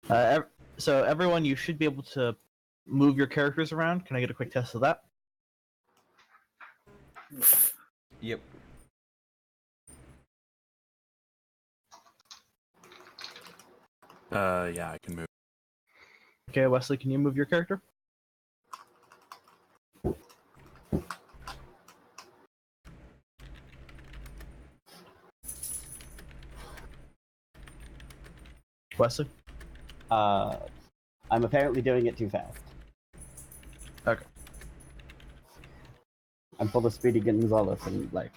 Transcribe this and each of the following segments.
So everyone, you should be able to move your characters around. Can I get a quick test of that? Yep. Yeah, I can move. Okay, Wesley, can you move your character? Wesley? I'm apparently doing it too fast. Okay. I'm full of Speedy Gonzalez and, like,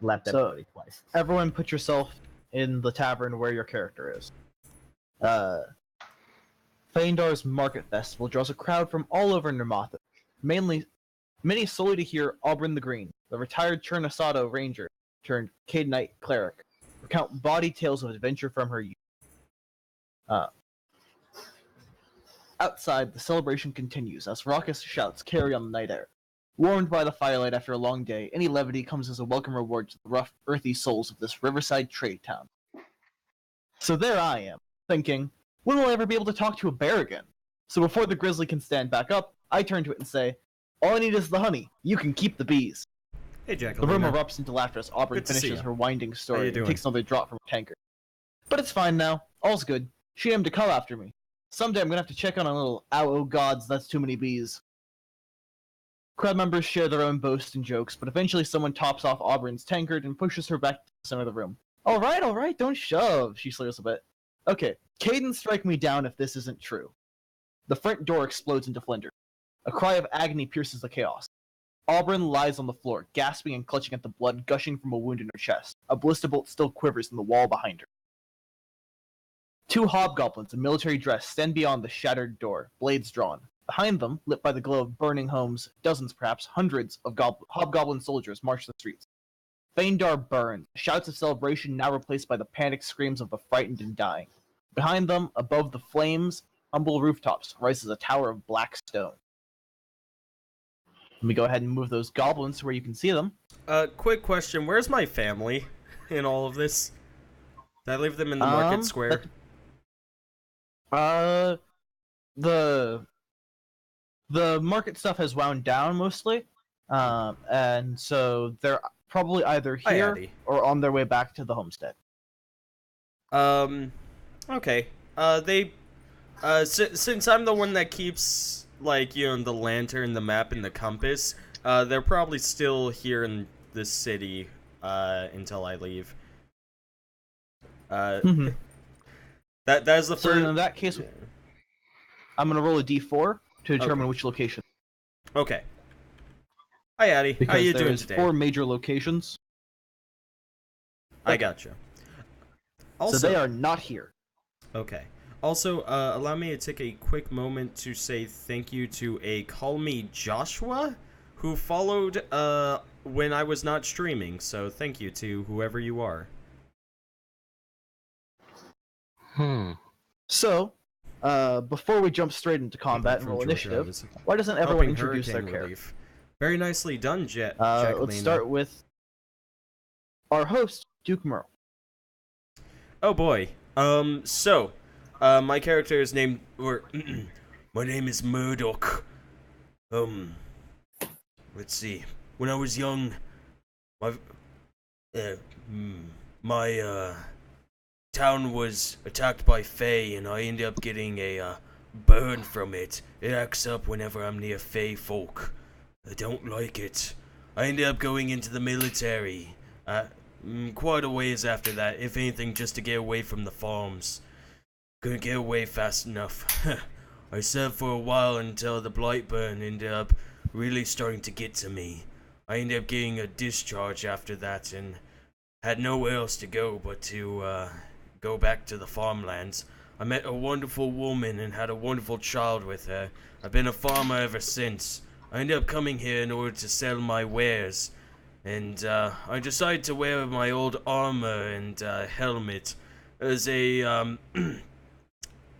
lapped everybody twice. Everyone put yourself in the tavern where your character is. Feindar's Market Festival draws a crowd from all over Nermatha. Many solely to hear Auburn the Green, the retired Chernasado ranger turned Canaanite cleric, recount bawdy tales of adventure from her youth. Outside, the celebration continues as raucous shouts carry on the night air. Warmed by the firelight after a long day, any levity comes as a welcome reward to the rough, earthy souls of this riverside trade town. So there I am, thinking, when will I ever be able to talk to a bear again? So before the grizzly can stand back up, I turn to it and say, all I need is the honey. You can keep the bees. Hey, Jack. The room erupts into laughter as Auburn Good to see finishes ya. her winding How story you and doing? takes another draught from her tankard. But it's fine now. All's good. She aimed to come after me. Someday I'm gonna have to check on a little oh gods, that's too many bees. Crowd members share their own boasts and jokes, but eventually someone tops off Auburn's tankard and pushes her back to the center of the room. Alright, don't shove, she slurs a bit. Okay, Caden, strike me down if this isn't true. The front door explodes into flinders. A cry of agony pierces the chaos. Auburn lies on the floor, gasping and clutching at the blood gushing from a wound in her chest. A blister bolt still quivers in the wall behind her. Two hobgoblins in military dress stand beyond the shattered door, blades drawn. Behind them, lit by the glow of burning homes, dozens, perhaps hundreds of hobgoblin soldiers march the streets. Feindar burns, shouts of celebration now replaced by the panicked screams of the frightened and dying. Behind them, above the flames, humble rooftops, rises a tower of black stone. Let me go ahead and move those goblins to where you can see them. Quick question. Where's my family in all of this? Did I leave them in the market square? The market stuff has wound down mostly, and so they're probably either here or on their way back to the homestead. Okay. Since I'm the one that keeps, like, you know, the lantern, the map, and the compass, they're probably still here in the city, until I leave. That's the first. So in that case, I'm gonna roll a d4 to determine which location. Okay. Hi, Addy. How you doing today? 4 major locations. I gotcha. Also, so they are not here. Okay. Also, allow me to take a quick moment to say thank you to a Call Me Joshua who followed when I was not streaming. So thank you to whoever you are. So, before we jump straight into combat and roll initiative, why doesn't everyone introduce their character? Very nicely done, Jack. Let's start with our host, Duke Merle. Oh boy. My character is named, my name is Murdoch. Let's see. When I was young, my town was attacked by Fae, and I ended up getting a burn from it. It acts up whenever I'm near Fae folk. I don't like it. I ended up going into the military. Quite a ways after that, if anything, just to get away from the farms. Couldn't get away fast enough. I served for a while until the blight burn ended up really starting to get to me. I ended up getting a discharge after that and had nowhere else to go but to go back to the farmlands. I met a wonderful woman and had a wonderful child with her. I've been a farmer ever since. I ended up coming here in order to sell my wares. And I decided to wear my old armor and helmet as a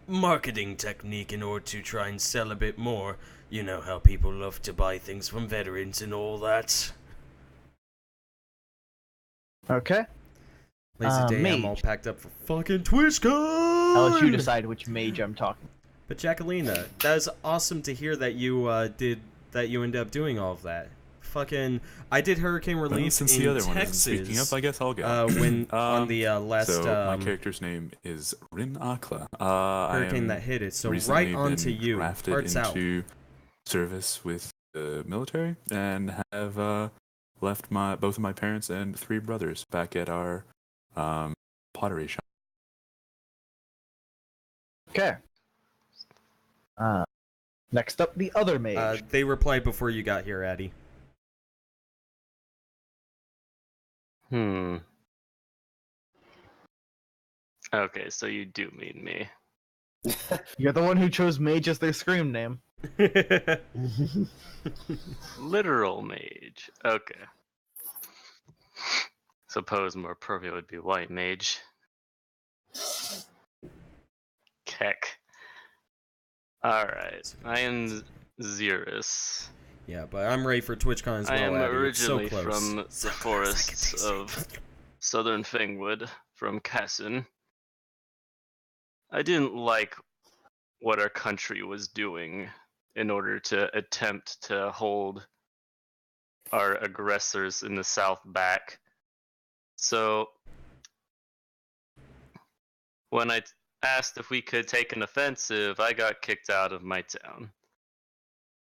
marketing technique in order to try and sell a bit more. You know how people love to buy things from veterans and all that. Okay. Lazy day, I'm all packed up for fucking TwitchCon! I'll let you decide which mage I'm talking. But Jacquelina, that is awesome to hear that you ended up doing all of that. Fucking, I did hurricane relief Since in the other Texas. one isn't speaking up, I guess I'll go. When on the last So my character's name is Rin Akla. hurricane that hit it. So right on to you. Drafted Hearts out. into service with the military and have left both of my parents and 3 brothers back at our pottery shop. Okay. Next up, the other mage. They replied before you got here, Addy. Okay, so you do mean me. You're the one who chose mage as their scream name. Literal mage. Okay. Suppose more appropriate would be white mage. Keck. Alright, I am Xerus. Yeah, but I'm ready for TwitchCon as well, I am Addy. It's so originally close. from the forests of southern Fangwood, from Cassin. I didn't like what our country was doing in order to attempt to hold our aggressors in the south back. So when I asked if we could take an offensive, I got kicked out of my town.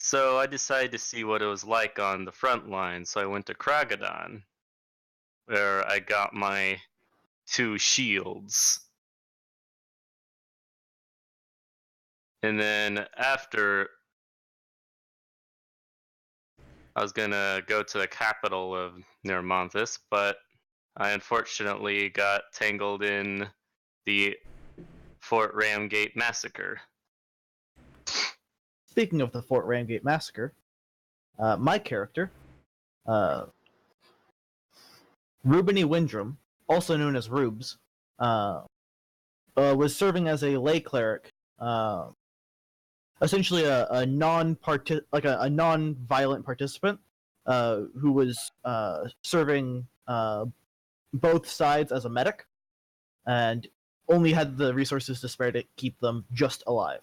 So I decided to see what it was like on the front line, so I went to Kragadon, where I got my 2 shields. And then after, I was gonna go to the capital of Nermonthis, but I unfortunately got tangled in the Fort Ramgate massacre. Speaking of the Fort Ramgate massacre, my character, Rubeny Windrum, also known as Rubes, was serving as a lay cleric, essentially a non-violent participant, who was serving both sides as a medic, and only had the resources to spare to keep them just alive.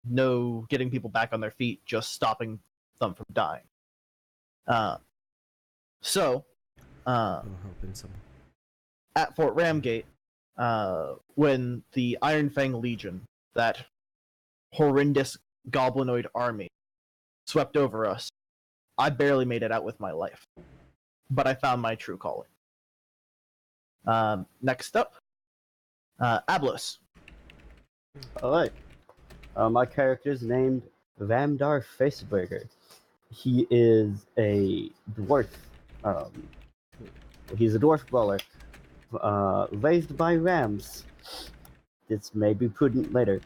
No getting people back on their feet, just stopping them from dying. So, at Fort Ramgate, when the Ironfang Legion, that horrendous goblinoid army, swept over us, I barely made it out with my life. But I found my true calling. Next up, Ablos. Alright. My character's named Vamdar Faceburger. He is a dwarf. He's a dwarf brawler. Raised by rams. This may be prudent later.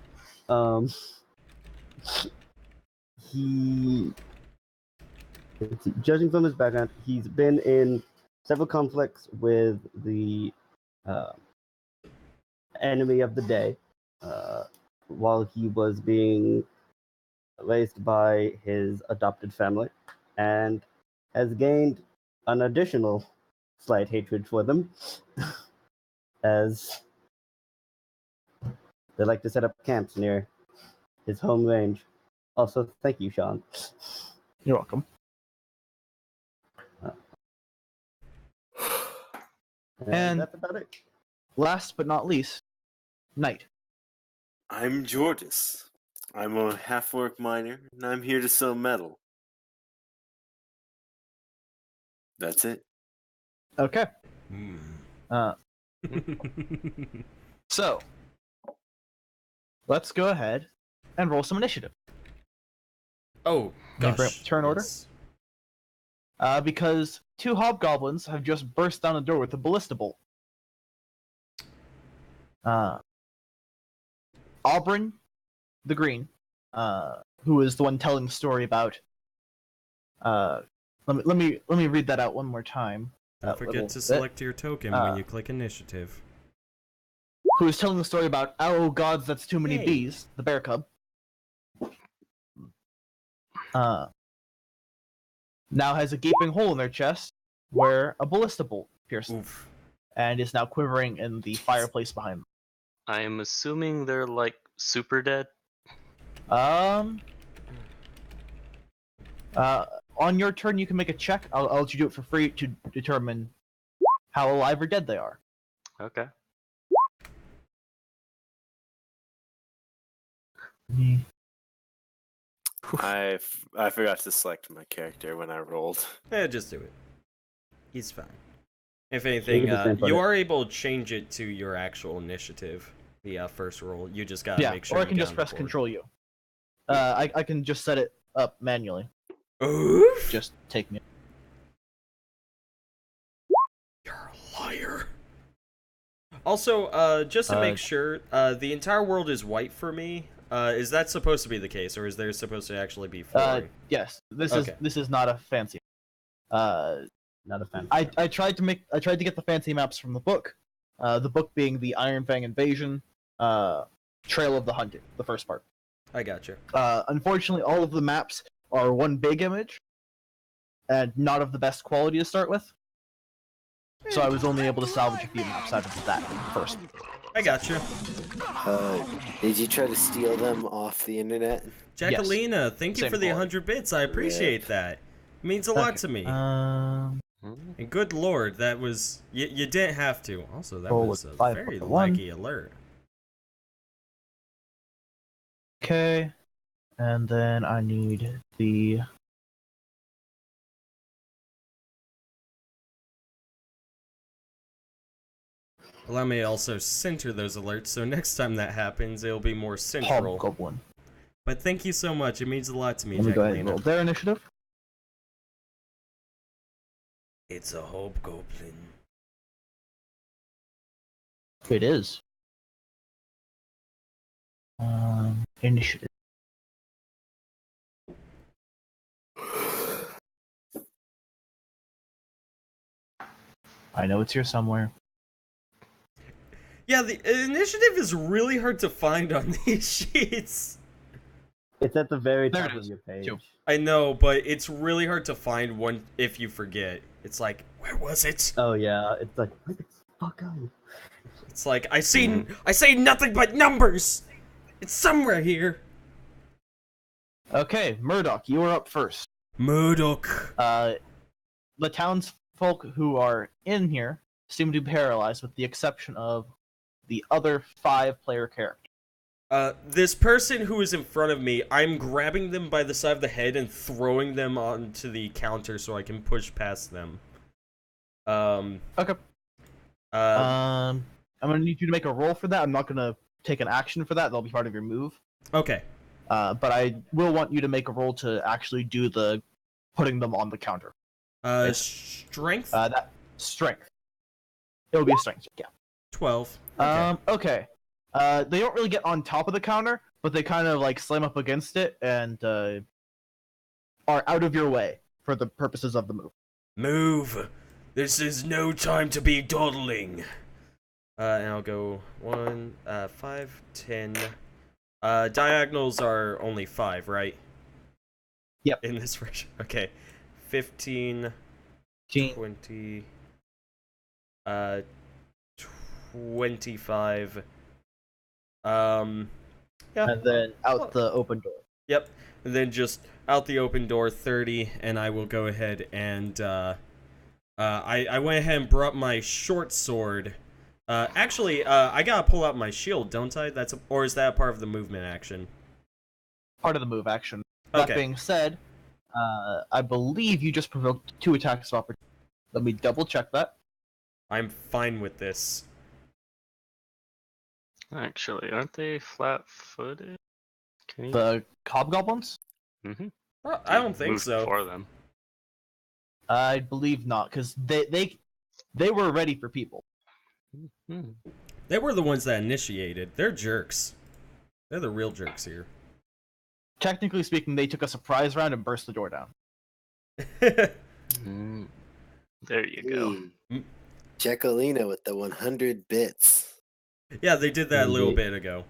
Judging from his background, he's been in several conflicts with the enemy of the day while he was being raised by his adopted family, and has gained an additional slight hatred for them, as they like to set up camps near his home range. Also, thank you, Sean. You're welcome. And that's about it. Last but not least, Knight. I'm Jordis. I'm a half-orc miner, and I'm here to sell metal. That's it. Okay. So, let's go ahead and roll some initiative. Oh, Can you bring gosh. up turn order? Yes. Because 2 hobgoblins have just burst down the door with a ballista bolt. Auburn the Green, who is the one telling the story about. Let me read that out one more time. Don't forget to select your token when you click initiative. Who is telling the story about, oh gods, that's too many bees, the bear cub. Now has a gaping hole in their chest where a ballista bolt pierced, and is now quivering in the fireplace behind them. I am assuming they're like super dead. On your turn, you can make a check. I'll let you do it for free to determine how alive or dead they are. Okay. I forgot to select my character when I rolled. Just do it. He's fine. If anything, you are able to change it to your actual initiative. The first roll. You just gotta make sure. Or I can just press Control U. I can just set it up manually. Oof! Just take me. You're a liar. Also, just to make sure, the entire world is white for me. Is that supposed to be the case, or is there supposed to actually be flooring? Yes. This is not a fancy. Not a fan. I tried to get the fancy maps from the book. The book being the Ironfang invasion, Trail of the Hunted, the first part. I gotcha. Unfortunately, all of the maps are one big image, and not of the best quality to start with. So I was only able to salvage a few maps out of that first. I gotcha. Did you try to steal them off the internet? Jacquelina, thank you Same for the quality. 100 bits. I appreciate that. It means a lot to me. And good lord, that was... You didn't have to. Also, that was a very laggy alert. Okay. And then I need the... Allow me to also center those alerts, so next time that happens, it'll be more central. Hobgoblin. But thank you so much. It means a lot to me, Let me go ahead and Jacquelina. roll their initiative. It's a hobgoblin. It is. Initiative. I know it's here somewhere. Yeah, the initiative is really hard to find on these sheets. It's at the very There top it of is. your page. Two. I know, but it's really hard to find one if you forget. It's like, where was it? Oh yeah, it's like, where the fuck are you? It's like, I say nothing but numbers! It's somewhere here! Okay, Murdoch, you are up first. Murdoch. The townsfolk who are in here seem to be paralyzed, with the exception of the other 5-player character. This person who is in front of me, I'm grabbing them by the side of the head and throwing them onto the counter so I can push past them. Okay. I'm gonna need you to make a roll for that. I'm not gonna take an action for that. That'll be part of your move. Okay. But I will want you to make a roll to actually do the putting them on the counter. Strength? That strength. It'll be a strength. Yeah. 12. Okay. They don't really get on top of the counter, but they kind of like slam up against it and are out of your way for the purposes of the move. Move! This is no time to be dawdling. And I'll go 1, 5, 10. Diagonals are only 5, right? Yep. In this version. Okay. 15, 20, 25. Yeah. And then out the open door. Yep. And then just out the open door, 30, and I will go ahead and, I went ahead and brought my short sword. Actually, I gotta pull out my shield, don't I? Or is that a part of the movement action? Part of the move action. Okay. That being said, I believe you just provoked 2 attacks of opportunity. Let me double check that. I'm fine with this. Actually, aren't they flat-footed? Can you... The hobgoblins? Mm-hmm. Well, I don't think so. For them. I believe not, because they were ready for people. Mm-hmm. They were the ones that initiated. They're jerks. They're the real jerks here. Technically speaking, they took a surprise round and burst the door down. Mm. There you go. Jacquelina with the 100 bits. Yeah, they did that a little bit ago.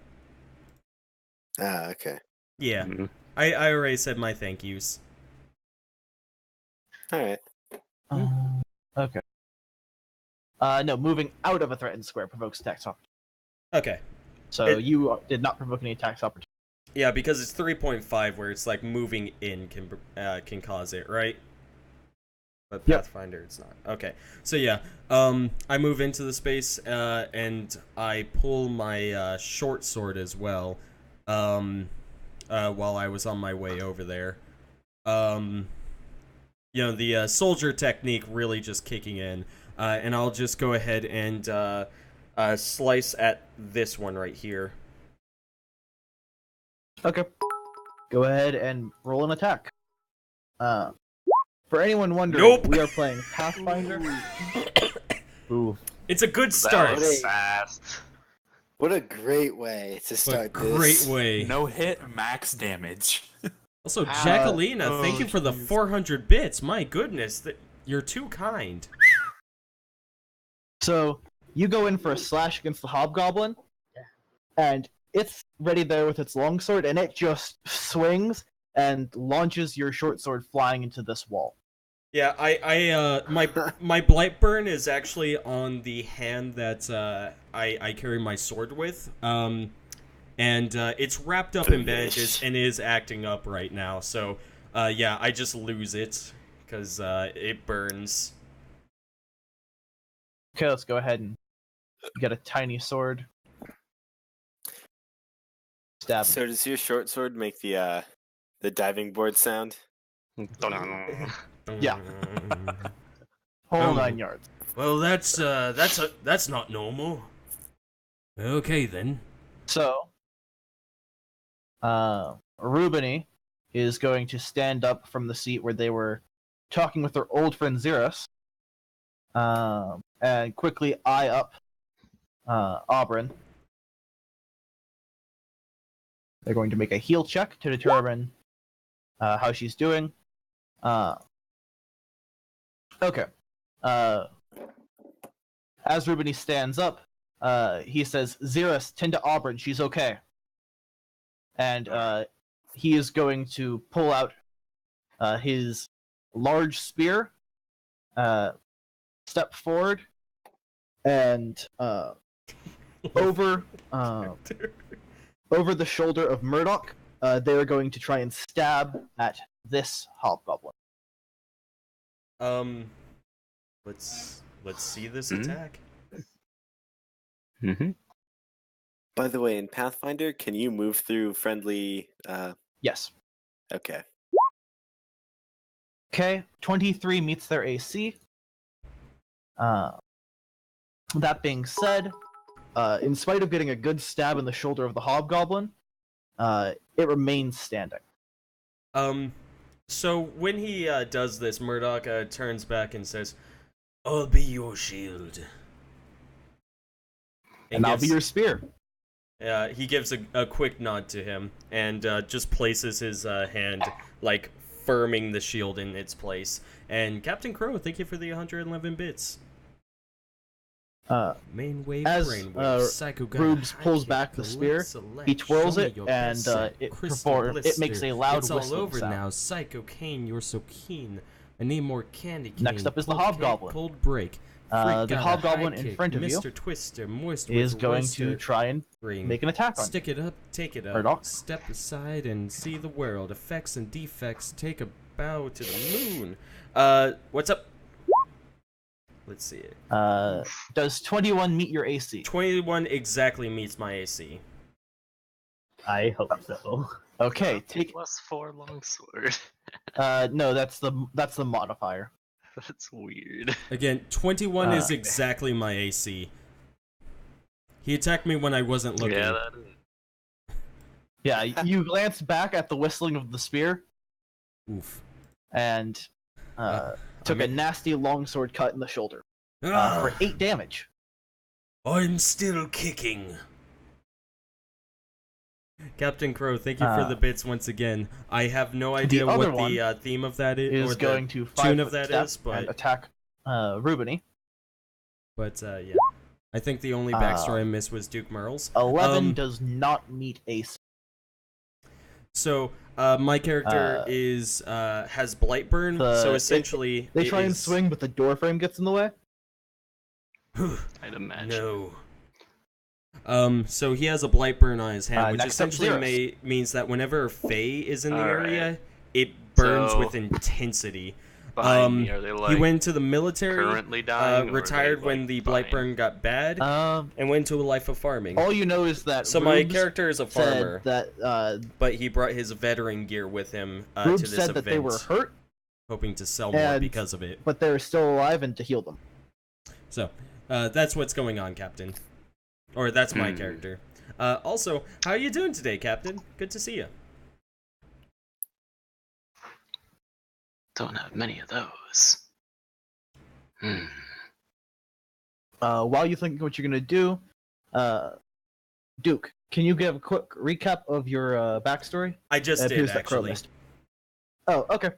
Ah, okay. Yeah. Mhm. I already said my thank yous. Alright. Okay. No, moving out of a threatened square provokes attacks opportunity. Okay. So you did not provoke any attacks opportunity. Yeah, because it's 3.5, where it's like moving in can cause it, right? But Yep. Pathfinder, it's not. Okay, so yeah, I move into the space, and I pull my short sword as well, while I was on my way over there. The soldier technique really just kicking in, and I'll just go ahead and slice at this one right here. Okay. Go ahead and roll an attack. For anyone wondering, Nope. we are playing Pathfinder. Ooh. It's a good That start. was fast. What a great way to start Great this. way. No hit, max damage. Also, Jacquelina, thank you for the 400 bits. My goodness, you're too kind. So you go in for a slash against the hobgoblin, and it's ready there with its longsword, and it just swings and launches your short sword flying into this wall. Yeah, my blight burn is actually on the hand that I carry my sword with, and it's wrapped up in bandages and is acting up right now. So, yeah, I just lose it because it burns. Okay, let's go ahead and get a tiny sword. Stab. So does your short sword make the diving board sound? Yeah. Whole Oh. 9 yards. Well, that's not normal. Okay then. So, Rubini is going to stand up from the seat where they were talking with their old friend Xeris, and quickly eye up Auburn. They're going to make a heal check to determine how she's doing. Okay. As Rubini stands up, he says, Xeris, tend to Auburn, she's okay. And he is going to pull out his large spear, step forward, and over the shoulder of Murdoch, they are going to try and stab at this hobgoblin. Let's see this attack. Mm-hmm. By the way, in Pathfinder, can you move through friendly? Yes. Okay. Okay, 23 meets their AC. That being said, in spite of getting a good stab in the shoulder of the hobgoblin, it remains standing. So when he does this, Murdoch turns back and says, "I'll be your shield." And I'll be your spear. He gives a quick nod to him and just places his hand, like, firming the shield in its place. And Captain Crow, thank you for the 111 bits. Main wave, As brain wave, psycho gun, Rubes pulls hijack, back the collect, spear, select, he twirls show me it, your and best set, it crystal makes a blister. loud it's all whistling over sound. now. Psycho Kane, you're so keen. I need more candy cane. Next up is the Cold cake, hobgoblin. Cold break. The hobgoblin in front of you Mr. Twister, moist is with going to oyster try and ring. make an attack on you. Stick it up, take it up. Murdoch. Step aside and see the world. Effects and defects. Take a bow to the moon. What's up? Let's see it. Does 21 meet your AC? 21 exactly meets my AC. I hope so. Okay, take. +4 longsword. No, that's the modifier. That's weird. Again, 21 is exactly my AC. He attacked me when I wasn't looking. Yeah, that is. Yeah, you glance back at the whistling of the spear, Oof. and took a nasty longsword cut in the shoulder for 8 damage. I'm still kicking. Captain Crow, thank you for the bits once again. I have no idea what the theme of that is, or going the to tune of that step is, but and attack Rubini. yeah. I think the only backstory I missed was Duke Merle's. 11 does not meet AC. So my character has Blightburn, so essentially they try and swing, but the door frame gets in the way. I'd imagine. No. So he has a blight burn on his hand, which next up, essentially means that whenever Faye is in the Alright. area, it burns So, with intensity. Behind me, are they like He went to the military, currently dying? or are they, retired when like, the blight fine? burn got bad, and went to a life of farming. all you know is that So my Rubes character is a farmer, said that but he brought his veteran gear with him to Rubes this said event, that they were hurt, hoping to sell more and- because of it. but they're still alive and to heal them. So, that's what's going on, Captain. Or that's my character. Also, how are you doing today, Captain? Good to see you. Don't have many of those. While you think what you're gonna do, Duke, can you give a quick recap of your backstory? I just It did, appears that Crow actually. missed. Oh, okay.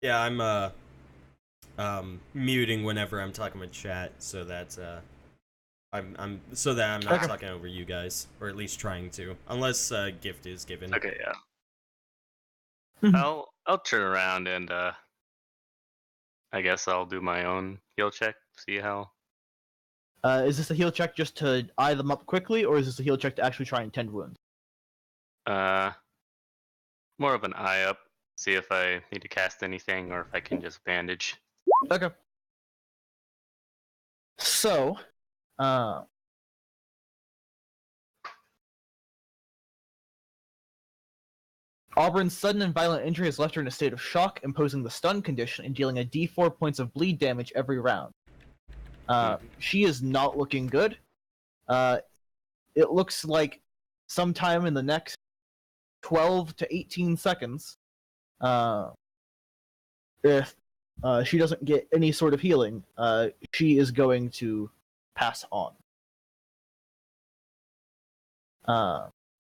Yeah, I'm muting whenever I'm talking with chat, so that I'm not Okay. talking over you guys, or at least trying to, unless gift is given. Okay, yeah. Mhm. I'll turn around and I guess I'll do my own heal check. See how. Is this a heal check just to eye them up quickly, or is this a heal check to actually try and tend wounds? More of an eye up. See if I need to cast anything or if I can just bandage. Okay. So, Auburn's sudden and violent injury has left her in a state of shock, imposing the stun condition and dealing a d4 points of bleed damage every round. She is not looking good. It looks like sometime in the next 12 to 18 seconds, if she doesn't get any sort of healing, she is going to pass on.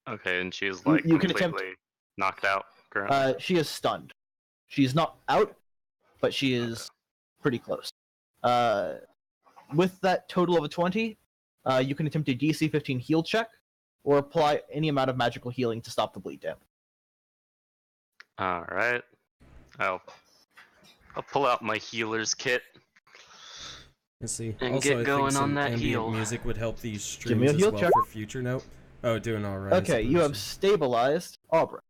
Okay, and she's You- like you can completely attempt- knocked out currently. She is stunned. She's not out, but she is pretty close. With that total of a 20, you can attempt a DC 15 heal check, or apply any amount of magical healing to stop the bleed damage. All right. I'll pull out my healer's kit. Let's see. And Also, get I think going some on that ambient heal. music would help these Give me a streams as heal well check. for future note. Oh, doing all right. Okay, you have stabilized Aubrey.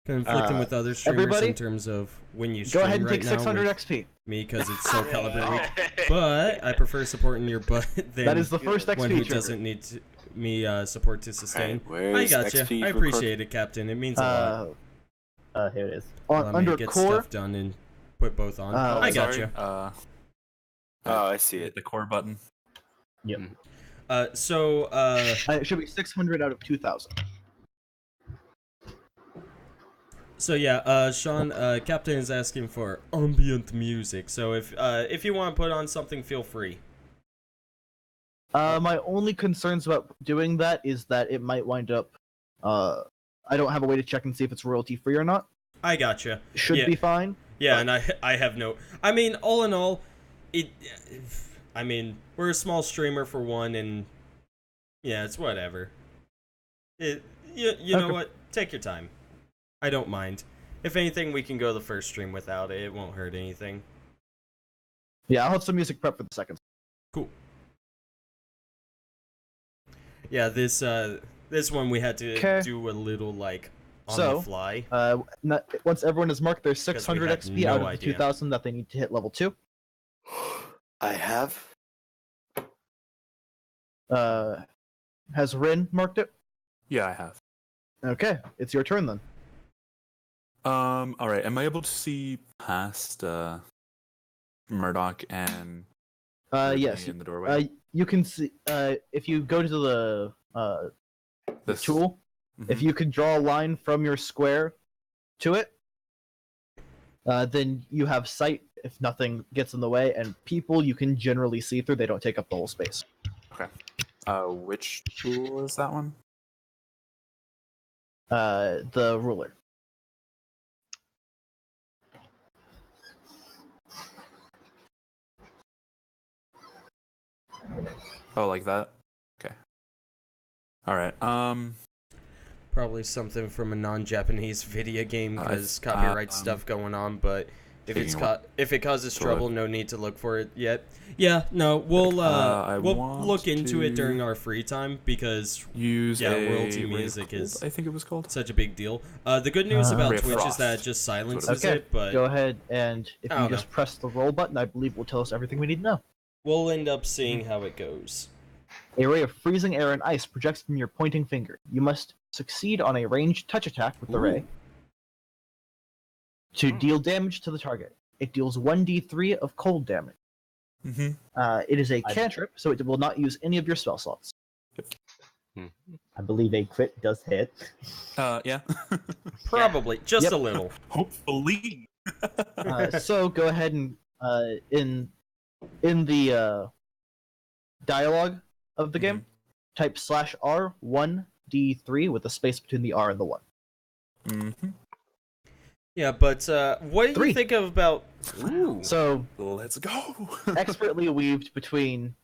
Conflicting with other streamers everybody, in terms of when you Go stream ahead and right take 600 now XP. with me, because it's so caliber. But I prefer supporting your butt than That is the first XP one who trigger. doesn't need me support to sustain. Alright, I where's gotcha. XP I for appreciate it, Captain. It means a lot. Here it is. Allow me Under to get core, stuff done and put both on. Oh, I Sorry, gotcha. Oh, I see hit it. the core button. it should be 600 out of 2,000. So yeah, Sean, Captain is asking for ambient music. So if you want to put on something, feel free. My only concerns about doing that is that it might wind up. I don't have a way to check and see if it's royalty free or not. I gotcha. Should Yeah. be fine. Yeah, and I have no. I mean, all in all, I mean, we're a small streamer for one, and yeah, it's whatever. You know Okay. what? Take your time. I don't mind. If anything, we can go the first stream without it. It won't hurt anything. Yeah, I'll have some music prep for the second. Cool. Yeah, this one we had to 'Kay. do a little like on So, the fly. Once everyone has marked their 600 had XP no out of the idea. 2,000 that they need to hit level 2, I have. has Rin marked it? Yeah, I have. Okay, it's your turn then. All right. Am I able to see past Murdoch and Brittany Yes. in the doorway? You can see if you go to the This- tool. If Mhm. you can draw a line from your square to it, then you have sight if nothing gets in the way, and people you can generally see through. They don't take up the whole space. Okay. Which tool is that one? The ruler. Oh, like that. Okay. All right. Probably something from a non-Japanese video game because I've- copyright stuff going on, but if it causes to trouble, no need to look for it yet. Yeah, no, we'll want look into it to during our free time because use royalty Ray of music Cold, is I think it was called. such a big deal. The good news about Ray of Twitch is Frost. that it just silences Okay, it, but go ahead and if I you don't just know. press the roll button, I believe it will tell us everything we need to know. we'll end up seeing how it goes. A ray of freezing air and ice projects from your pointing finger. You must succeed on a ranged touch attack with the ray to deal damage to the target. It deals 1d3 of cold damage. Mm-hmm. It is a cantrip, so it will not use any of your spell slots. I believe a crit does hit. Yeah. Probably just Yep. a little. Hopefully. So go ahead and in the dialogue of the game, type /R 1d3 with a space between the R and the 1. Mm-hmm. Yeah, but what do you 3. think about? Ooh. So Let's go. expertly weaved between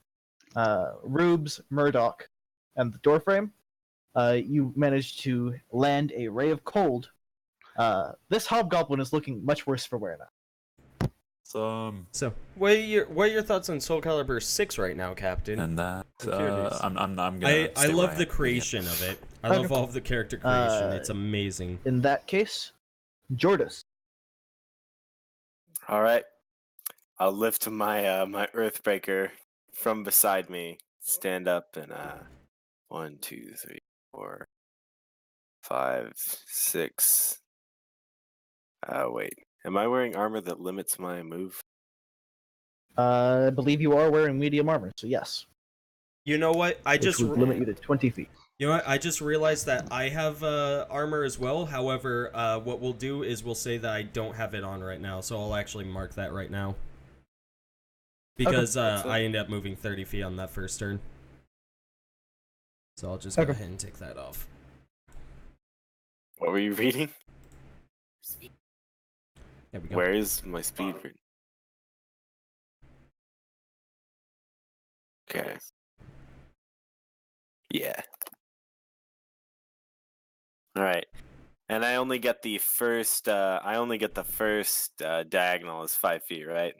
Rubes, Murdoch, and the doorframe, you managed to land a ray of cold. This hobgoblin is looking much worse for wear now. So, what are your thoughts on Soul Calibur 6 right now, Captain? And that I'm curious. I'm gonna. I stay where love I the am. creation of it. I Okay. love all of the character creation. It's amazing. In that case, Jordis. All right. I'll lift my my Earthbreaker from beside me. Stand up and 1, 2, 3, 4, 5, 6. Wait. Am I wearing armor that limits my move? I believe you are wearing medium armor, so yes. You know what? Which would limit you to 20 feet. You know what? I just realized that I have armor as well. However, what we'll do is we'll say that I don't have it on right now, so I'll actually mark that right now. Because I ended up moving 30 feet on that first turn. So I'll just go ahead and take that off. What were you reading? There we go. Where is my speed? Okay. Yeah. All right. And I only get the first. Diagonal is 5 feet, right?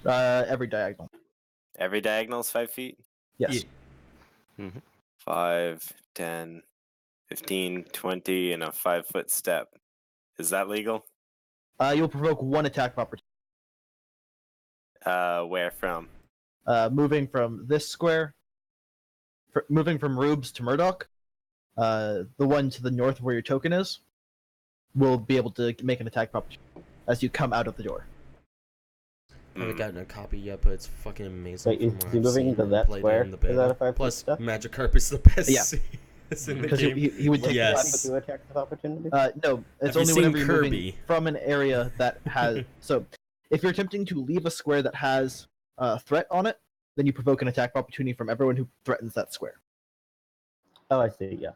Every diagonal. Every diagonal is 5 feet. Yes. Yeah. 5, 10, 15, 20, and a 5-foot step. Is that legal? You'll provoke one attack of opportunity. Where from? Moving from this square, moving from Rubes to Murdoch, the one to the north where your token is, will be able to make an attack of opportunity as you come out of the door. I haven't gotten a copy yet, but it's fucking amazing. Wait, is he moving into that square? Is that a 5-foot Plus, step? Magikarp is the best. Yeah. In the Because game. he would take Yes. Two attacks of opportunity? No, it's Have you only seen whenever you're Kirby? moving from an area that has. So, if you're attempting to leave a square that has a threat on it, then you provoke an attack of opportunity from everyone who threatens that square. Oh, I see, yeah.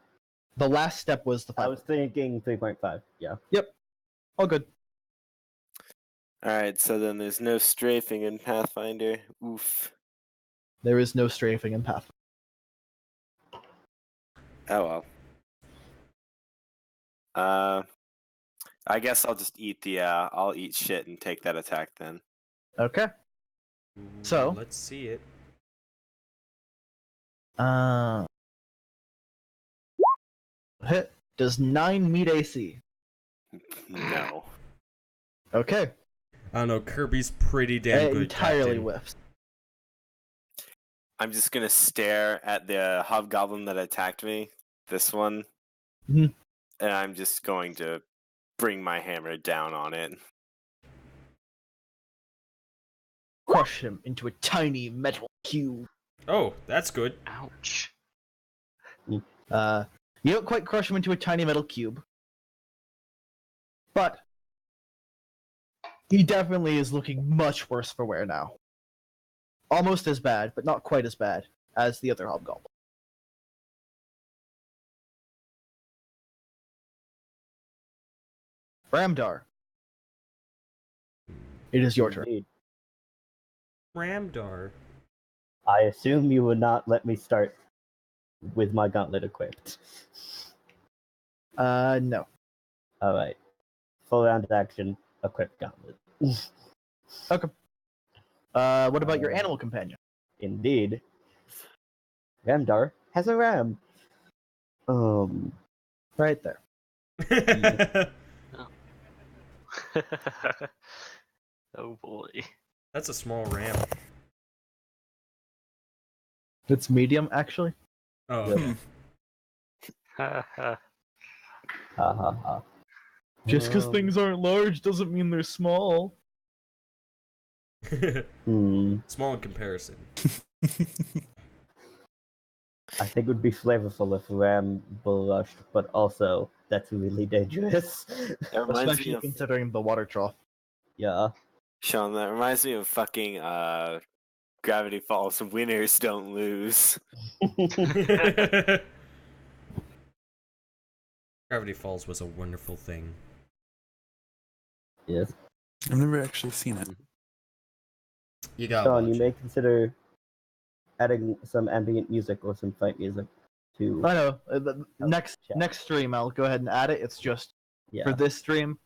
The last step was the 5. I was thinking 3.5, yeah. Yep. All good. Alright, so then there's no strafing in Pathfinder. Oof. There is no strafing in Path. Oh well. I guess I'll just eat I'll eat shit and take that attack then. Okay. So let's see it. Hit does 9 meet AC? No. Okay. I don't know. Kirby's pretty damn It good. entirely Captain. whiffs. I'm just gonna stare at the hobgoblin that attacked me. This one. Mhm. And I'm just going to bring my hammer down on it. Crush him into a tiny metal cube. Oh, that's good. Ouch. You don't quite crush him into a tiny metal cube, but he definitely is looking much worse for wear now. Almost as bad, but not quite as bad as the other hobgoblin. Ramdar, it is your turn. Indeed. Ramdar. I assume you would not let me start with my gauntlet equipped. No. Alright. Full round action, equipped gauntlet. Okay. What about your animal companion? Indeed. Ramdar has a ram. Right there. Oh boy. That's a small ram. It's medium, actually. Oh, Yep. okay. Ha ha ha. Just because Um, things aren't large doesn't mean they're small. Small in comparison. I think it would be flavorful if ram blushed, but also that's really dangerous. That reminds me Especially of considering the water trough. Yeah. Sean. That reminds me of fucking Gravity Falls. Winners don't lose. Gravity Falls was a wonderful thing. Yes. I've never actually seen it. You got Sean, you watch may it. consider adding some ambient music or some fight music to I know. Next chat. next stream, I'll go ahead and add it. It's just for this stream.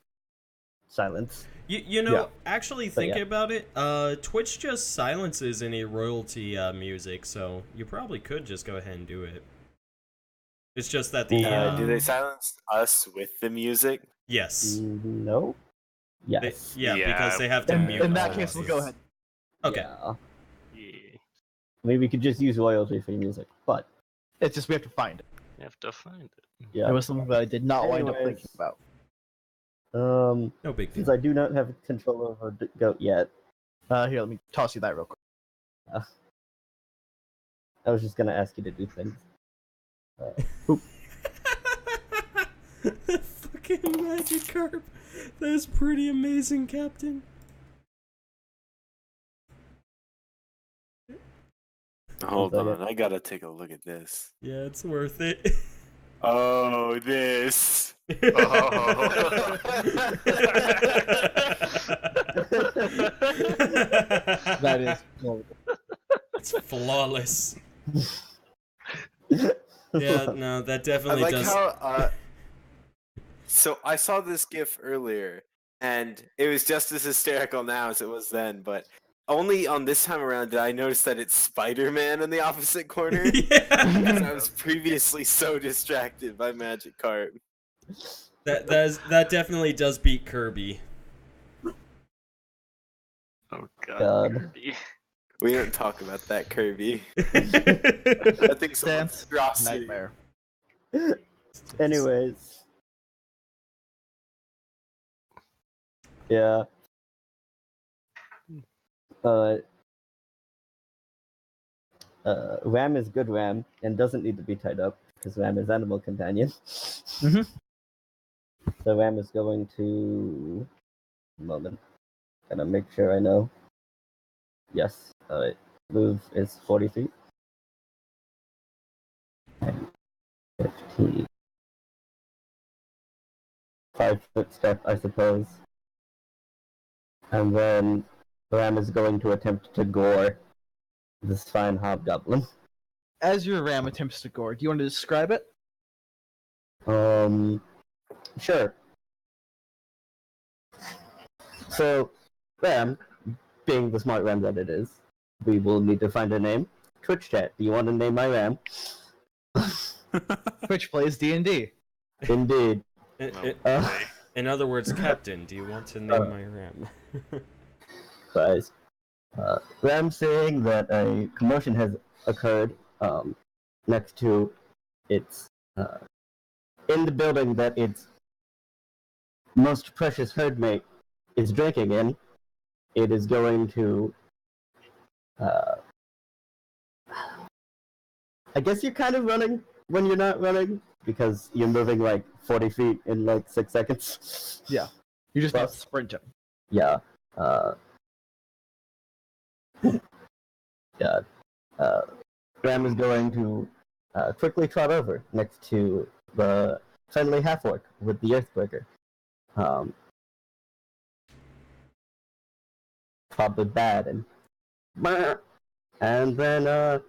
silence. You know, Yeah. actually But thinking yeah. about it, Twitch just silences any royalty music, so you probably could just go ahead and do it. It's just that the Do they silence us with the music? yes, No. They- Yes. yeah, Yeah. because they have to In, mute in all that case, we'll audio. go ahead. Okay. Yeah. Yeah. I mean, we could just use royalty-free music, but It's just we have to find it. You have to find it. yeah. It was something that I did not wind up Anyways. thinking about. No big Since deal. I do not have control over the goat yet, Here, let me toss you that real quick. I was just gonna ask you to do things. Fucking Magikarp. That's pretty amazing, Captain. Hold Okay. on, I gotta take a look at this. Yeah, it's worth it. Oh, this. That is horrible. It's flawless. Yeah, no, that I definitely like does. how. So I saw this GIF earlier, and it was just as hysterical now as it was then. But only on this time around did I notice that it's Spider-Man in the opposite corner. Yeah. Because I was previously so distracted by Magikarp. That definitely does beat Kirby. Oh god. God. Kirby. We don't talk about that, Kirby. I think so. Dance. Atrocity. Nightmare. Anyways. Yeah. Ram is good Ram and doesn't need to be tied up because Ram is animal companion. Mhm. So Ram is going to. Moment. Gotta make sure I know. Yes. Move is 40 feet. 15. 5-foot step, I suppose. And then Ram is going to attempt to gore this fine hobgoblin. As your ram attempts to gore, do you want to describe it? Sure. So, Ram, being the smart Ram that it is, we will need to find a name. Twitch chat, do you want to name my Ram? Twitch plays D&D. Indeed. In other words, Captain, do you want to name my ram? Guys, Ram saying that a commotion has occurred next to its in the building that its most precious herdmate is drinking in. It is going to I guess you're kind of running when you're not running because you're moving like 40 feet in like 6 seconds. Yeah. You're just not Plus- sprinting. Yeah. Yeah. Ram is going to quickly trot over next to the friendly half-orc with the Earthbreaker. Probably bad and then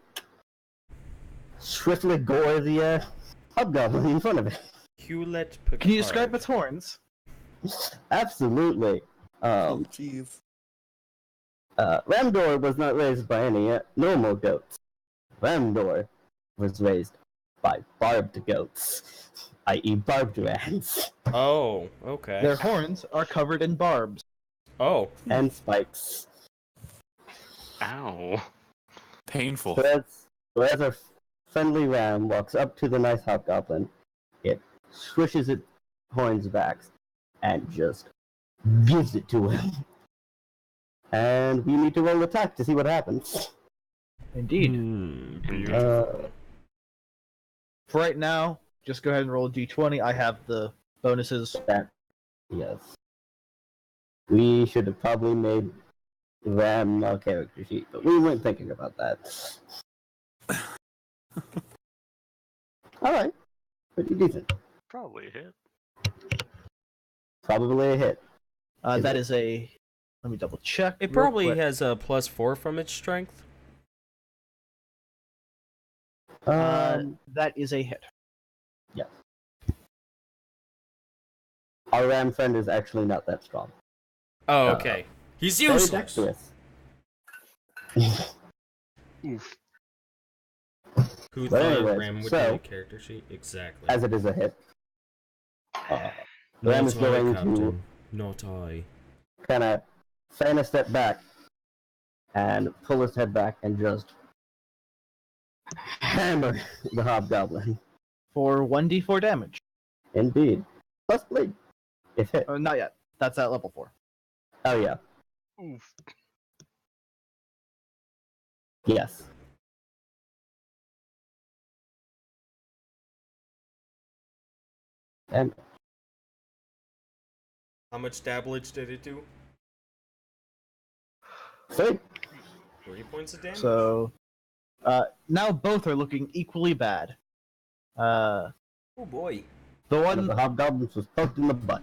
swiftly gore the hobgoblin in front of it. Hewlett Packard. Can you describe its horns? Absolutely. Oh, jeez. Ramdor was not raised by any normal goats. Ramdor was raised by barbed goats, i.e. barbed rams. Oh, okay. Their horns are covered in barbs. Oh. And spikes. Ow. Painful. So as a friendly ram walks up to the nice hobgoblin, it swishes its horns back and just gives it to him. And we need to roll attack to see what happens. Indeed. Beautiful. For right now, just go ahead and roll a d20. I have the bonuses. Yes. We should have probably made Ram a character sheet, but we weren't thinking about that. Alright. Pretty decent. Probably a hit. Probably a hit. That is a... Let me double check. It real probably quick. has a +4 from its strength. That is a hit. Yeah. Our ram friend is actually not that strong. Oh, okay. He's Very useless. dexterous. Oof. Who But thought anyways, Ram would so- be a character sheet? Exactly. As it is a hit. Ram Not is I, going Captain. to Not I. kind of fan a step back and pull his head back and just hammer the hobgoblin. For 1d4 damage. Indeed. Plus bleed. If hit. Not yet. That's at level 4. Oh yeah. Oof. Yes. And How much damage did it do? so 3 points of damage? So, now both are looking equally bad. Oh boy. The one of one, the hobgoblins was poked in the butt.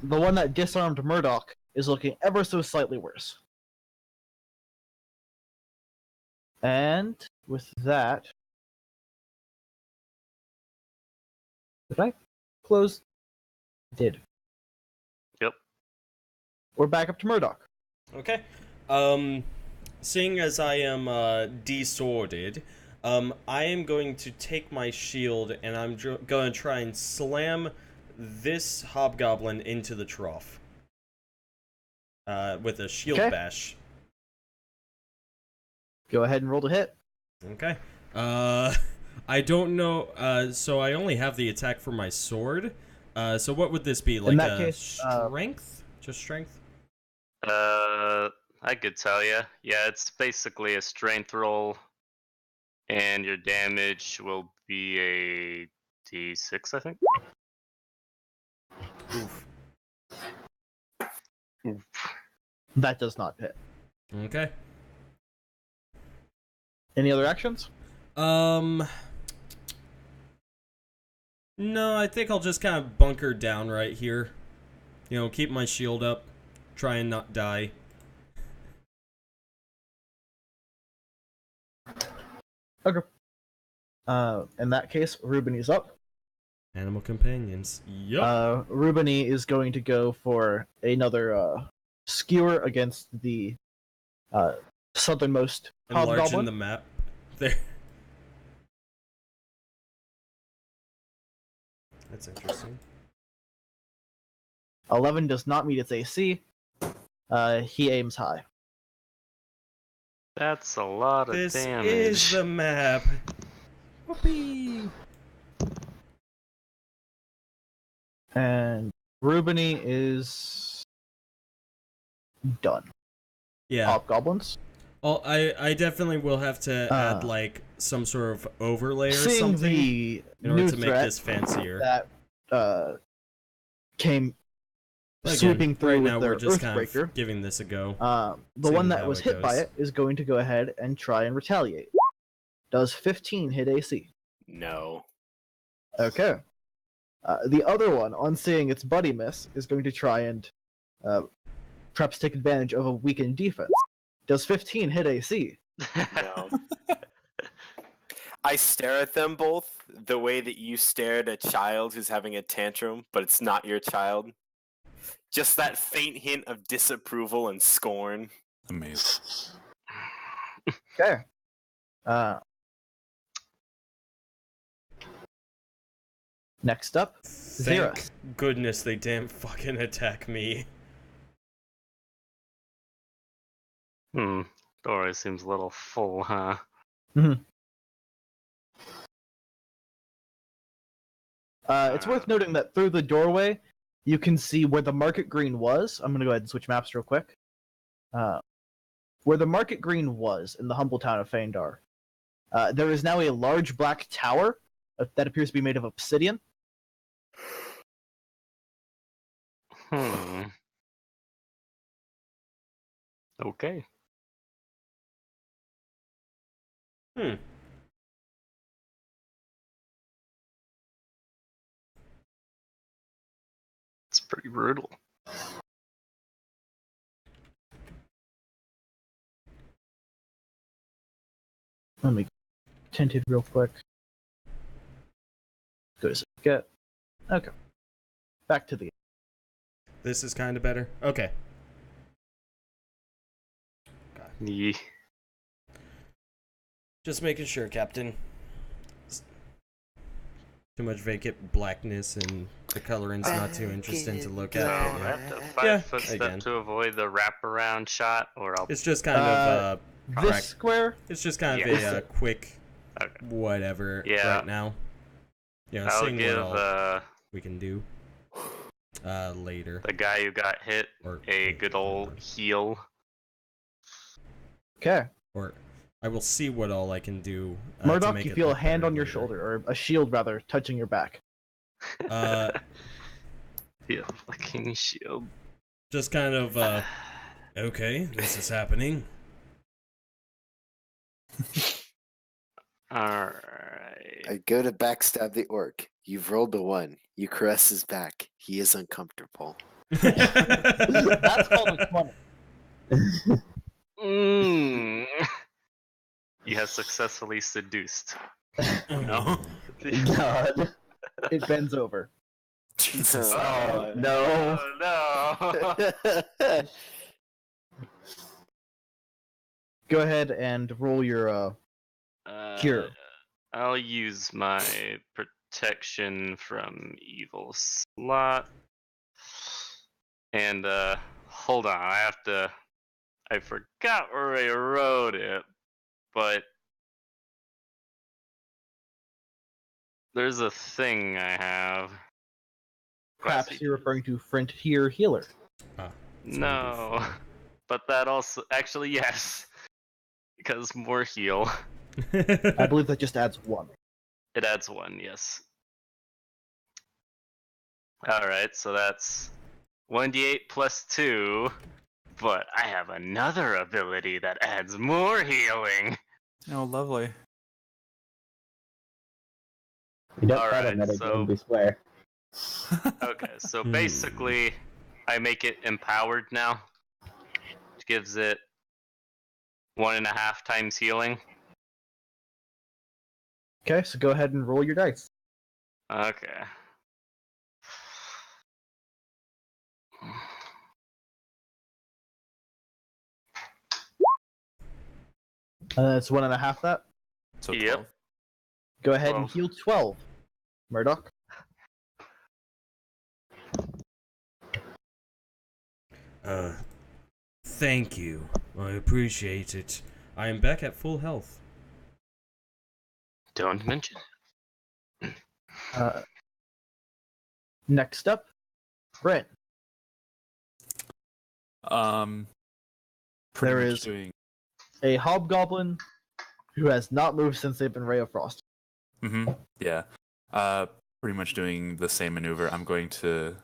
the one that disarmed Murdoch is looking ever so slightly worse. And with that, did I close? Did. Yep. We're back up to Murdoch. Okay. Seeing as I am desworded, I am going to take my shield and I'm going to try and slam this hobgoblin into the trough. With a shield Okay. bash. Go ahead and roll to hit. Okay. I don't know. So I only have the attack for my sword. So what would this be? Like In that a case, strength? Just strength? I could tell you. Yeah, it's basically a strength roll, and your damage will be a d6, I think. Oof. Oof. That does not hit. Okay. Any other actions? No, I think I'll just kind of bunker down right here. You know, keep my shield up. Try and not die. Okay. In that case, Rubini is up. Animal companions. Yup. Rubini is going to go for another skewer against the southernmost Enlarging hobgoblin. the map. There. That's interesting. 11 does not meet its AC. He aims high. That's a lot of This damage. is the map. Whoopee! And Rubini is done. Yeah. Hobgoblins. Well, I definitely will have to add like some sort of overlay or Seeing something the in order new to make threat this fancier. that came Again, sweeping through right with now their we're just kind Earthbreaker. of giving this a go. The seeing one that how was it hit by goes. it is going to go ahead and try and retaliate. Does 15 hit AC? No. Okay. The other one, on seeing its buddy miss, is going to try and perhaps take advantage of a weakened defense. Does 15 hit AC? No. I stare at them both the way that you stare at a child who's having a tantrum, but it's not your child. Just that faint hint of disapproval and scorn. Amazing. Okay. Next up, Zira. Thank goodness they didn't fucking attack me. Doorway seems a little full, huh? It's worth noting that through the doorway, you can see where the market green was. I'm going to go ahead and switch maps real quick. Where the market green was in the humble town of Feindar, there is now a large black tower that appears to be made of obsidian. Okay. It's pretty brutal. Let me tint it real quick. Go to get. Okay. Back to the. This is kind of better. Okay. Yeah. Just making sure, Captain. Too much vacant blackness and the coloring's not too interesting to look So at. I But have to Yeah, 5 foot step again. to avoid the wraparound shot, or I'll. It's just kind of This square. it's just kind of Yeah. a quick Okay. whatever Yeah. right now. You know, I'll seeing give what all we can do later. the guy who got hit Or a good old heal. Okay. Or I will see what all I can do. To Murdoch, make you it feel a look hand better on your later. shoulder, or a shield rather, touching your back. Yeah, fucking shield. Just kind of okay, this is happening. Alright. I go to backstab the orc. You've rolled a 1. You caress his back. He is uncomfortable. That's called a 20. You have successfully seduced. No. God. It bends over. Jesus. Oh, no. Oh, no. Go ahead and roll your cure. I'll use my protection from evil slot. And hold on, I forgot where I wrote it, but there's a thing I have. Perhaps you're referring to Frontier Healer. No, but that also actually yes, because more heal. I believe that just adds 1. It adds 1, yes. Alright, so that's 1d8 plus 2, but I have another ability that adds more healing. Oh, lovely. We don't Alright, have a metagame, so- we swear. Okay, so basically, I make it empowered now, which gives it 1.5 times healing. Okay, so go ahead and roll your dice. Okay. It's 1.5 that. So Yep. 12. Go ahead and 12. heal 12. Murdoch. Thank you. I appreciate it. I am back at full health. Don't mention it. Next up, Brent. Pretty There much is- doing. A hobgoblin who has not moved since they've been Ray of Frost. Yeah. Pretty much doing the same maneuver. I'm going to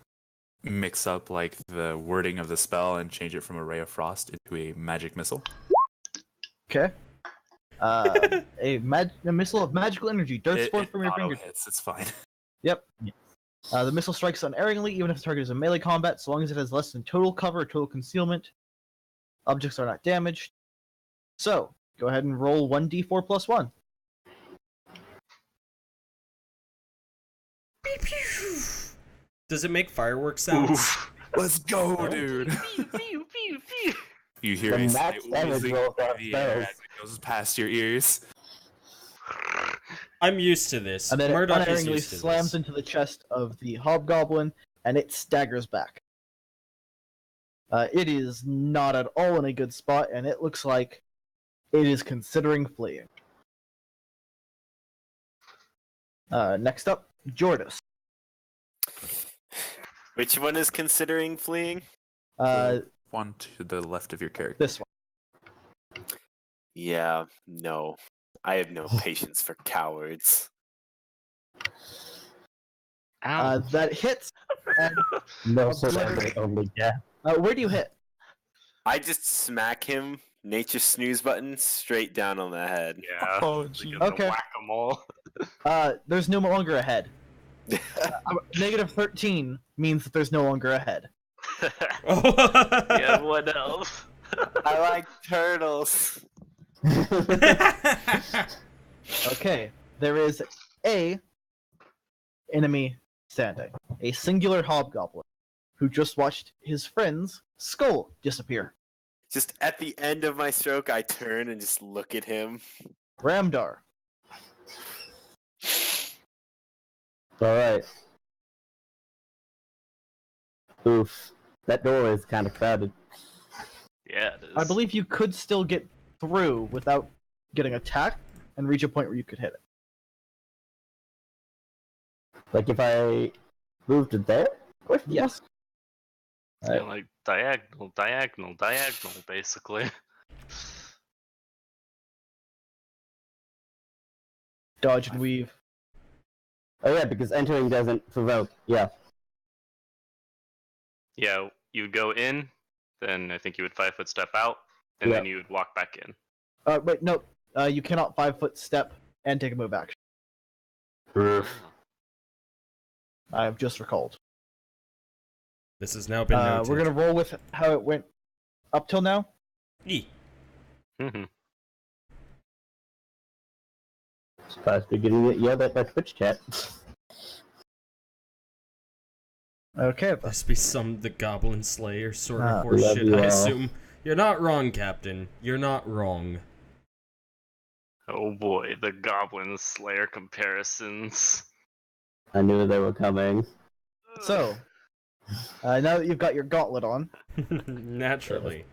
mix up like the wording of the spell and change it from a ray of frost into a magic missile. Okay. A missile of magical energy darts forth from your auto fingertips. hits. It's fine. Yep. The missile strikes unerringly, even if the target is in melee combat, so long as it has less than total cover or total concealment. Objects are not damaged. So, go ahead and roll 1d4 plus 1. Does it make fireworks sounds? Oof. Let's go, Oh. dude. You hear The a max slight damage whizzing roll through for the air spells. as it goes past your ears. I'm used to this. And then it Murdoch is unerringly used to slams this. into the chest of the hobgoblin, and it staggers back. It is not at all in a good spot, and it looks like it is considering fleeing. Next up, Jordis. Which one is considering fleeing? The one to the left of your character. This one. Yeah, no. I have no patience for cowards. Ow. That hits. And, No Obliterate. surrender, only death. where do you hit? I just smack him, nature snooze button, straight down on the head. Yeah. Oh, Like gee. in the Okay. Whack-a-mole. There's no longer a head. Negative 13 means that there's no longer a head. Yeah, what else? I like turtles. Okay, there is a enemy standing. A singular hobgoblin who just watched his friend's skull disappear. Just at the end of my stroke, I turn and just look at him. Ramdar. Alright. Oof. That door is kind of crowded. Yeah, it is. I believe you could still get through without getting attacked and reach a point where you could hit it. Like if I moved it there? Yes. Yeah, like diagonal, basically. Dodge and weave. Oh yeah, because entering doesn't provoke. Yeah. Yeah, you would go in, then I think you would 5-foot step out, and then you would walk back in. Wait, no. You cannot 5-foot step and take a move action. I have just recalled. This has now been noted. We're gonna roll with how it went up till now. Yee. Mhm. Surprised we're getting it yelled at by Twitch chat. Okay. Must be the Goblin Slayer sort Ah, of horse love shit, you I all. assume. You're not wrong, Captain. You're not wrong. Oh boy, the Goblin Slayer comparisons. I knew they were coming. So, now that you've got your gauntlet on, Naturally.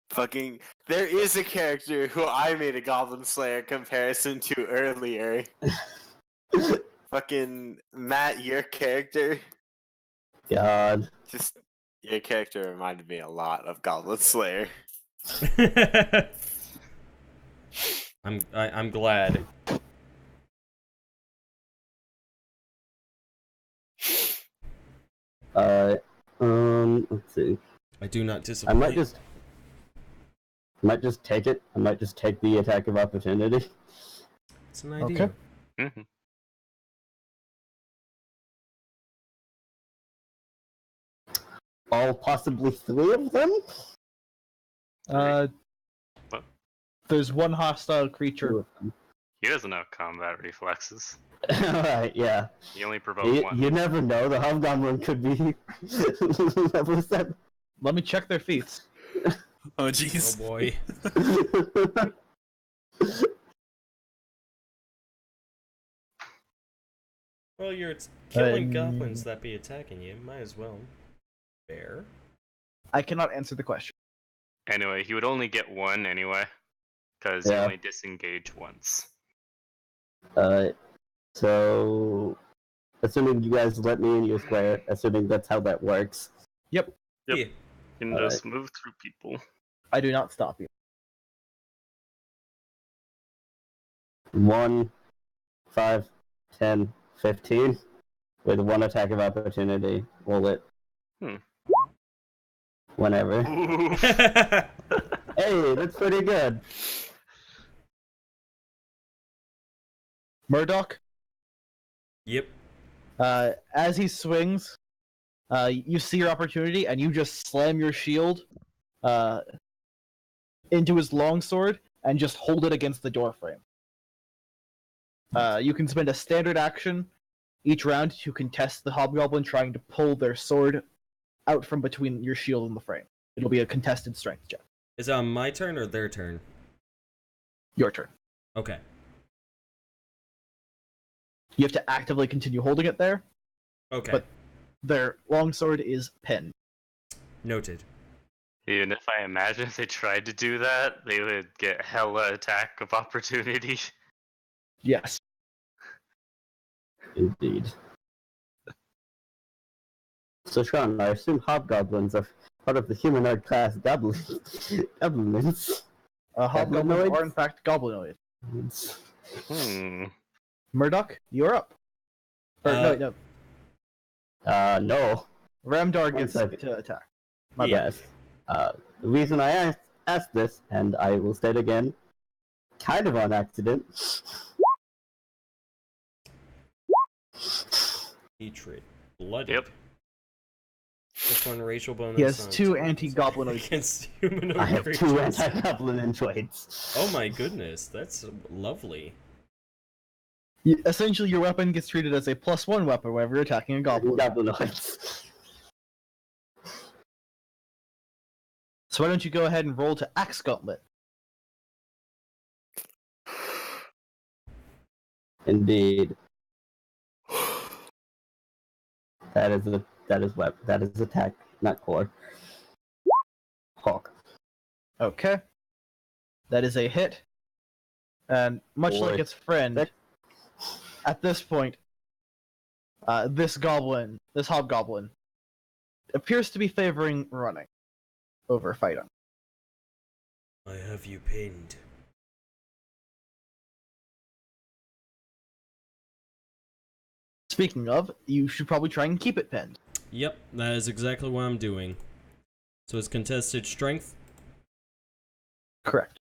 Fucking, there is a character who I made a Goblin Slayer comparison to earlier. Fucking Matt, your character, God. just your character reminded me a lot of Goblin Slayer. I'm glad. Let's see. I do not I disappoint. might just take it. I might just take the attack of opportunity. It's an idea. Okay. Mhm. All possibly 3 of them? uh, What? there's one hostile 2 creature. of them. He doesn't have combat reflexes. Alright, yeah. He only provoked You, one. you never know, the Hobgoblin could be level 7. Let me check their feats. Oh, Oh jeez. boy. Well, you're killing goblins that be attacking you. Might as well. Fair. I cannot answer the question. Anyway, he would only get one anyway, because Yeah. he only disengaged once. So, assuming you guys let me in your square, assuming that's how that works. Yep. Yep. Yeah. You can just move through people. I do not stop you. 1, 5, 10, 15. With 1 attack of opportunity. Roll it. Hmm. Whenever. Oof. Hey, that's pretty good. Murdoch, Yep. as he swings, you see your opportunity and you just slam your shield into his longsword and just hold it against the doorframe. You can spend a standard action each round to contest the hobgoblin trying to pull their sword out from between your shield and the frame. It'll be a contested strength check. Is it on my turn or their turn? Your turn. Okay. You have to actively continue holding it there. Okay. But their longsword is pinned. Noted. Even if I imagine if they tried to do that, they would get hella attack of opportunity. Yes. Indeed. So, Sean, I assume hobgoblins are part of the humanoid class goblins. Hobgoblins Goblinoids? are in fact goblinoid. Murdoch, you're up. Or, no. No. Ramdar One gets second. to attack. Yes. The reason I asked this, and I will state again, kind of on accident. Hatred. Blood. Yep. This one racial bonus. He has on 2 attacks anti-goblinoid. against humanoid I have 2 creatures. anti-goblin traits. Oh my goodness, that's lovely. Essentially, your weapon gets treated as a +1 weapon whenever you're attacking a goblin. Goblinoids. So why don't you go ahead and roll to Axe Gauntlet? Indeed. That is attack, not core. Hawk. Okay. That is a hit. And much like Boy. its friend, at this point, this hobgoblin, appears to be favoring running over fighting. I have you pinned. Speaking of, you should probably try and keep it pinned. Yep, that is exactly what I'm doing. So it's contested strength. Correct.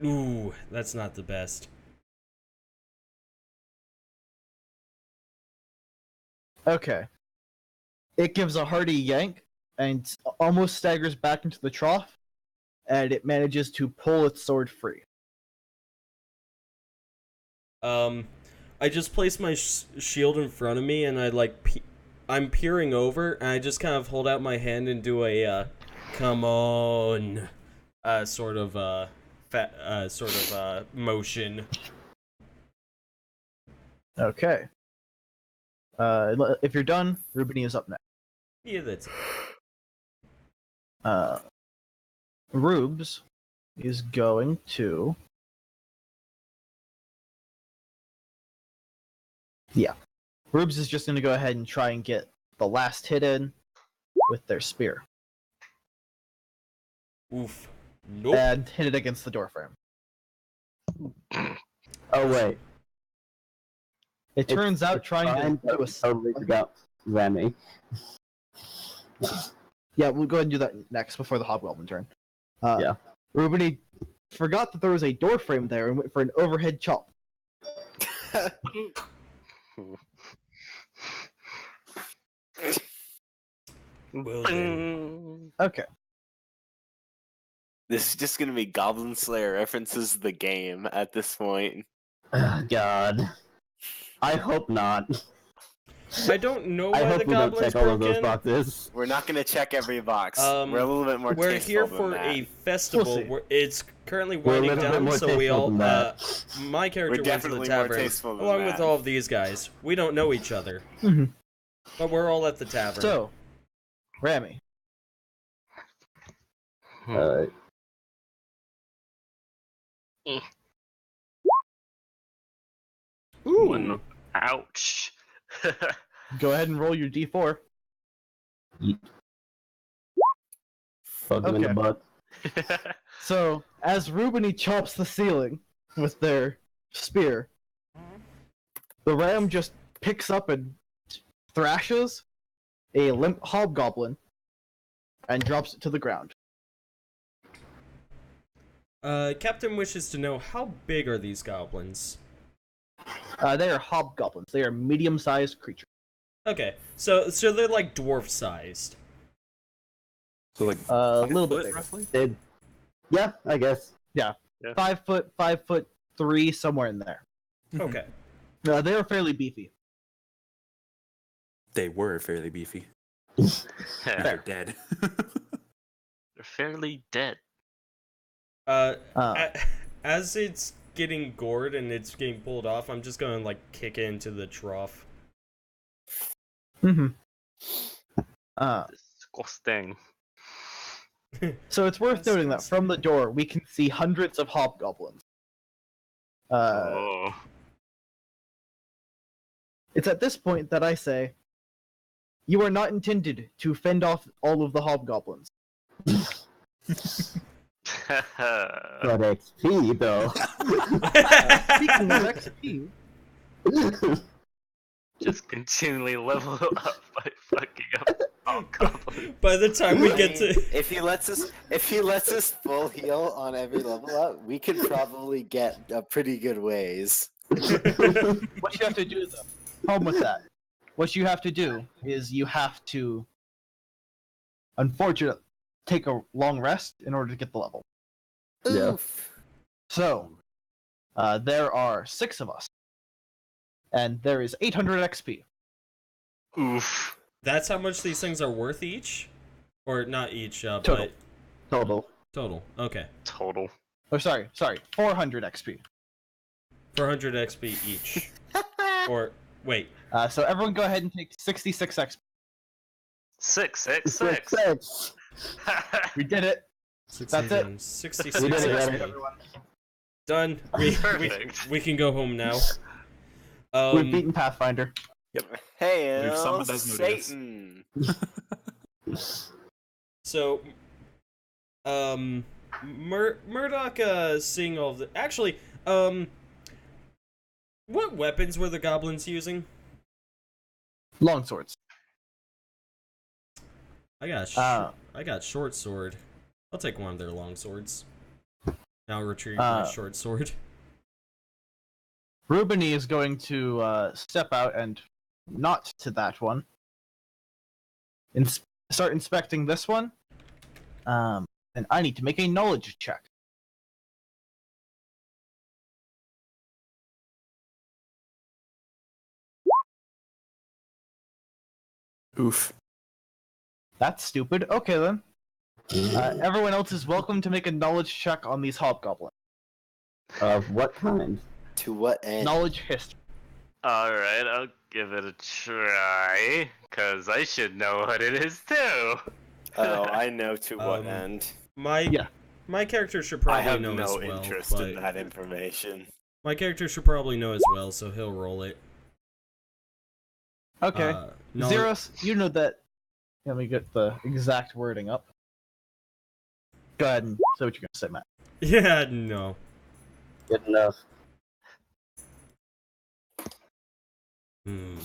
Ooh, that's not the best. Okay. It gives a hearty yank and almost staggers back into the trough, and it manages to pull its sword free. I just place my shield in front of me, and I'm peering over, and I just kind of hold out my hand and do a, come on, sort of motion. Okay. If you're done, Rubini is up next. Yeah, that's it. Rubes is going to... Yeah. Rubes is just going to go ahead and try and get the last hit in with their spear. Oof. Nope. And hit it against the door frame. Oh wait. It turns out trying to do a... totally forgot Remy. Yeah, we'll go ahead and do that next before the hobgoblin turn. Yeah. Rubini forgot that there was a door frame there and went for an overhead chop. Well then. Okay. This is just gonna be Goblin Slayer references the game at this point. God. I hope not. I don't know I why hope the we don't goblin's check all of broke those in. boxes. We're not gonna check every box. We're a little bit more We're tasteful here than for that. a festival. see. It's currently We're a winding little bit down, more so we tasteful all. than that. My character We're went to the definitely more tavern tasteful than along with that. all of these guys. We don't know each other, Mhm. but we're all at the tavern. So, Rami. Uh, Ooh. Ouch. Go ahead and roll your d4. fuck him in the Okay. butt. So, as Rubini chops the ceiling with their spear, the ram just picks up and thrashes a limp hobgoblin and drops it to the ground. Captain wishes to know, how big are these goblins? They are hobgoblins. They are medium-sized creatures. Okay, so they're like dwarf-sized. So like A 5 little bit foot, bigger. roughly. Yeah, I guess. 5'3", 5'3", somewhere in there. Okay. They are fairly beefy. They were fairly beefy. They're dead. They're fairly dead. As it's getting gored and it's getting pulled off, I'm just gonna like kick it into the trough. Mm-hmm. Disgusting. So it's worth That's noting that from the door we can see hundreds of hobgoblins. Oh. It's at this point that I say, you are not intended to fend off all of the hobgoblins. But XP though. Speaking of XP, Just continually level up by fucking up hobgoblins. By the time we get to if he lets us full heal on every level up, we could probably get a pretty good ways. what you have to do though, home with that. What you have to do is you have to, unfortunately, take a long rest in order to get the level. Yeah. Oof. So, there are 6 of us, and there is 800 XP. Oof. that's how much these things are worth each, or not each, Total. but Total. Okay, Total. Oh, sorry, 400 XP. 400 XP each. Or wait, So everyone go ahead and take 66 XP. 666. We did it. That's it. 66 We did it, XP. Everyone. Done. Perfect. We can go home now. We've beaten Pathfinder. Hey, We've summoned Asmodeus. Satan. So, Murdoch, seeing all of the... Actually, what weapons were the goblins using? Longswords. I got short sword. I'll take one of their long swords. Now retrieve my short sword. Rubini is going to step out and not to that one. Start inspecting this one. And I need to make a knowledge check. Oof. That's stupid. Okay then. Everyone else is welcome to make a knowledge check on these hobgoblins. Of what kind? To what end? Knowledge history. Alright, I'll give it a try, because I should know what it is too. Oh, I know to what end. My character should I probably have know no as well. interest but in that information. my character should probably know as well, so he'll roll it. Okay. Knowledge- Zeros, you know that. Let me get the exact wording up. Go ahead and say what you're gonna say, Matt. Yeah, no. Good enough. Hmm.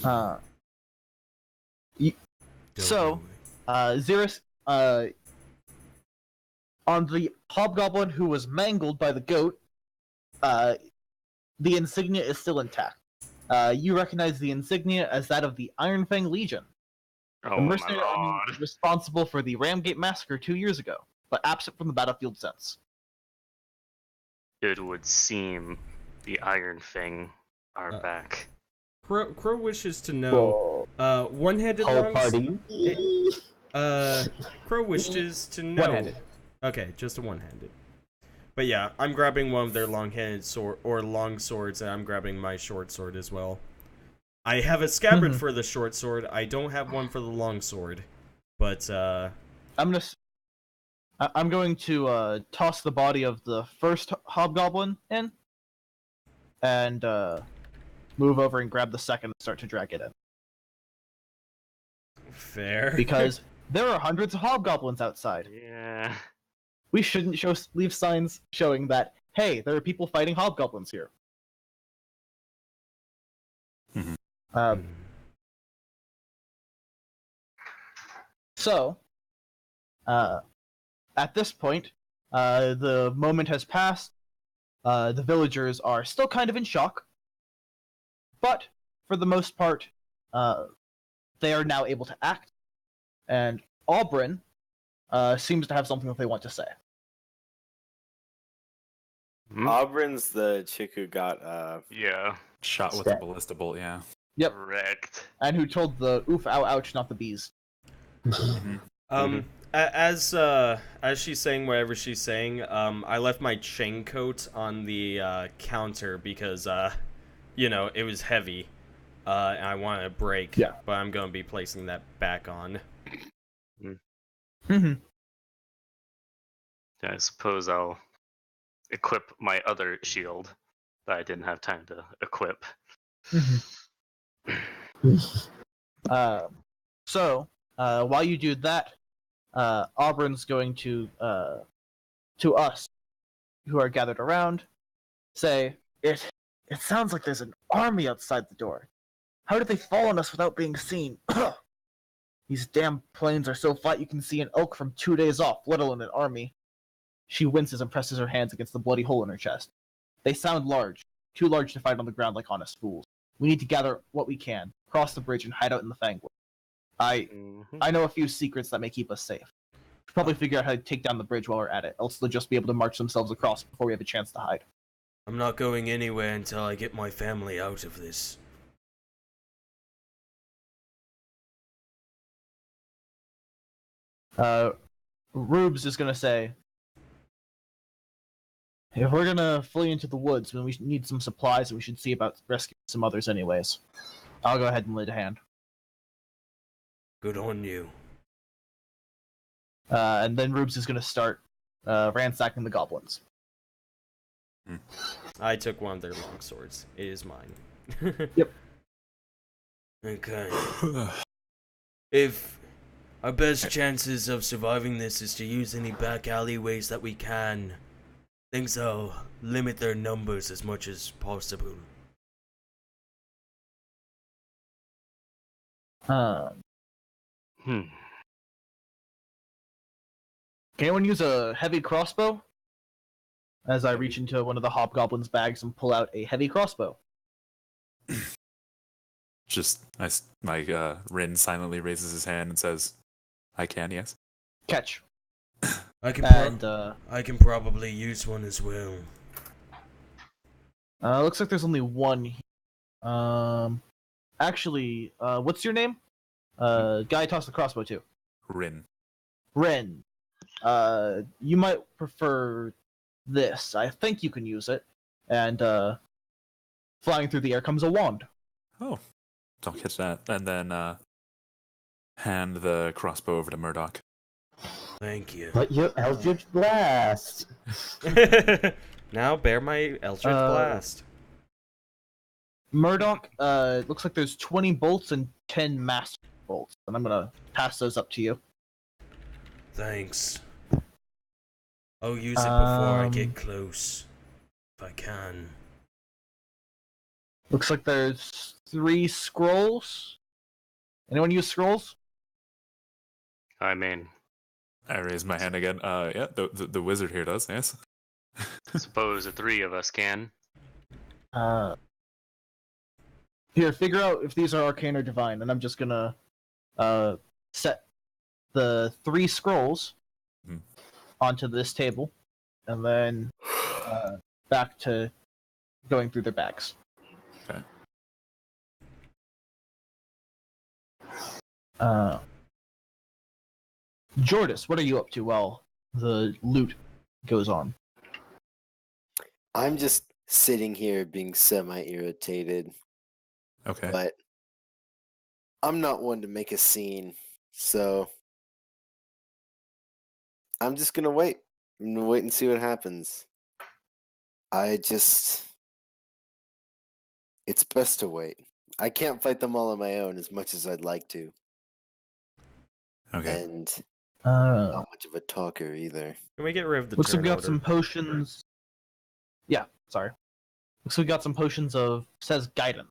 So, Xeris, on the hobgoblin who was mangled by the goat, the insignia is still intact. You recognize the insignia as that of the Ironfang Legion, Oh the my mercenary army lord. responsible for the Ramgate massacre 2 years ago, but absent from the battlefield since. It would seem the Ironfang are back. Crow wishes to know. One-handed Whole longs. party. Crow wishes to know. One-handed. Okay, just a one-handed. But yeah, I'm grabbing one of their long-handed sword or long swords, and I'm grabbing my short sword as well. I have a scabbard for the short sword. I don't have one for the long sword, but I'm going to toss the body of the first hobgoblin in, and move over and grab the second and start to drag it in. fair. Because there are hundreds of hobgoblins outside. Yeah. We shouldn't leave signs showing that, hey, there are people fighting hobgoblins here. So, at this point, the moment has passed. The villagers are still kind of in shock, but for the most part, they are now able to act, and Aubryn seems to have something that they want to say. Auburn's the chick who got Yeah. Shot with a ballista bolt, yeah. Yep. Correct. And who told the oof, ow, ouch, not the bees. As she's saying whatever she's saying, I left my chain coat on the counter because it was heavy. And I wanted to break. Yeah. But I'm gonna be placing that back on. Mm-hmm. I suppose I'll equip my other shield that I didn't have time to equip. While you do that, Auburn's going to us who are gathered around say, it sounds like there's an army outside the door. How did they fall on us without being seen? These damn plains are so flat you can see an elk from 2 days off, let alone an army. She winces and presses her hands against the bloody hole in her chest. They sound large, too large to fight on the ground like honest fools. We need to gather what we can, cross the bridge, and hide out in the Fangwood. I know a few secrets that may keep us safe. We'll probably figure out how to take down the bridge while we're at it, else they'll just be able to march themselves across before we have a chance to hide. I'm not going anywhere until I get my family out of this. Rubes is gonna say, if we're gonna flee into the woods, then we need some supplies, and we should see about rescuing some others anyways. I'll go ahead and lend a hand. Good on you. And then Rubes is gonna start ransacking the goblins. I took one of their long swords. It is mine. Yep. Okay. If our best chances of surviving this is to use any back alleyways that we can, things will limit their numbers as much as possible. Can anyone use a heavy crossbow? As I reach into one of the hobgoblin's bags and pull out a heavy crossbow. Rin silently raises his hand and says, "I can, yes." Catch. I can probably use one as well. Looks like there's only one. Actually, what's your name? Guy tossed the crossbow too. Rin. Ren. You might prefer this. I think you can use it. And flying through the air comes a wand. Oh, don't catch that. And then hand the crossbow over to Murdoch. Thank you. But your Eldritch Blast! Now bear my Eldritch Blast. Murdoch, looks like there's 20 bolts and 10 master bolts. And I'm gonna pass those up to you. Thanks. I'll use it before I get close. If I can. Looks like there's 3 scrolls. Anyone use scrolls? I mean, I raise my hand again. Yeah, the wizard here does, yes. suppose the 3 of us can. Here, figure out if these are arcane or divine, and I'm just gonna set the 3 scrolls onto this table, and then back to going through their bags. Okay. Jordis, what are you up to while the loot goes on? I'm just sitting here being semi-irritated, Okay. but I'm not one to make a scene, so I'm just gonna wait. I'm gonna wait and see what happens. It's best to wait. I can't fight them all on my own as much as I'd like to. Okay. And Uh, not much of a talker either. Can we get rid of the looks like turn we got order? some potions. Yeah, sorry. Looks like we got some potions of, says guidance.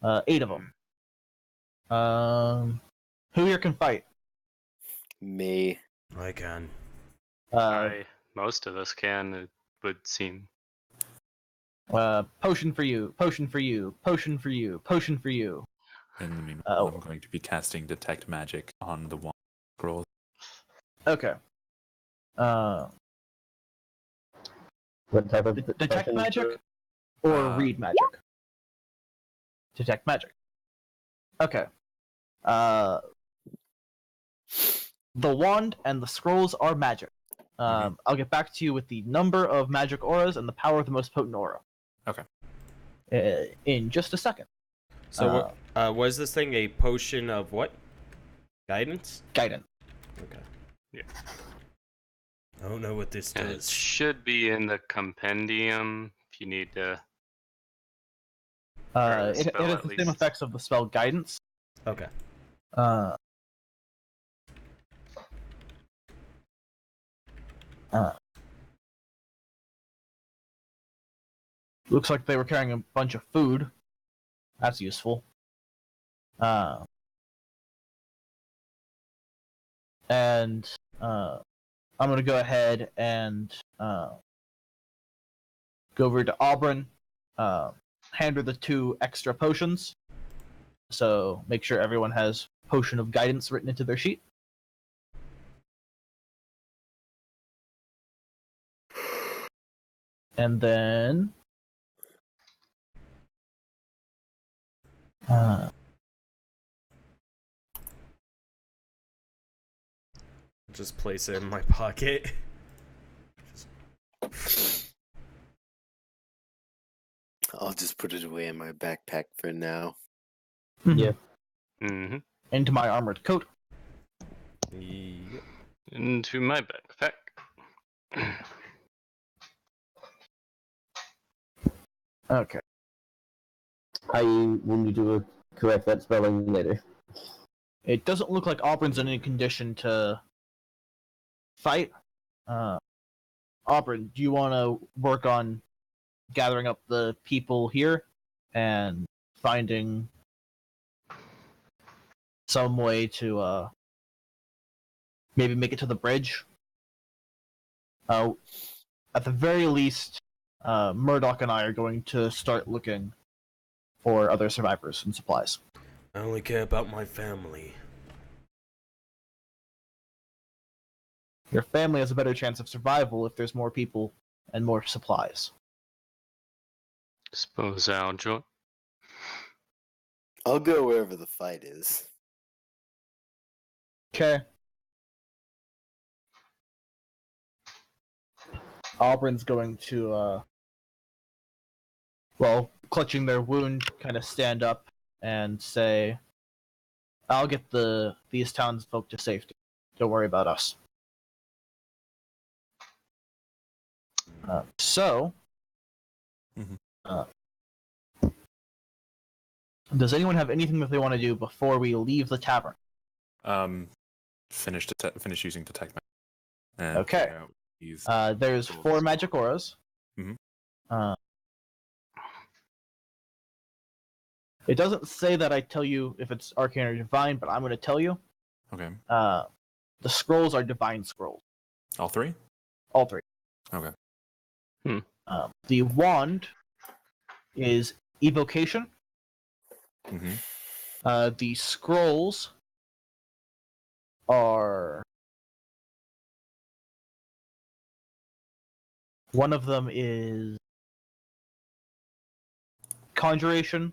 8 of them. Who here can fight? Me. I can. Most of us can, it would seem. Potion for you, potion for you, potion for you, potion for you. In the meanwhile, I'm going to be casting Detect Magic on the wand scroll. Okay. What type of Detect potion? magic or read magic? Detect magic. Okay. The wand and the scrolls are magic. I'll get back to you with the number of magic auras and the power of the most potent aura. Okay. In just a second. So, was this thing a potion of what? Guidance? Guidance. Okay. Yeah. I don't know what this And it does. should be in the compendium if you need to. It spell, has at the same least. effects of the spell Guidance. Okay. Uh, looks like they were carrying a bunch of food. That's useful. And I'm gonna go ahead and go over to Auburn, hand her the 2 extra potions. So make sure everyone has Potion of Guidance written into their sheet. And then Just place it in my pocket. I'll just put it away in my backpack for now. Yeah. Mm-hmm. into my armored coat. Yep. Into my backpack. Okay. I will need to correct that spelling later. It doesn't look like Auburn's in any condition to fight. Auburn, do you want to work on gathering up the people here and finding some way to maybe make it to the bridge? At the very least, Murdoch and I are going to start looking for other survivors and supplies. I only care about my family. Your family has a better chance of survival if there's more people and more supplies. Suppose I'll join. I'll go wherever the fight is. Okay. Auburn's going to, clutching their wound, kind of stand up and say, I'll get these townsfolk to safety. Don't worry about us. Does anyone have anything that they want to do before we leave the tavern? Finish using detect magic. And Okay. figure out these There's tools. 4 magic auras. Mhm. It doesn't say that I tell you if it's arcane or divine, but I'm going to tell you. Okay. The scrolls are divine scrolls. All 3? All 3. Okay. The wand is evocation. Mm-hmm. The scrolls are... One of them is conjuration.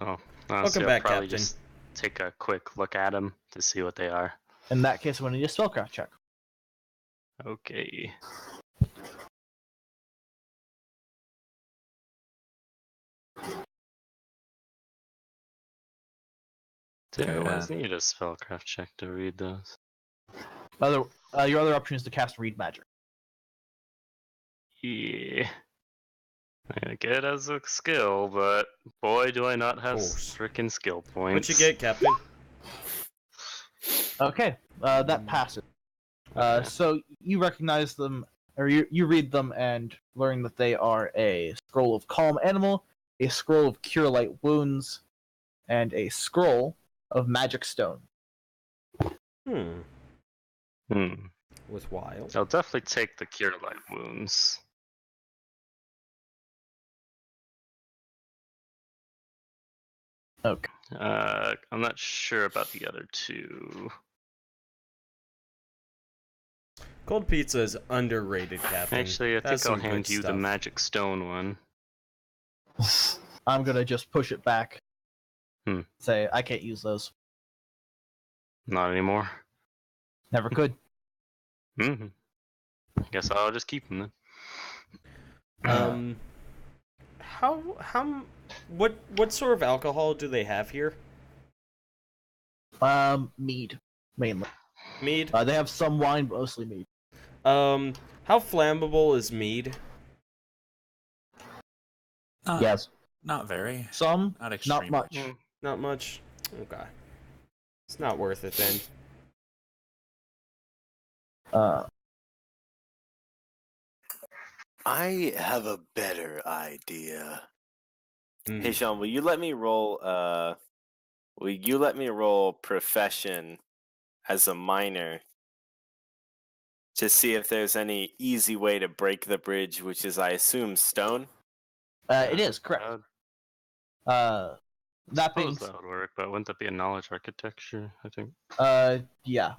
Oh, Welcome I'll back, probably Captain. just take a quick look at them to see what they are. In that case, I'm going to need a spellcraft check. Okay. Didn't always need a spellcraft check to read those. Your other option is to cast Read Magic. Yeah. I get it as a skill, but boy, do I not have Course. freaking skill points. What you get, Captain? Okay, that passes. Okay. So you recognize them, or you read them and learn that they are a scroll of Calm Animal, a scroll of Cure Light Wounds, and a scroll of Magic Stone. Was wild. I'll definitely take the Cure Light Wounds. Okay. I'm not sure about the other 2. Cold pizza is underrated, Captain. Actually, I That's think I'll some hand good you the stuff. Magic Stone one. I'm gonna just push it back. Hmm. Say I can't use those. Not anymore. Never could. Mm-hmm. Guess I'll just keep them then. What sort of alcohol do they have here? Mead, mainly. Mead? They have some wine, but mostly mead. How flammable is mead? Yes. Not very. Some, Not not extremely. much. Not much? Okay. It's not worth it then. I have a better idea. Hmm. Hey Sean, will you let me roll profession as a minor to see if there's any easy way to break the bridge, which is I assume stone? It is correct. That being, Suppose that would work, but wouldn't that be a knowledge architecture? I think. yeah.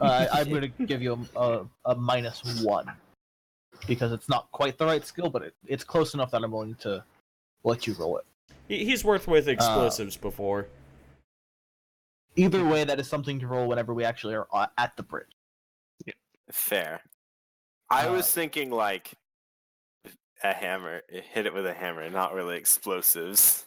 I'm gonna give you a -1 because it's not quite the right skill, but it's close enough that I'm willing to let you roll it. He's worked with explosives before. Either way, that is something to roll whenever we actually are at the bridge. Fair. I was thinking like a hammer, hit it with a hammer, not really explosives.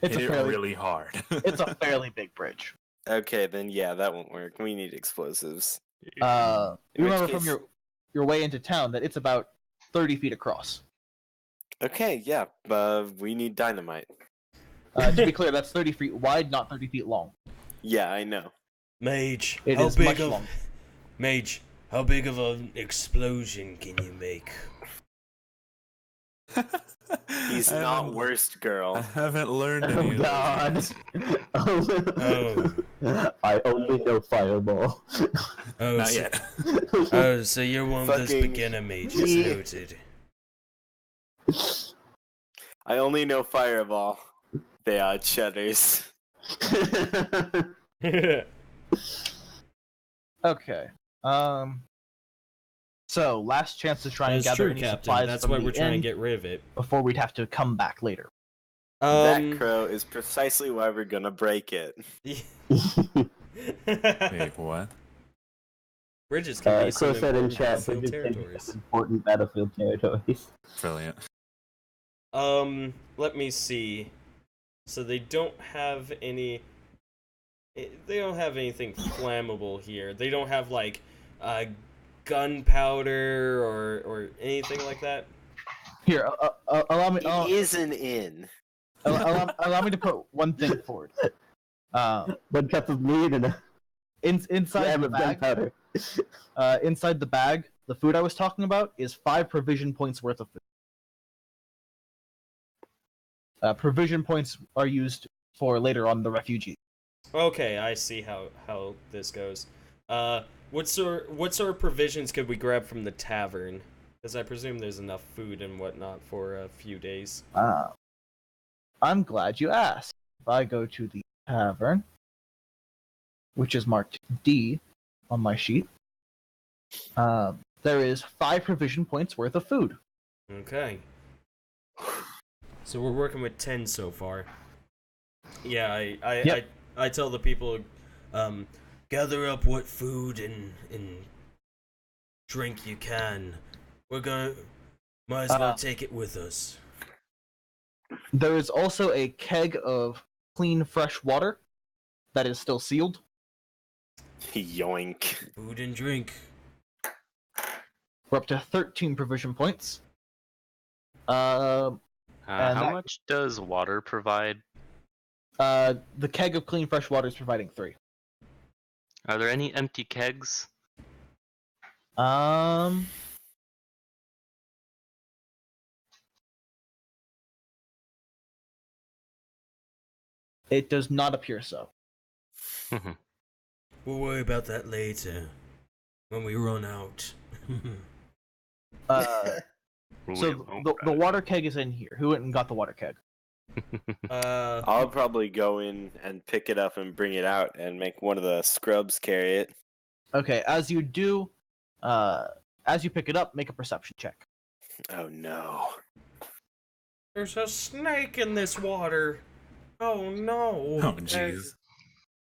It's Hit a it fairly, really hard. it's a fairly big bridge. Okay, then yeah, that won't work. We need explosives. You In which remember from case- your way into town that it's about 30 feet across. Okay, yeah, we need dynamite. To be clear, that's 30 feet wide, not 30 feet long. Yeah, I know. Mage, It how is big much of long. Mage, how big of an explosion can you make? He's I not haven't- worst girl. I haven't learned any Oh of God! Oh. I only know fireball. Oh, Not so, yet. oh, so you're one of those Fucking- beginner mages, Yeah. noted. I only know fireball. They are cheddars. Okay. So, last chance to try and That's gather true, any Captain. supplies That's from why the we're trying to inn get rid of it. before we'd have to come back later. That crow is precisely why we're gonna break it. Wait, what? Bridges can be some Crow said in important chat, battlefield bridges can be territories. some important battlefield territories. Brilliant. Let me see. So they don't have any. They don't have anything flammable here. They don't have like gunpowder or anything like that. Here, allow me. It is an inn. Allow me to put one thing forward. 1 cup of mead and a Inside gram the of bag, gunpowder. inside the bag, the food I was talking about is 5 provision points worth of food. Provision points are used for later on the refugee. Okay, I see how this goes. What sort of provisions could we grab from the tavern? Because I presume there's enough food and whatnot for a few days. I'm glad you asked. If I go to the tavern, which is marked D on my sheet, there is 5 provision points worth of food. Okay. So we're working with 10 so far. Yeah, Yep. I tell the people, gather up what food and drink you can. Might as well take it with us. There is also a keg of clean, fresh water that is still sealed. Yoink. Food and drink. We're up to 13 provision points. How that- much does water provide? The keg of clean, fresh water is providing 3. Are there any empty kegs? It does not appear so. We'll worry about that later. When we run out. So the water keg is in here. Who went and got the water keg? I'll probably go in and pick it up and bring it out and make one of the scrubs carry it. Okay, as you do, as you pick it up, make a perception check. Oh no. There's a snake in this water. Oh no. Oh, jeez.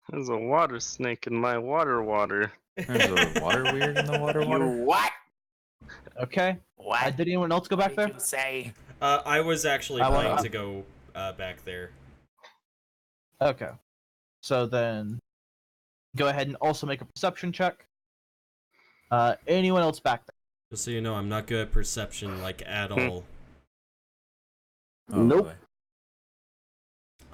There's a water snake in my water. There's a water weird in the water. You what? Okay. What? Did anyone else go back there? Did you say? I was actually I wanna- planning to go back there. Okay. So then, go ahead and also make a perception check. Anyone else back there? Just so you know, I'm not good at perception, like, at all. Oh, Nope. boy.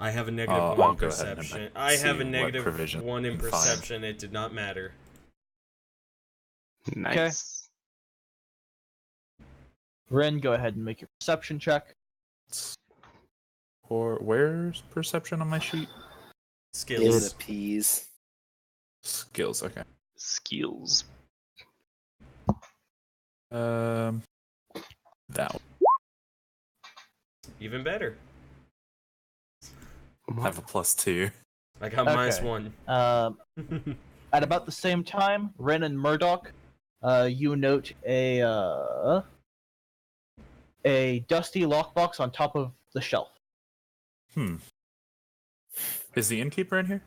I have a negative I'll 1 go ahead and perception. see I have a what negative provision 1 in you can find. perception. It did not matter. Nice. Ren, go ahead and make your perception check. Or where's perception on my sheet? In Skills. the peas. Skills. Okay. Skills. That one. Even better. I have a +2. I got Okay. -1. At about the same time, Ren and Murdoch, you note a dusty lockbox on top of the shelf. Is the innkeeper in here?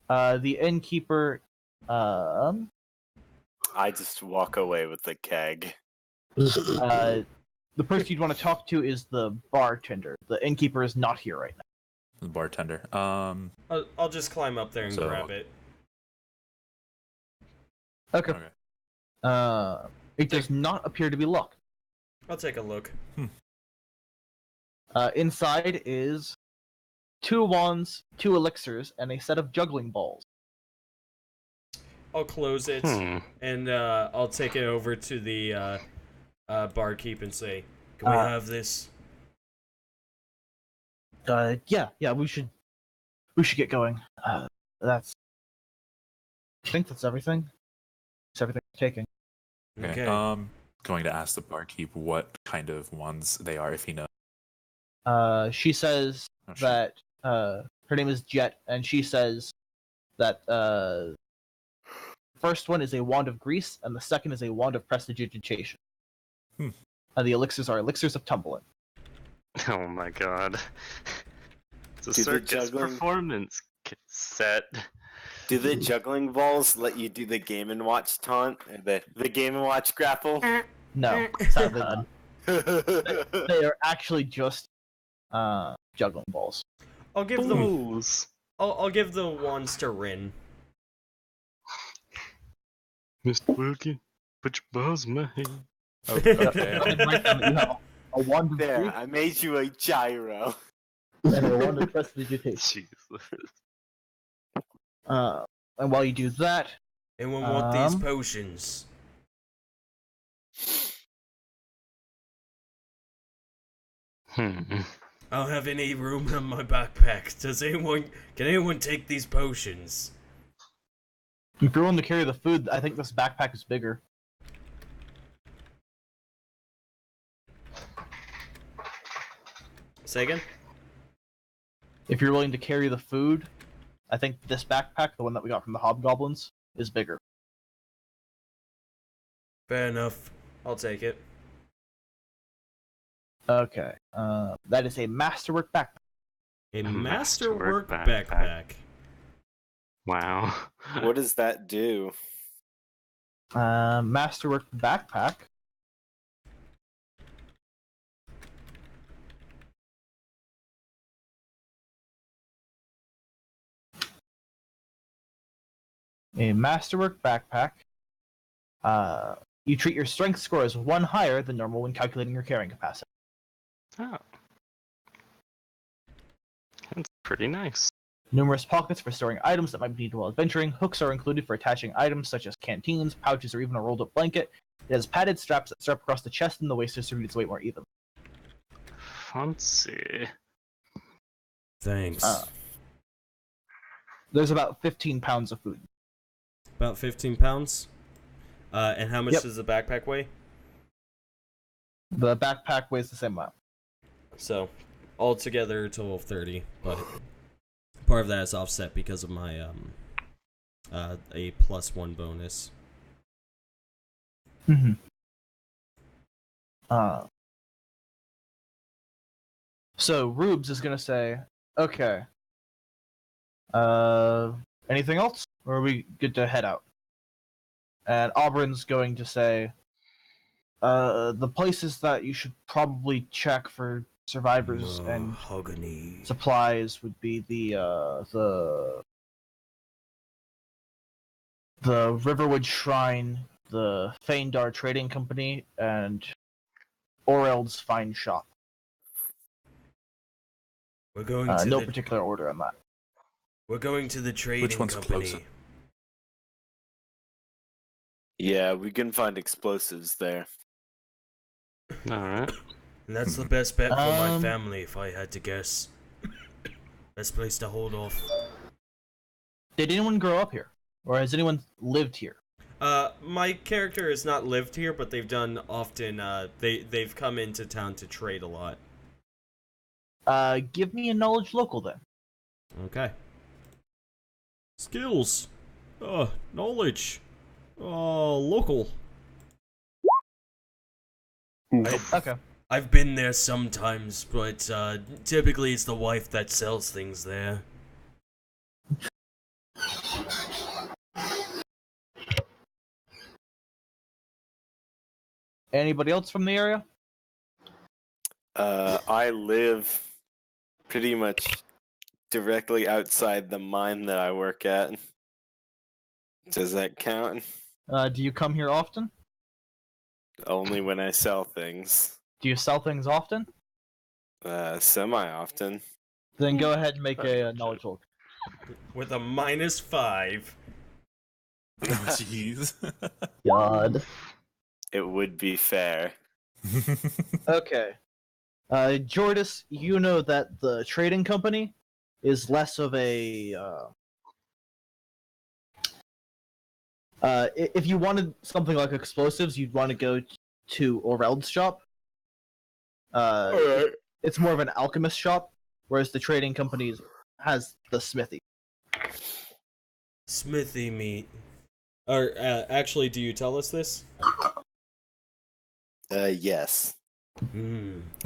The innkeeper, I just walk away with the keg. the person you'd want to talk to is the bartender. The innkeeper is not here right now. The bartender. I'll just climb up there and So- grab it. Okay. Okay. It does not appear to be locked. I'll take a look. Inside is 2 wands, 2 elixirs, and a set of juggling balls. I'll close it, and I'll take it over to the barkeep and say, "Can we have this?" Yeah, we should get going. That's. I think that's everything. It's everything we're taking. Okay. Okay. Going to ask the barkeep what kind of ones they are, if he knows. She says Oh, shit. that her name is Jet, and she says that first one is a wand of grease, and the second is a wand of prestidigitation. Hmm. And the elixirs are elixirs of tumbling. Oh my god. It's a Do the circus juggling- performance set. Do the juggling balls let you do the Game and Watch taunt? Or the Game and Watch grapple? No, sadly not. They are actually just juggling balls. I'll give the Balls. I'll give the wands to Rin. Mr. Wilkie, put your balls in my hand. Okay. And right now you have a wand of There, grease I made you a gyro. and a wand of prestidigitation. Jesus. And while you do that, Anyone want these Um, potions? Hmm. I don't have any room in my backpack. Can anyone take these potions? if you're willing to carry the food, I think this backpack is bigger. Say again? If you're willing to carry the food, I think this backpack, the one that we got from the hobgoblins, is bigger. Fair enough. I'll take it. Okay. That is a masterwork backpack. A masterwork masterwork backpack. backpack. Wow. What does that do? Masterwork backpack. A masterwork backpack. You treat your strength score as 1 higher than normal when calculating your carrying capacity. Oh. That's pretty nice. Numerous pockets for storing items that might be needed while adventuring. Hooks are included for attaching items such as canteens, pouches, or even a rolled-up blanket. It has padded straps that strap across the chest and the waist to distribute its weight more evenly. Fancy. Thanks. There's about 15 pounds of food. About 15 pounds? And how much Yep. does the backpack weigh? The backpack weighs the same amount. So, altogether, a total of 30. But part of that is offset because of my a +1 bonus. Mm-hmm. So Rubes is gonna say, okay. Anything else? Or are we good to head out? And Auburn's going to say, the places that you should probably check for survivors and Mahogany. supplies would be the Riverwood Shrine, the Feindar Trading Company, and Oreld's Fine Shop. We're going to No the particular order on that. We're going to the trading one's company. closer? Yeah, we can find explosives there. All right. And that's the best bet for my Um, family, if I had to guess. Best place to hold off. Did anyone grow up here, or has anyone lived here? My character has not lived here, but they've done often. They've come into town to trade a lot. Give me a knowledge local then. Okay. Skills. Knowledge. Local. Okay. I've been there sometimes, but typically it's the wife that sells things there. Anybody else from the area? I live pretty much directly outside the mine that I work at. Does that count? Do you come here often? Only when I sell things. Do you sell things often? Semi-often. Then go ahead and make a knowledge local. With a -5. Jeez. God. It would be fair. Okay. Jordis, you know that the trading company is less of a. If you wanted something like explosives, you'd want to go to Oreld's shop. Alright. It's more of an alchemist shop, whereas the trading company has the smithy. Smithy meat. Or, actually, do you tell us this? Yes.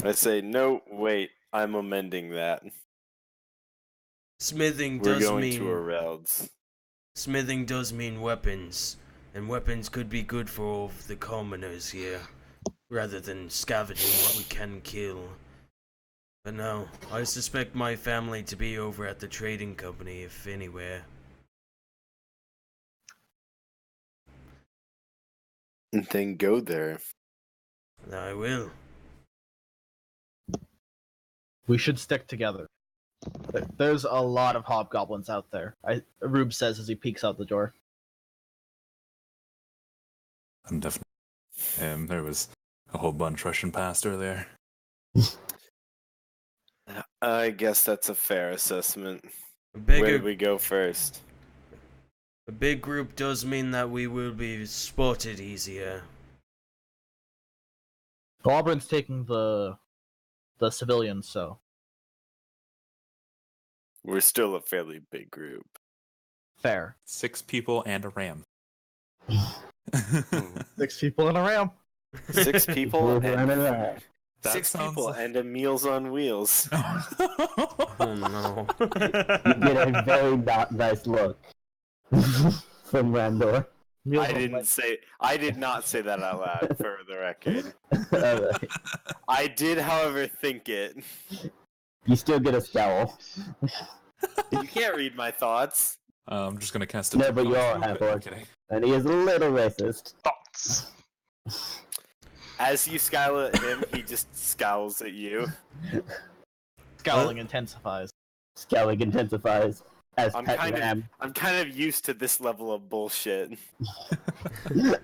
I say, no, wait, I'm amending that. Smithing We're does going mean... to Oreld's. Smithing does mean weapons. And weapons could be good for all of the commoners here. Rather than scavenging what we can kill. But no, I suspect my family to be over at the trading company, if anywhere. Then go there. I will. We should stick together. There's a lot of hobgoblins out there. Rube says as he peeks out the door. I'm definitely. There was a whole bunch rushing past earlier. I guess that's a fair assessment. A Where do we go first? big group does mean that we will be spotted easier. Auburn's taking the civilians, so We're still a fairly big group. fair. 6 people and a ram. 6 people in a ram. 6 people Move and around around. That 6 sounds people like- and a Meals on Wheels. Oh no. You get a very nice look from Randor. Meals I on did not say that out loud for the record. Alright. I did, however, think it. You still get a scowl. You can't read my thoughts. I'm just gonna cast a. No, but you all I'm have kidding. And he is a little racist. Thoughts. As you scowl at him, he just scowls at you. Scowling intensifies. Scowling intensifies as I'm Pet kind Ram. I'm kind of used to this level of bullshit.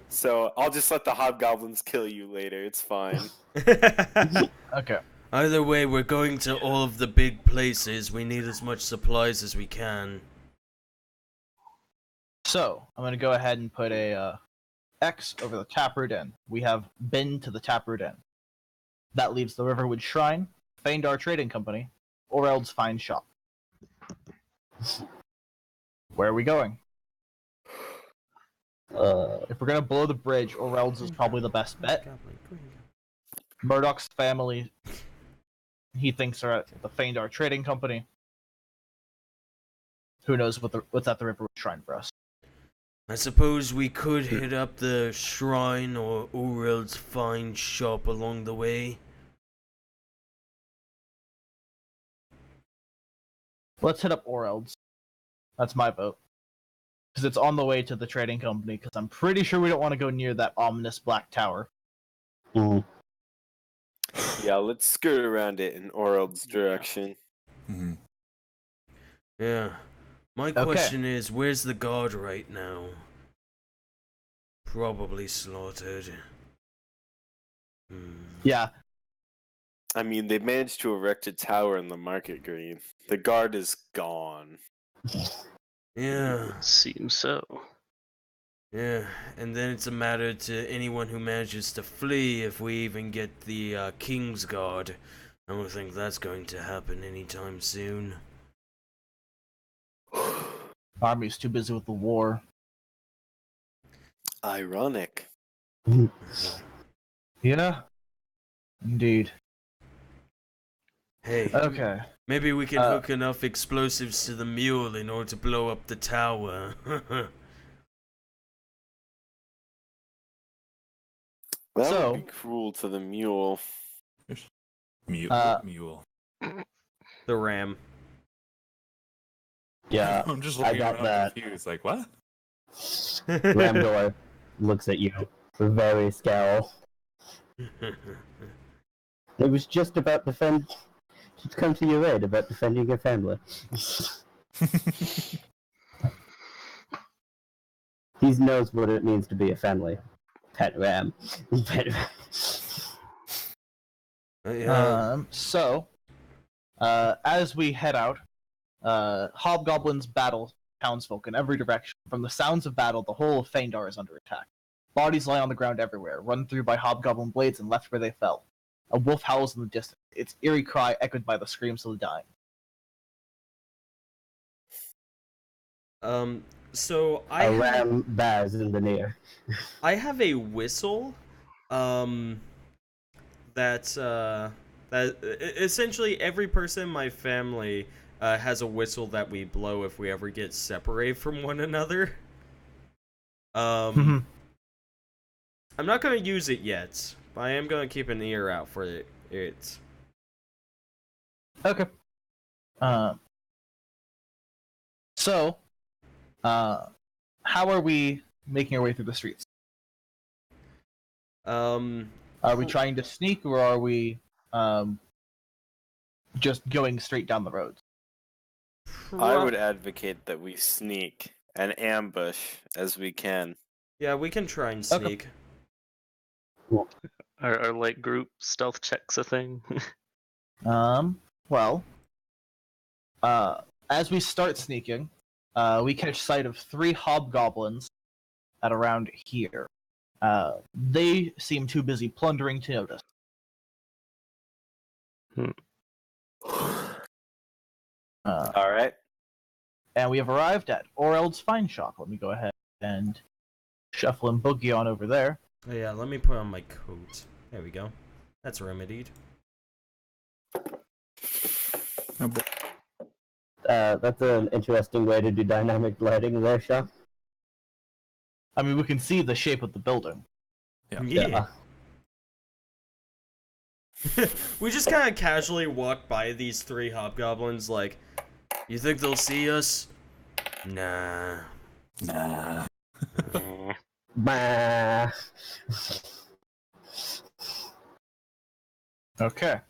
So I'll just let the hobgoblins kill you later. It's fine. Okay. Either way, we're going to all of the big places. We need as much supplies as we can. So I'm gonna go ahead and put a X over the Taproot Inn. We have been to the Taproot Inn. That leaves the Riverwood Shrine, Feindar Trading Company, Oreld's Fine Shop. Where are we going? If we're gonna blow the bridge, Oreld's is probably the best bet. Murdoch's family, he thinks, are at the Feindar Trading Company. Who knows what's at the Riverwood Shrine for us? I suppose we could hit up the shrine or Urel's fine shop along the way. Let's hit up Oreld's. That's my vote. Because it's on the way to the trading company, because I'm pretty sure we don't want to go near that ominous black tower. Mm. Yeah, let's skirt around it in Orald's direction. Hmm. Yeah. My question is, where's the guard right now? Probably slaughtered. Yeah. I mean, they managed to erect a tower in the market green. The guard is gone. Yeah. Seems so. Yeah, and then it's a matter to anyone who manages to flee if we even get the King's Guard. I don't think that's going to happen anytime soon. Army's too busy with the war. Ironic. Yeah. Indeed. Hey, Okay. maybe we can hook enough explosives to the mule in order to blow up the tower. That So- would be cruel to the mule. Mule. The ram. Yeah, I'm just I looking got around that. confused, like, what? Ramdor looks at you, very scowl. It was just about to come to your aid about defending your family. He knows what it means to be a family. Pet ram. Pet ram. So, as we head out, hobgoblins battle townsfolk in every direction. From the sounds of battle, the whole of Feindar is under attack. Bodies lie on the ground everywhere, run through by hobgoblin blades and left where they fell. A wolf howls in the distance, its eerie cry echoed by the screams of the dying. So A ram bars in the near. I have a whistle, that essentially every person in my family has a whistle that we blow if we ever get separated from one another. I'm not gonna use it yet, but I am gonna keep an ear out for it. Okay. So, how are we making our way through the streets? Are we trying to sneak, or are we just going straight down the roads? I would advocate that we sneak and ambush as we can. Yeah, we can try and Okay. sneak. Are like group stealth checks a thing? Well, as we start sneaking, we catch sight of 3 hobgoblins at around here. They seem too busy plundering to notice. All right. And we have arrived at Oreld's Fine Shop. Let me go ahead and shuffle and boogie on over there. Oh yeah, let me put on my coat. There we go. That's remedied. That's an interesting way to do dynamic lighting there, Sean. I mean, we can see the shape of the building. Yeah. We just kind of casually walk by these 3 hobgoblins like, you think they'll see us? Nah. Bah. Okay.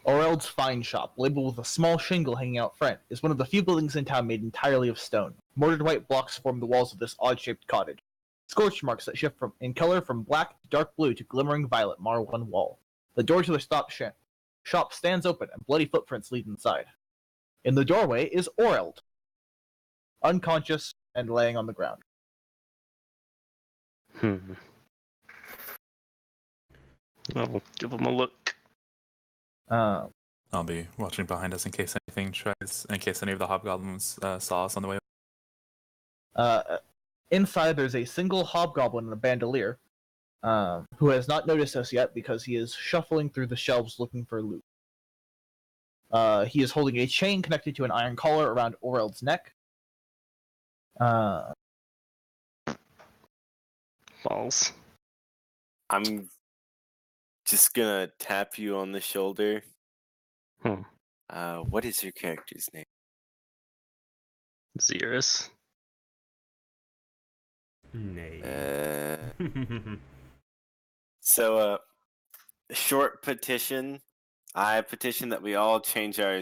Oreld's Fine Shop, labeled with a small shingle hanging out front, is one of the few buildings in town made entirely of stone. Mortared white blocks form the walls of this odd-shaped cottage. Scorch marks that shift in color from black to dark blue to glimmering violet mar one wall. The door to the shop stands open, and bloody footprints lead inside. In the doorway is Oreld, unconscious and laying on the ground. I'll give him a look. Uh, I'll be watching behind us in case any of the hobgoblins saw us on the way. Inside, there's a single hobgoblin in a bandolier, who has not noticed us yet because he is shuffling through the shelves looking for loot. He is holding a chain connected to an iron collar around Oreld's neck. Uh, Balls. I'm just gonna tap you on the shoulder. Hmm. What is your character's name? Xerus. Nay. So, short petition. I petition that we all change our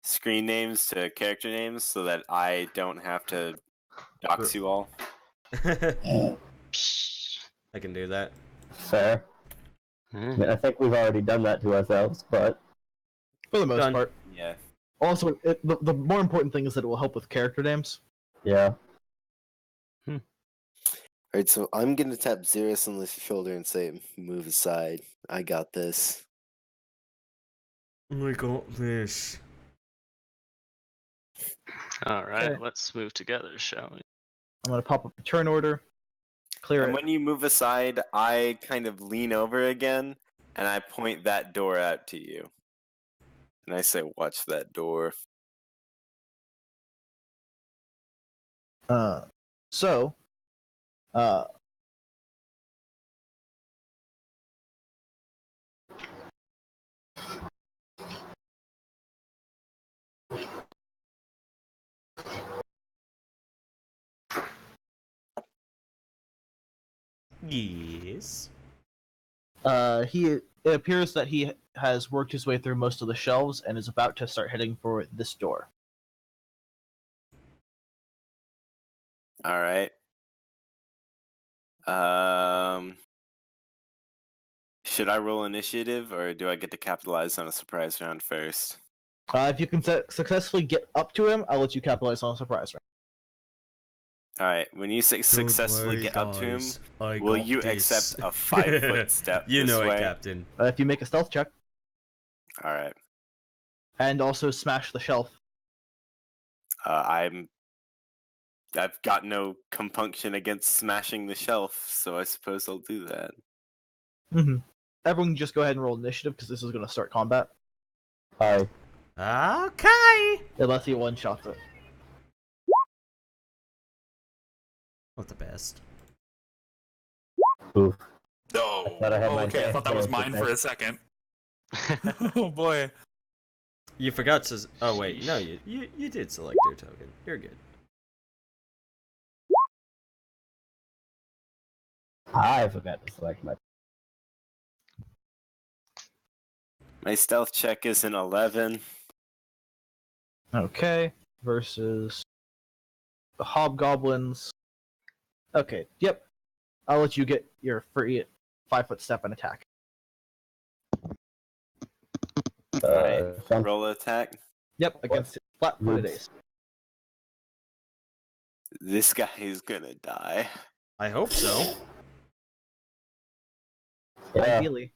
screen names to character names so that I don't have to dox you all. I can do that. Fair. I mean, I think we've already done that to ourselves, but for the most Done. part. Yeah. Also, the more important thing is that it will help with character names. yeah. Alright, so I'm gonna tap Xerus on the shoulder and say, move aside. I got this. I got this. All right, Okay. let's move together, shall we? I'm gonna pop up a turn order. Clear And it. when you move aside, I kind of lean over again and I point that door out to you. And I say, watch that door. So, uh, Yes. it appears that he has worked his way through most of the shelves and is about to start heading for this door. Alright. Should I roll initiative or do I get to capitalize on a surprise round first? If you can successfully get up to him, I'll let you capitalize on a surprise round. Alright, when you say successfully Don't get worry, up to him, guys. I will got you this. accept a 5-foot step You this know way? it, Captain. If you make a stealth check, Alright. and also smash the shelf. I've got no compunction against smashing the shelf, so I suppose I'll do that. Mm-hmm. Everyone just go ahead and roll initiative, because this is going to start combat. Hi. Okay. Unless he one-shots it. Not the best. Oof. No. I thought I had my Okay, I thought that was chance mine for today. a second. Oh boy. You forgot to. Oh wait, no, you did select your token. You're good. I forgot to select my. My stealth check is an 11. Okay. Versus the hobgoblins. Okay, yep. I'll let you get your free 5-foot step and attack. Some- Roll attack. Yep, against flat-footed Oops. ace. This guy is gonna die. I hope so. yeah. Ideally,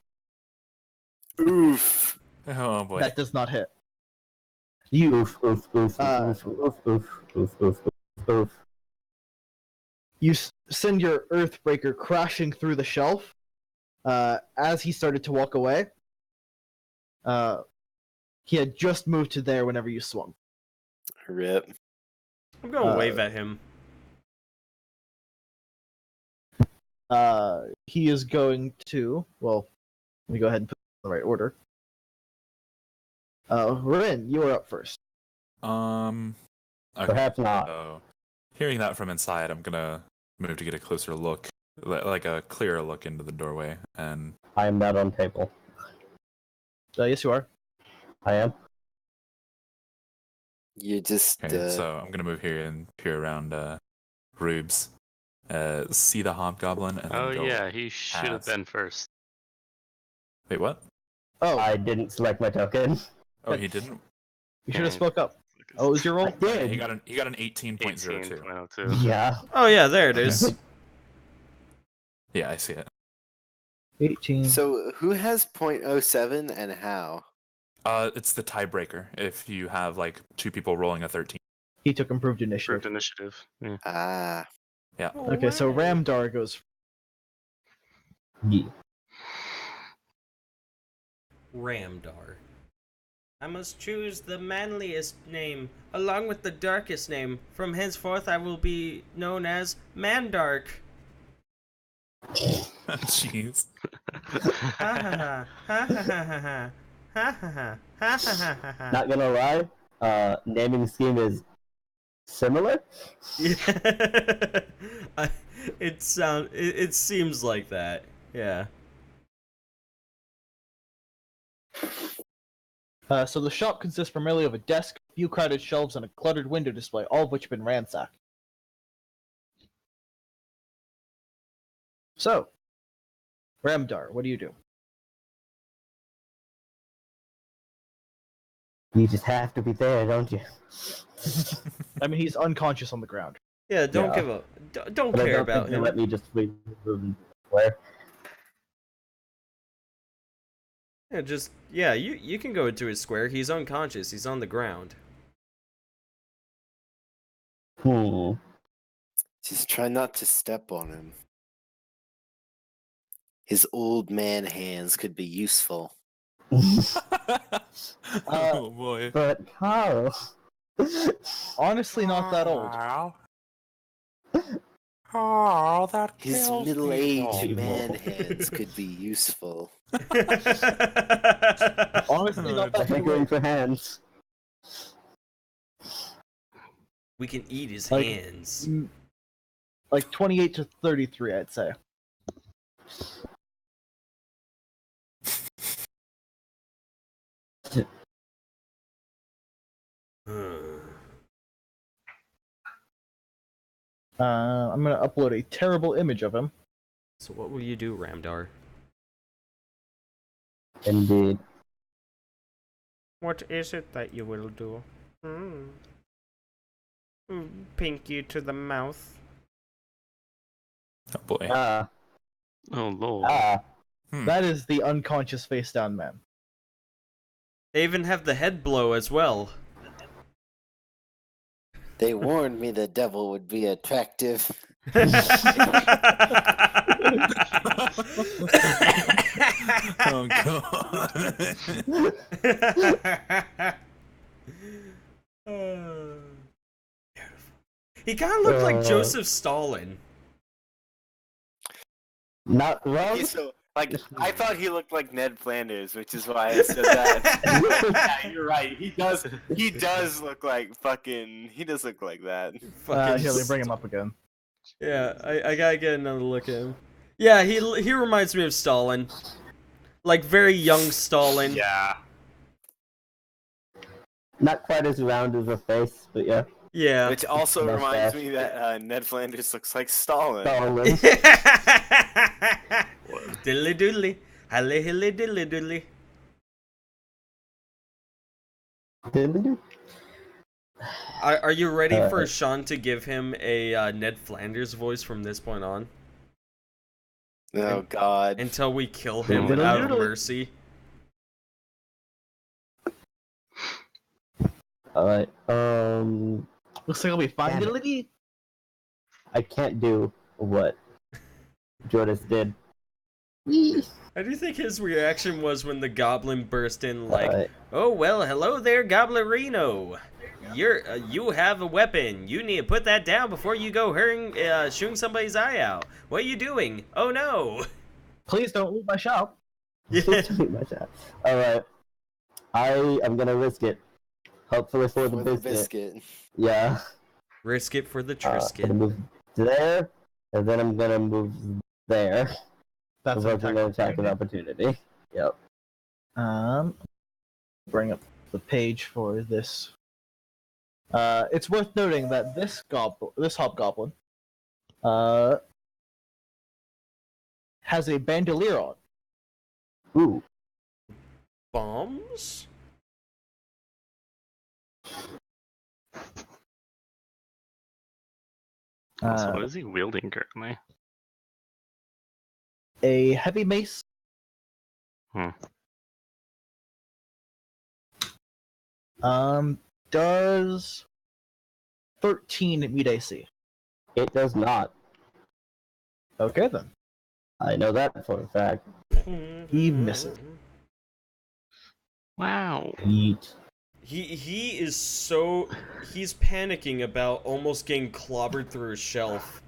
Oof. Oh boy. that does not hit. You Oof, oof, oof, Uh, oof, oof, oof, oof, oof, oof, oof. send your Earthbreaker crashing through the shelf. As he started to walk away, he had just moved to there whenever you swung. Rip. I'm gonna wave at him. He is going to. Well, let me go ahead and put it in the right order. Rin, you are up first. Okay. Perhaps not. So, hearing that from inside, I'm gonna move to get a closer look, like a clearer look into the doorway, and I am not on table. Yes, you are. I am. You just. okay, so I'm gonna move here and peer around Rubes, see the hobgoblin, and then Oh go. yeah, he should have past. been first. Wait, what? Oh, I didn't select my token. Oh, he didn't. you should have spoke up. Oh, it was your I roll? did. He got an 18.02. 18.02. Yeah. Oh yeah, there it is. Yeah, I see it. 18. So who has .07 and how? It's the tiebreaker. If you have like two people rolling a 13. He took improved initiative. Improved initiative. Yeah. Ah. Yeah. Okay, so Ramdar goes. Yeah. Ramdar. I must choose the manliest name, along with the darkest name. From henceforth I will be known as Mandark. Jeez. Ha ha ha. Ha ha ha ha ha. Ha ha ha. Ha ha ha ha ha. Not gonna lie, naming scheme is similar. Yeah. It seems like that. Yeah. So the shop consists primarily of a desk, a few crowded shelves, and a cluttered window display, all of which have been ransacked. So, Ramdar, what do you do? You just have to be there, don't you? I mean, he's unconscious on the ground. Yeah, don't Yeah. give a don't But I care don't about think they him. let me just leave the room where. Yeah, you can go into his square. He's unconscious. He's on the ground. Just try not to step on him. His old man hands could be useful. Oh boy. But Carl. Honestly, not that old. Oh, that His kills middle-aged people. man hands could be useful. Honestly, not that too Hankering old. for hands. We can eat his Like- hands. Like 28 to 33, I'd say. I'm gonna upload a terrible image of him. So what will you do, Ramdar? Indeed. What is it that you will do? Pink you to the mouth. Oh boy. Ah. Oh lord. Ah. That is the unconscious face down man. They even have the head blow as well. They warned me the devil would be attractive. Oh god. He kind of looked like Joseph Stalin. Not wrong. Okay, so, like, I thought he looked like Ned Flanders, which is why I said that. Yeah, you're right. He does. He does look like fucking. He does look like that. Fucking Here, let me bring him up again. Yeah, I gotta get another look at him. Yeah, he reminds me of Stalin. Like, very young Stalin. Yeah. Not quite as round as a face, but yeah. Yeah. Which also Mustache. reminds me that Ned Flanders looks like Stalin. Stalin. Diddly doodly. Hilly hilly diddly doodly. Are you ready for Sean to give him a Ned Flanders voice from this point on? Oh god. Until we kill him Diddly out of doodly. mercy. Alright, Looks like I'll be fine. Damn Diddly-dee. I can't do what Jonas did. How do you think his reaction was when the goblin burst in like, Alright. "Oh well, hello there, Goblerino. You have a weapon. You need to put that down before you go shooting somebody's eye out. What are you doing? Oh no!" Please don't loot my shop. Yeah. Alright. I am gonna risk it. Hopefully for the biscuit. Yeah. Risk it for the I'm gonna Trisket. move there, and then I'm gonna move there. That's Provoking an attack of opportunity. Yep. Bring up the page for this. It's worth noting that this hobgoblin, has a bandolier on. Ooh. Bombs? So what is he wielding currently? A heavy mace. Hmm. Does 13 meet AC? It does not. Okay then. I know that for a fact. He misses. Wow. Yeet. He's panicking about almost getting clobbered through a shelf.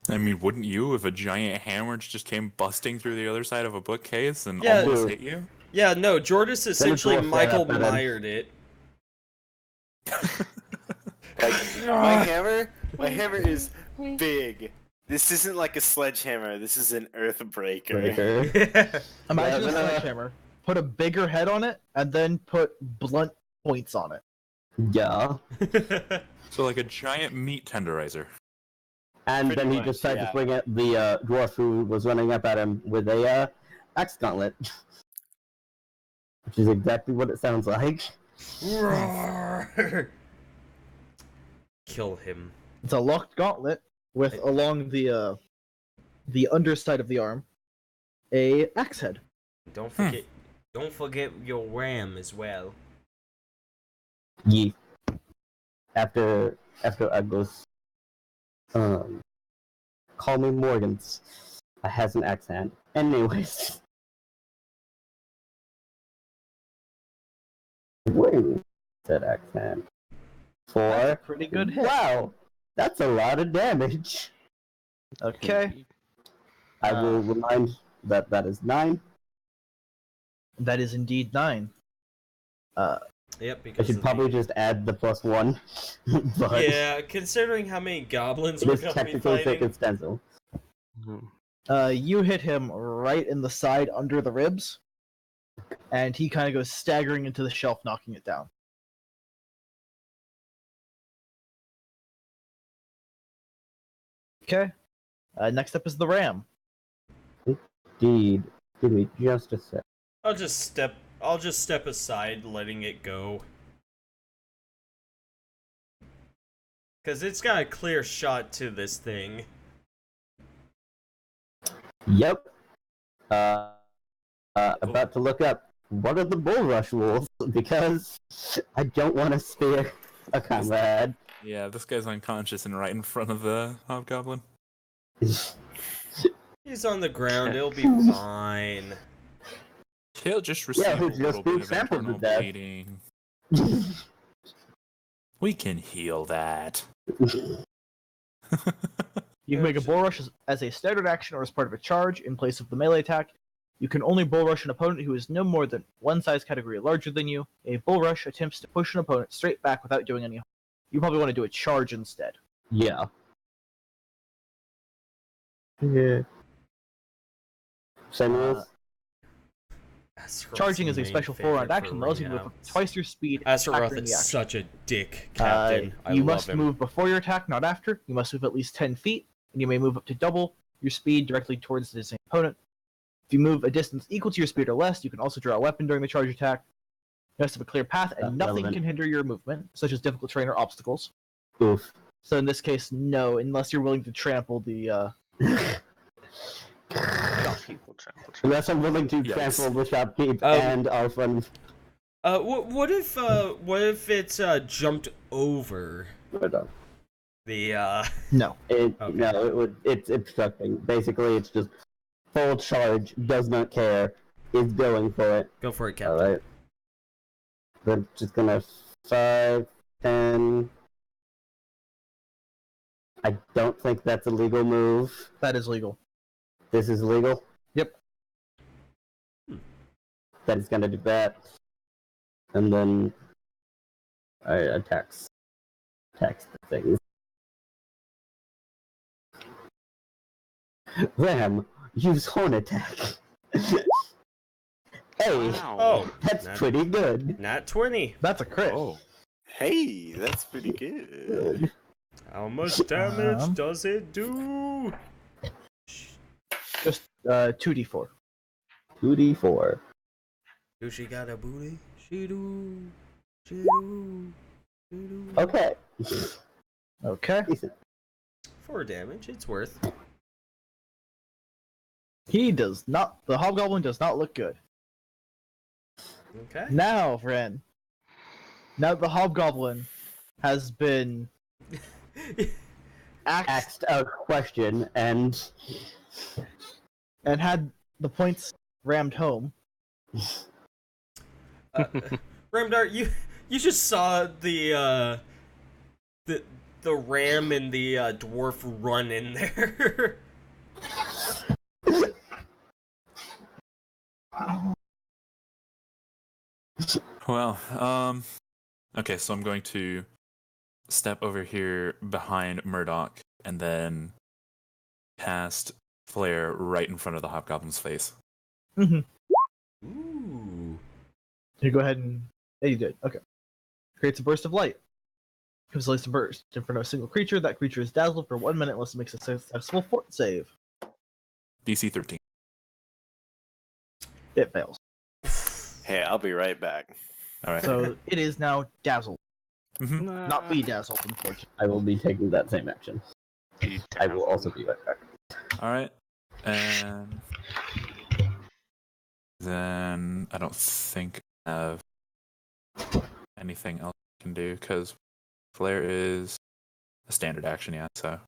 I mean, wouldn't you if a giant hammer just came busting through the other side of a bookcase and Yeah. almost hit you? Yeah, no, Jordis essentially dwarf right Michael up at him. Myered it. Like my hammer is big. This isn't like a sledgehammer. This is an earthbreaker. Breaker. Imagine Yeah, a sledgehammer. Put a bigger head on it, and then put blunt points on it. Yeah. So like a giant meat tenderizer. And Pretty then he much, just tried yeah. to swing at the dwarf who was running up at him with a axe gauntlet. Which is exactly what it sounds like. Roar! Kill him. It's a locked gauntlet with along the underside of the arm a axe head. Don't forget your ram as well. Yeet. After Ugg goes, call me Morgans. I has an axe hand. Anyways. Wait, said axe hand. That's a 4. pretty good hit. Wow, that's a lot of damage. Okay, I will remind that that is 9. that is indeed 9. Yep, I because should of probably the... just add the +1. But Yeah, considering how many goblins it we're is gonna be technically fighting. circumstantial. You hit him right in the side under the ribs, and he kind of goes staggering into the shelf, knocking it down. Okay. Next up is the ram. Indeed. Give me just a sec. I'll just step aside, letting it go. Cause it's got a clear shot to this thing. Yep. About to look up what are the bull rush rules because I don't want to spear a comrade. Yeah, this guy's unconscious and right in front of the hobgoblin. He's on the ground, it'll be fine. He'll just receive Yeah, a who's little just bit being of sampled internal to death. bleeding. We can heal that. You can make a bull rush as a standard action or as part of a charge in place of the melee attack. You can only bull rush an opponent who is no more than one size category larger than you. A bull rush attempts to push an opponent straight back without doing any harm. You probably want to do a charge instead. Yeah. Yeah. Same rules. Charging is a special 4-round action that allows you to move up twice your speed. Astaroth factor in is the action. such a dick, Captain. I You love must him. move before your attack, not after. You must move at least 10 feet, and you may move up to double your speed directly towards the same opponent. If you move a distance equal to your speed or less, you can also draw a weapon during the charge attack. You must have a clear path, and That's nothing relevant. can hinder your movement, such as difficult terrain or obstacles. Oof. So in this case, no, unless you're willing to trample the. People trample. Unless I'm willing to Yikes. transfer the shopkeep Um, and our friend. What if it's jumped over the No. It, Okay. No, it's obstructing. Basically, it's just full charge, does not care, is going for it. Go for it, Captain. Alright. We're just gonna 5, 10. I don't think that's a legal move. That is legal. This is legal? Yep. That is gonna do that. And then I attacks the things. Ram, use horn attack. Hey, Wow. Oh, that's nat- pretty good. Nat 20. That's a crit. Oh. Hey, that's pretty good. How much damage Um, does it do? Just 2d4. 2d4. Do she got a booty? She do. She do. She do. Okay. Okay. Decent. 4 damage, it's worth. He does not. The hobgoblin does not look good. Okay. Now, friend. Now that the hobgoblin has been axed Asked a question and and had the points rammed home. Ramdar, you just saw the ram and the dwarf run in there. Well, okay, so I'm going to step over here behind Murdoch and then cast Flare right in front of the Hobgoblin's face. Mm-hmm. Ooh. You go ahead and... Yeah, you did. Okay. Creates a burst of light. Gives a burst in front of a single creature. That creature is dazzled for 1 minute unless it makes a successful fort save. DC 13. It fails. Hey, I'll be right back. All right. So it is now dazzled. Mhm. Not be dazzled, unfortunately. I will be taking that same action. Be I will also be right back. All right. And then I don't think I have anything else I can do because Flare is a standard action, yeah. So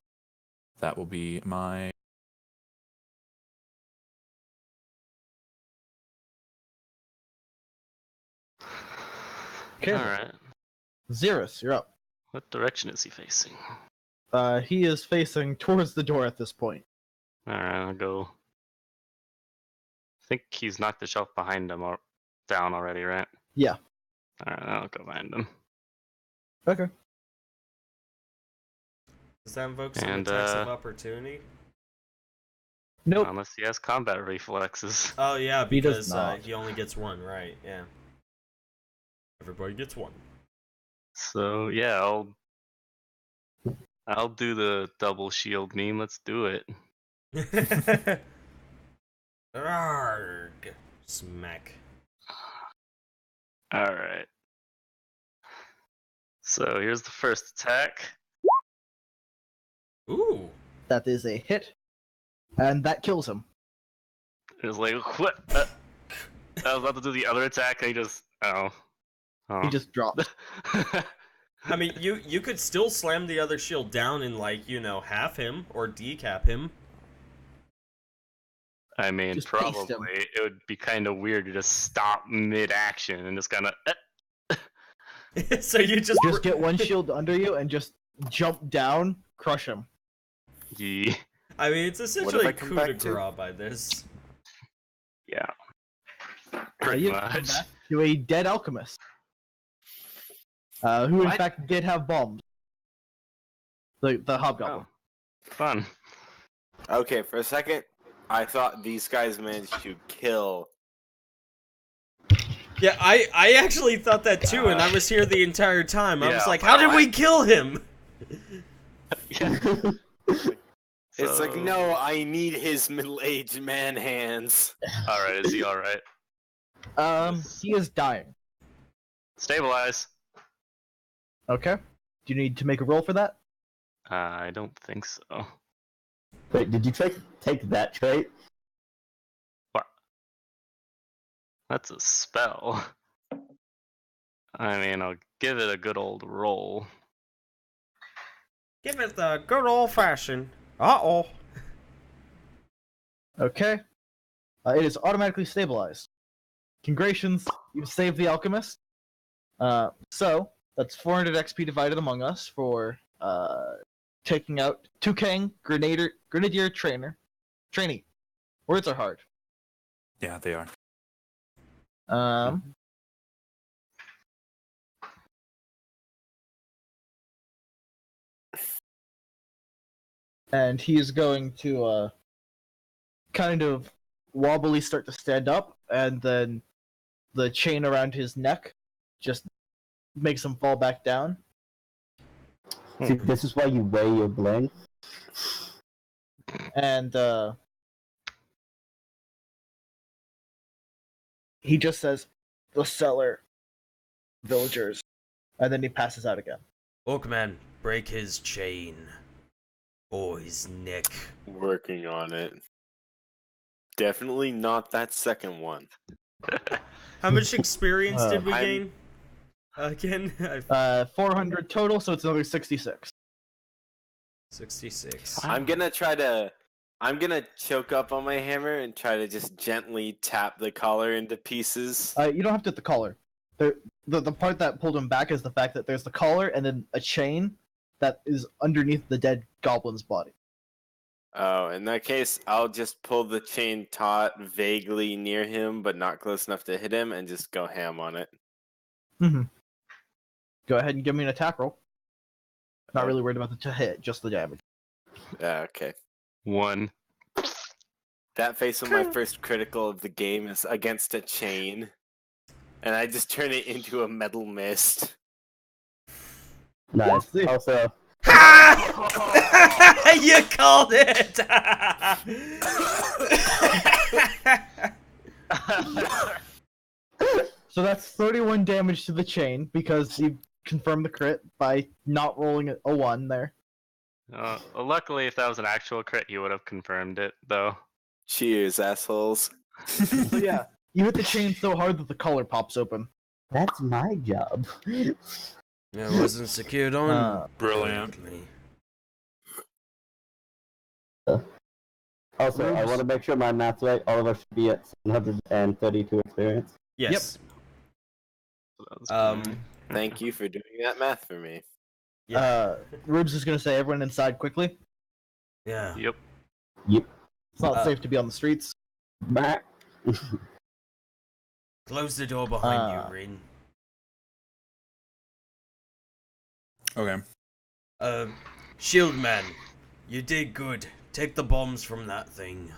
that will be my. Okay. Alright. Xerus, you're up. What direction is he facing? He is facing towards the door at this point. Alright, I'll go. I think he's knocked the shelf behind him or down already, right? Yeah. Alright, I'll go behind him. Okay. Does that invoke some And, attacks of opportunity? Nope. Unless he has combat reflexes. Oh yeah, He does because not. he only gets one, right? Yeah. Everybody gets one. So yeah, I'll do the double shield meme. Let's do it. Arrgh. Smack. Alright. So here's the first attack. Ooh. That is a hit. And that kills him. It's like, what? I was about to do the other attack, and he just... Oh. He just dropped. I mean, you could still slam the other shield down and, like, you know, half him or decap him. I mean, Just paste him. probably it would be kind of weird to just stop mid-action and just kind of... So you just Get one shield under you and just jump down, crush him. Yeah. I mean, it's essentially I a come coup de back to? grace by this. Yeah. Pretty Pretty you come much. back to a dead alchemist. Who in What? fact did have bombs. The hobgoblin. Oh, fun. Okay, for a second, I thought these guys managed to kill. Yeah, I actually thought that too, and I was here the entire time. I was Yeah, like, how did I- we kill him? Yeah. It's like, So- no, I need his middle-aged man hands. Alright, is he alright? He is dying. Stabilize. Okay. Do you need to make a roll for that? I don't think so. Wait, did you take that trait? What? That's a spell. I mean, I'll give it a good old roll. Give it the good old fashioned. Uh-oh. Okay. It is automatically stabilized. Congratulations, you saved the alchemist. So that's 400 XP divided among us for taking out Toucan Grenadier Trainee. Words are hard. Yeah, they are. And he is going to kind of wobbly start to stand up, and then the chain around his neck just makes him fall back down. See, this is why you weigh your bling. And he just says, "The cellar, villagers," and then he passes out again. Oakman, break his chain. Or his neck. Working on it. Definitely not that second one. How much experience did we I'm- gain? Again? 400 total, so it's another 66. 66. I'm gonna try to I'm gonna choke up on my hammer and try to just gently tap the collar into pieces. You don't have to hit the collar. The part that pulled him back is the fact that there's the collar and then a chain that is underneath the dead goblin's body. Oh, in that case, I'll just pull the chain taut vaguely near him, but not close enough to hit him, and just go ham on it. Mm-hmm. Go ahead and give me an attack roll. Not Okay. really worried about the hit, just the damage. Okay. 1. That face of my first critical of the game is against a chain, and I just turn it into a metal mist. Nice. See. Also, You called it! So that's 31 damage to the chain because you confirmed the crit by not rolling a 1 there. Luckily, if that was an actual crit, you would have confirmed it, though. Cheers, assholes. So yeah, you hit the chain so hard that the collar pops open. that's my job. It wasn't secured on. Brilliant. correctly. Also, I want to make sure my math's right. All of us should be at 732 experience. Yes. Thank you for doing that math for me. Rubes is gonna say everyone inside quickly. Yeah. Yep. It's not safe to be on the streets. Back. Close the door behind you, Rin. Okay. Shield man, you did good. Take the bombs from that thing.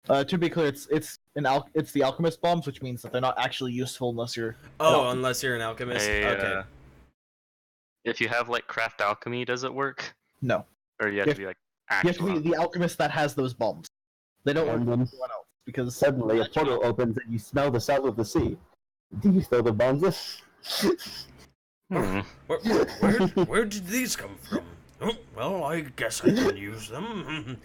To be clear, it's the alchemist bombs, which means that they're not actually useful unless you're. Oh, unless you're an alchemist. Okay. If you have, like, craft alchemy, does it work? No. Or you have to be, like, You have to actual be the alchemist that has those bombs. They don't work And for then anyone else because suddenly a portal opens and you smell the salt of the sea. Do you throw the bombs? Hmm. Where did these come from? Oh, well, I guess I can use them.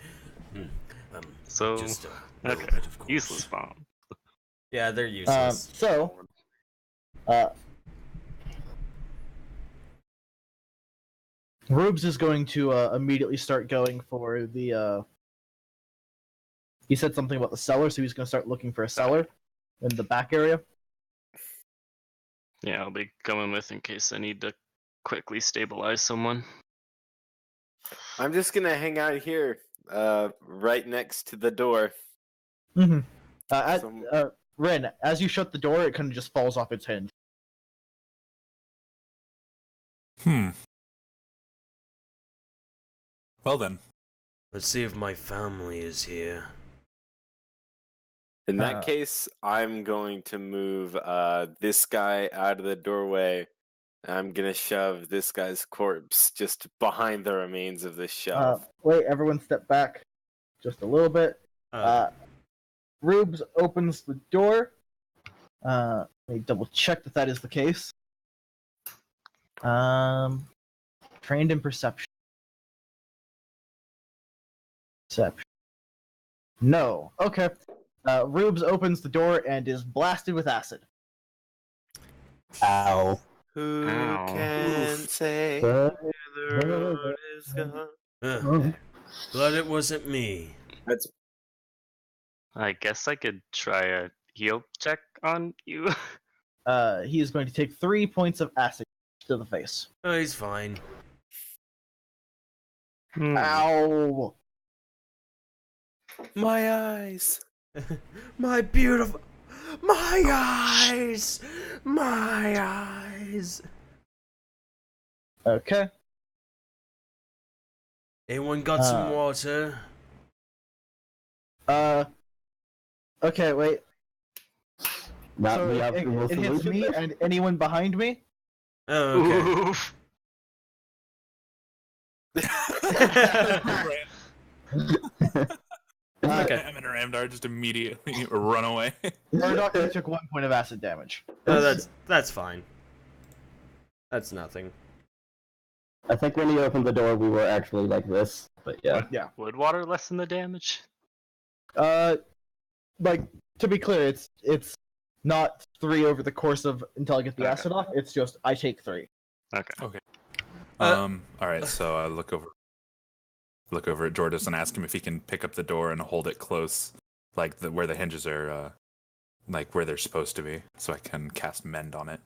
So, Just a little okay. bit, of course. Useless bomb. Yeah, they're useless. Rubes is going to immediately start going for the. He said something about the cellar, so he's going to start looking for a cellar in the back area. Yeah, I'll be going with in case I need to quickly stabilize someone. I'm just gonna hang out here, right next to the door. Mm-hmm. Ren, as you shut the door, it kind of just falls off its hinge. Well then. Let's see if my family is here. In that case, I'm going to move this guy out of the doorway. I'm gonna shove this guy's corpse just behind the remains of this shelf. Wait, everyone step back just a little bit. Rubes opens the door. Let me double check that is the case. Trained in perception. No. Okay. Rubes opens the door and is blasted with acid. Ow. Who Ow. can say Uh, where the road is gone? Glad it wasn't me. That's I guess I could try a heal check on you. He is going to take 3 points of acid to the face. Oh, he's fine. Ow! my eyes. My beautiful... My eyes! My eyes! Okay. Anyone got some water? Okay, wait. Not So the it optimal hits me solution. and anyone behind me. Oh, okay. Oof. Okay. Am and Ramdar just immediately run away. Murdoch, you took 1 point of acid damage. Oh, that's fine. That's nothing. I think when he opened the door, we were actually like this. But yeah. Yeah. Would water lessen the damage? Like, to be clear, it's not 3 over the course of until I get the Okay. acid off. It's just I take 3. Okay. Alright, so I look look over at Jordis and ask him if he can pick up the door and hold it close, like where the hinges are, like where they're supposed to be, so I can cast Mend on it.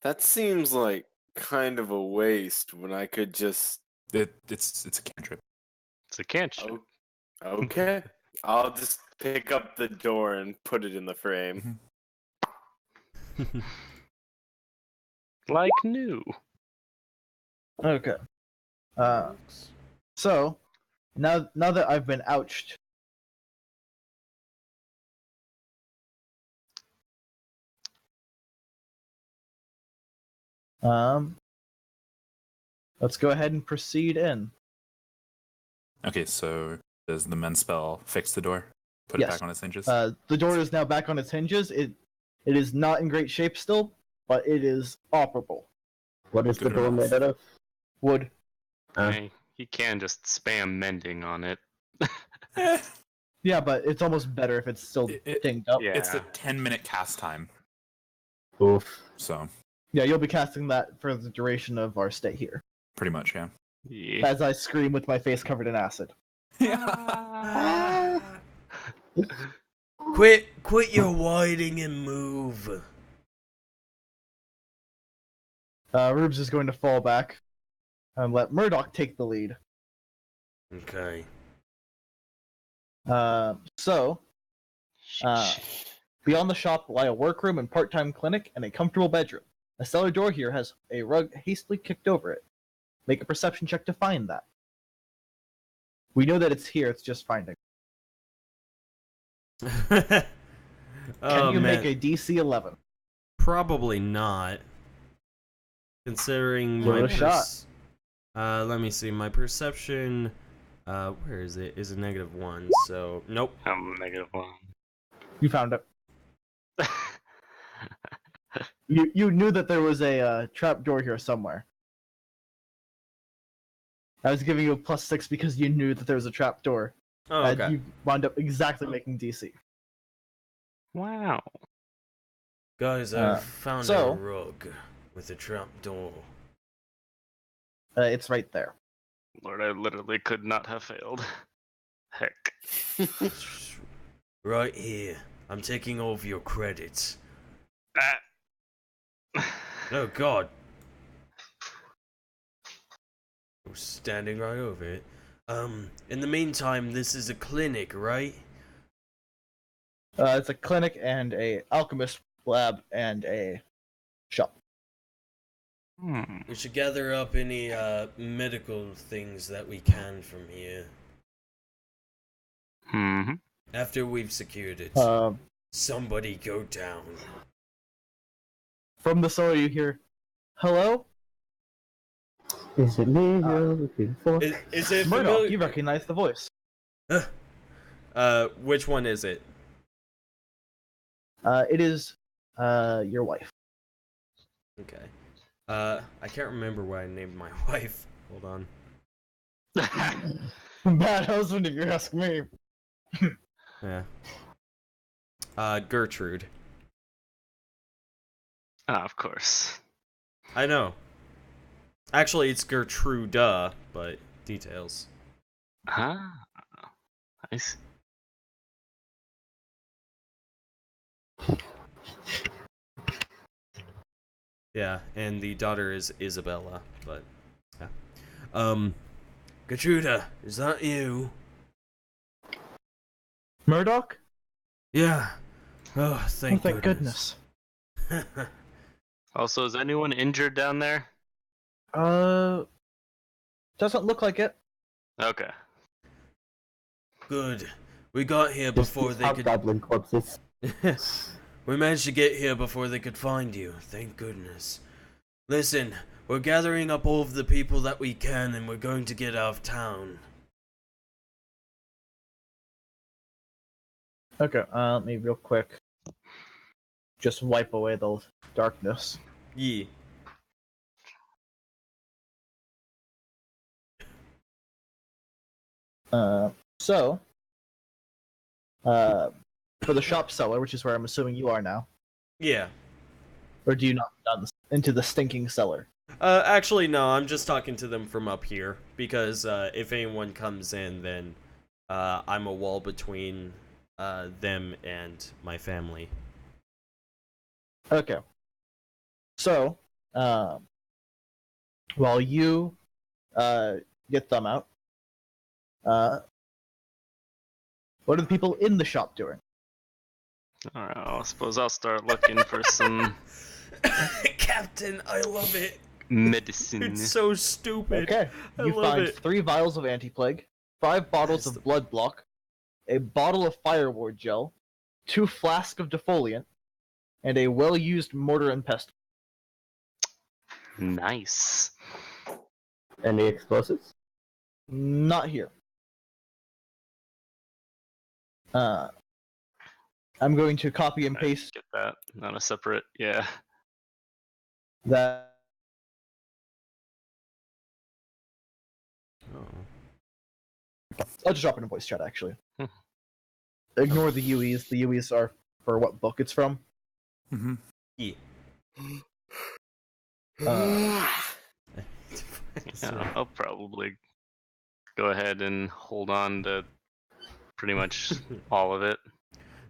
That seems like kind of a waste when I could just. It's a cantrip. It's a cantrip. Oh, okay. I'll just pick up the door and put it in the frame. Like new. Okay. So now that I've been ouched, let's go ahead and proceed in. Okay, so does the Mend spell fix the door? Put it Yes. back on its hinges? The door is now back on its hinges. It is not in great shape still, but it is operable. What is the Good door enough. made out of? Wood. He can just spam mending on it. Yeah, but it's almost better if it's still dinged up. Yeah. It's a 10-minute cast time, Oof. so Yeah, you'll be casting that for the duration of our stay here. pretty much, yeah. Yeah. As I scream with my face covered in acid. Quit your whining and move. Rubes is going to fall back and let Murdoch take the lead. Okay. So, beyond the shop lie a workroom and part-time clinic and a comfortable bedroom. A cellar door here has a rug hastily kicked over it. Make a perception check to find that. We know that it's here, it's just finding. Can you make a DC 11? Probably not. Considering Give my it a shot. let me see. My perception. Where is it? Is a -1. So nope. I'm -1. You found it. You knew that there was a trap door here somewhere. I was giving you a +6 because you knew that there was a trap door. Oh, okay. You wound up exactly making DC. Wow. Guys, I found so- a rug with a trap door. It's right there. Lord, I literally could not have failed. Heck. Right here. I'm taking all of your credits. Ah. Oh god. I was standing right over it. In the meantime, this is a clinic, right? It's a clinic and a alchemist lab and a shop. We should gather up any medical things that we can from here. Mm-hmm. After we've secured it. Somebody go down. From the cellar you hear, "Hello? Is it me you're looking for? Is it Murdoch, familiar? you recognize the voice." Which one is it? It is your wife. Okay. I can't remember what I named my wife. Hold on. Bad husband if you ask me. Yeah. Gertrude. Ah, of course. I know. Actually, it's Gertruda, but details. Ah, nice. Yeah, and the daughter is Isabella, but yeah. Gertruda, is that you? Murdoch? Yeah. Oh, thank goodness. Also, is anyone injured down there? Doesn't look like it. Okay. Good. We got here Just before these they could. hobgoblin corpses. We managed to get here before they could find you. Thank goodness. Listen, we're gathering up all of the people that we can, and we're going to get out of town. Okay, let me real quick just wipe away the darkness. Yeah. So, for the shop cellar, which is where I'm assuming you are now, Yeah. or do you not down into the stinking cellar? Actually, no. I'm just talking to them from up here because if anyone comes in, then I'm a wall between them and my family. Okay. So, while you get them out, what are the people in the shop doing? Alright, I suppose I'll start looking for some Captain, I love it. medicine. It's so stupid. Okay. I You love find it. 3 vials of anti-plague, 5 bottles That's of blood block, a bottle of fireward gel, 2 flasks of defoliant, and a well-used mortar and pestle. Nice. Any explosives? Not here. I'm going to copy and I paste get that. Not a separate. Yeah. that. Oh. I'll just drop it in voice chat, actually. Hmm. Ignore the UEs. The UEs are for what book it's from. Mm-hmm. Yeah. Yeah, I'll probably go ahead and hold on to pretty much all of it.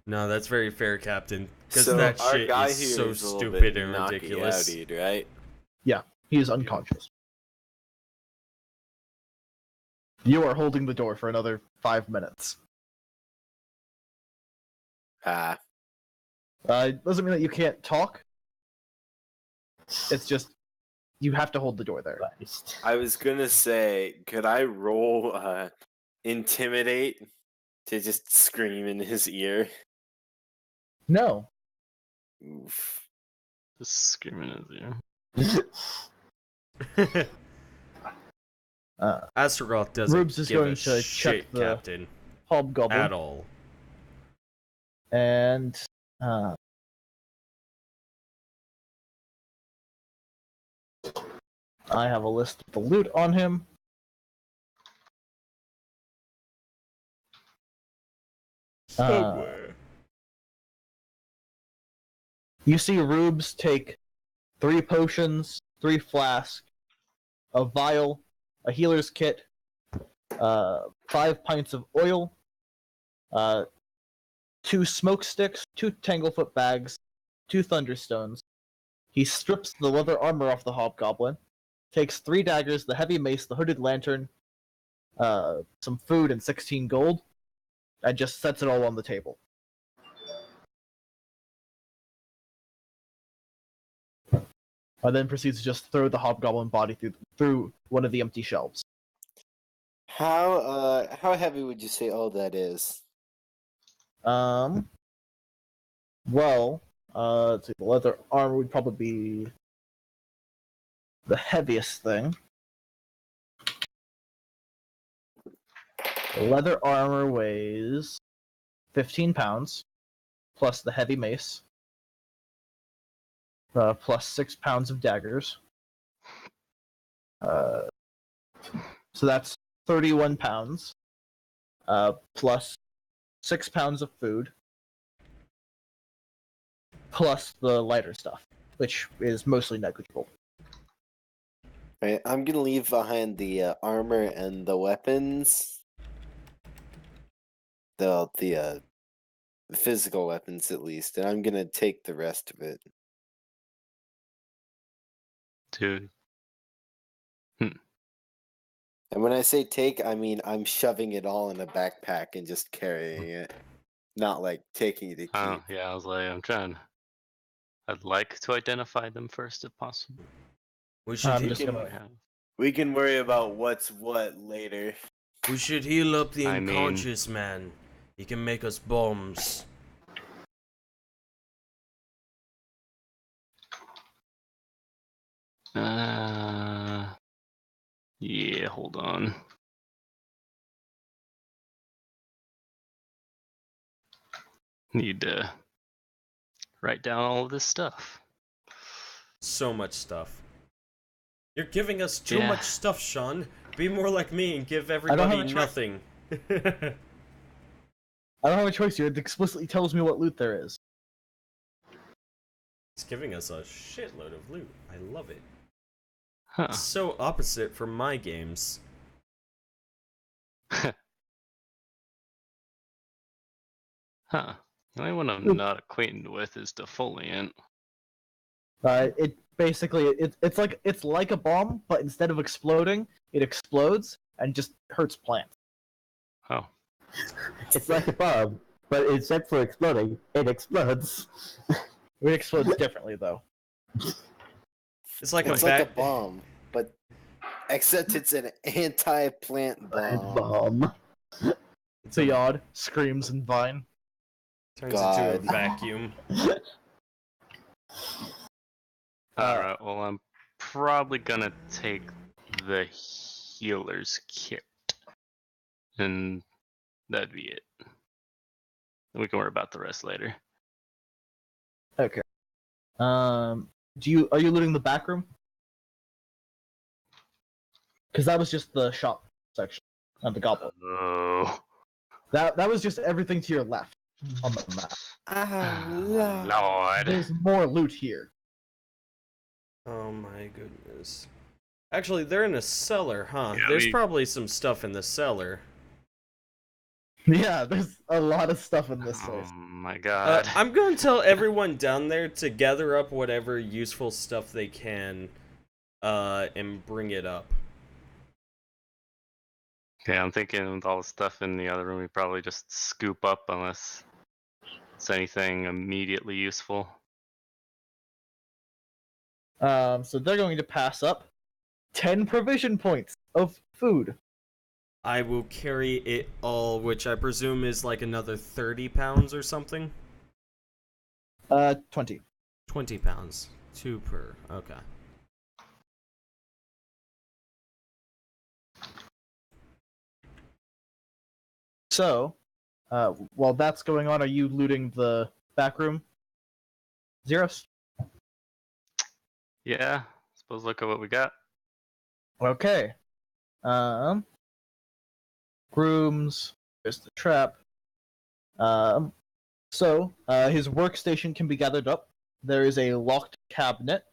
No, that's very fair, Captain. Because So that our shit guy is here so is a little stupid bit and ridiculous. knocky-outy, right? Yeah, he is unconscious. You are holding the door for another 5 minutes. Ah, It doesn't mean that you can't talk. It's just you have to hold the door there. Christ. I was gonna say, could I roll intimidate to just scream in his ear? No. Oof. Just screaming at you. Astaroth doesn't Rubes is give going a to shit, check the Captain, hobgoblin at all. and I have a list of the loot on him. Somewhere. You see Rubes take 3 potions, 3 flasks, a vial, a healer's kit, 5 pints of oil, 2 smoke sticks, 2 tanglefoot bags, 2 thunderstones. He strips the leather armor off the hobgoblin, takes 3 daggers, the heavy mace, the hooded lantern, some food, and 16 gold, and just sets it all on the table. And then proceeds to just throw the hobgoblin body through one of the empty shelves. How heavy would you say all that is? Well, let's see, the leather armor would probably be the heaviest thing. The leather armor weighs 15 pounds, plus the heavy mace, plus 6 pounds of daggers. So that's 31 pounds, plus 6 pounds of food, plus the lighter stuff, which is mostly negligible. Right, I'm gonna leave behind the armor and the weapons. The physical weapons at least, and I'm gonna take the rest of it. Dude. And when I say take, I mean I'm shoving it all in a backpack and just carrying it, not like taking it to keep. Oh, yeah, I was like, I'd like to identify them first if possible. We should, I'm he- just gonna. Yeah. We can worry about what's what later. we should heal up the I mean- unconscious man. He can make us bombs. Yeah, hold on. Need to write down all of this stuff. So much stuff. You're giving us too Yeah. much stuff, Sean. Be more like me and give don't everybody have a choice. nothing. I don't have a choice here. It explicitly tells me what loot there is. It's giving us a shitload of loot. I love it. Huh. So opposite from my games. Huh. The only one I'm not acquainted with is defoliant. It basically it's like a bomb, but instead of exploding, it explodes and just hurts plants. Oh. It's like a bomb, but except for exploding, it explodes. It explodes differently though. It's like It's a like a bat. bomb, but except it's an anti-plant bomb. Bomb. It's a odd screams and vine. Turns into a God. vacuum. Alright, well, I'm probably gonna take the healer's kit. And that'd be it. We can worry about the rest later. Okay. Are you looting the back room? Because that was just the shop section of the goblin. Oh. That was just everything to your left on the map. Lord. There's more loot here. Oh my goodness. Actually, they're in a cellar, huh? Yeah, There's we- probably some stuff in the cellar. Yeah, there's a lot of stuff in this Oh place. my god. I'm going to tell everyone down there to gather up whatever useful stuff they can, and bring it up. Yeah, I'm thinking with all the stuff in the other room, we probably just scoop up unless it's anything immediately useful. So they're going to pass up 10 provision points of food. I will carry it all, which I presume is like another 30 pounds or something? 20. 20 pounds. 2 per. Okay. So, while that's going on, are you looting the back room? Zeros? Yeah, suppose look at what we got. Okay. Rooms. There's the trap. So, his workstation can be gathered up. There is a locked cabinet.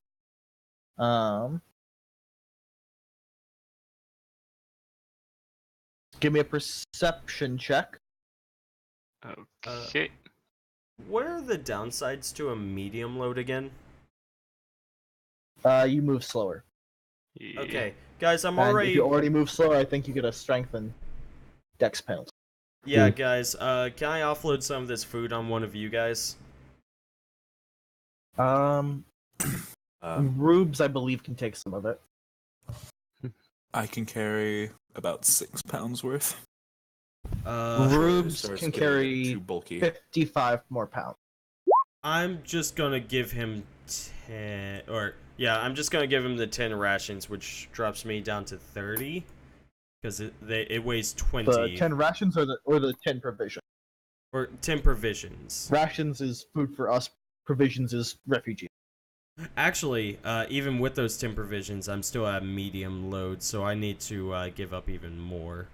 Give me a perception check. Okay. What are the downsides to a medium load again? You move slower. Yeah. Okay, guys, I'm And already. if you already move slower, I think you get a strength and dex penalty. Yeah, guys, can I offload some of this food on one of you guys? Rubes, I believe, can take some of it. I can carry about 6 pounds worth. Rubes Starts can getting carry too bulky. 55 more pounds. I'm just gonna give him 10, I'm just gonna give him the 10 rations, which drops me down to 30, because it weighs 20. The 10 rations or the 10 provisions? Or 10 provisions. Rations is food for us, provisions is refugee. Actually, even with those 10 provisions, I'm still at medium load, so I need to give up even more.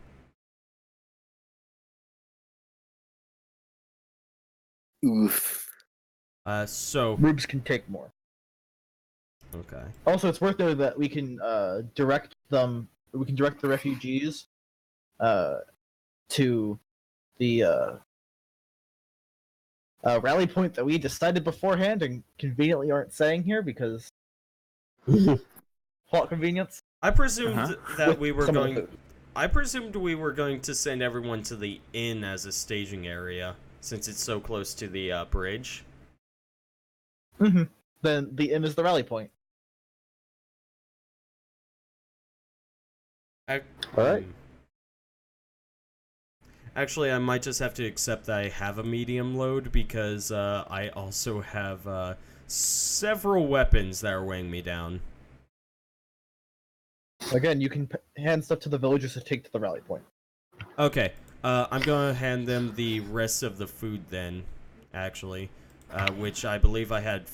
Oof. So... Rubes can take more. Okay. Also, it's worth noting that we can direct them. We can direct the refugees to the rally point that we decided beforehand and conveniently aren't saying here because plot convenience. I presumed that we were Some of the going... food. I presumed we were going to send everyone to the inn as a staging area, since it's so close to the bridge. Mm-hmm. Then the inn is the rally point. Alright. Actually, I might just have to accept that I have a medium load because I also have several weapons that are weighing me down. Again, you can hand stuff to the villagers to take to the rally point. Okay, I'm gonna hand them the rest of the food then, actually, which I believe I had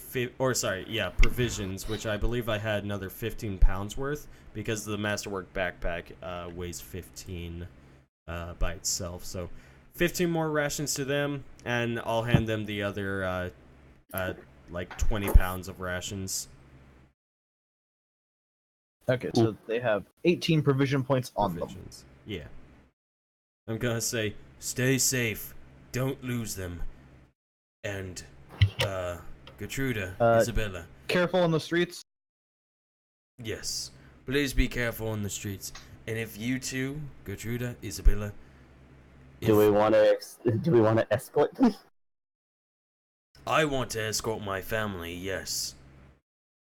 provisions, which I believe I had another 15 pounds worth because the masterwork backpack weighs 15 by itself. So 15 more rations to them, and I'll hand them the other like 20 pounds of rations. Okay, so they have 18 provision points on them. Provisions. Yeah. I'm gonna say, stay safe. Don't lose them. And, Gertruda, Isabella. Careful on the streets. Yes. Please be careful on the streets. And if you two, Gertruda, Isabella, Do we want to escort them? I want to escort my family, yes.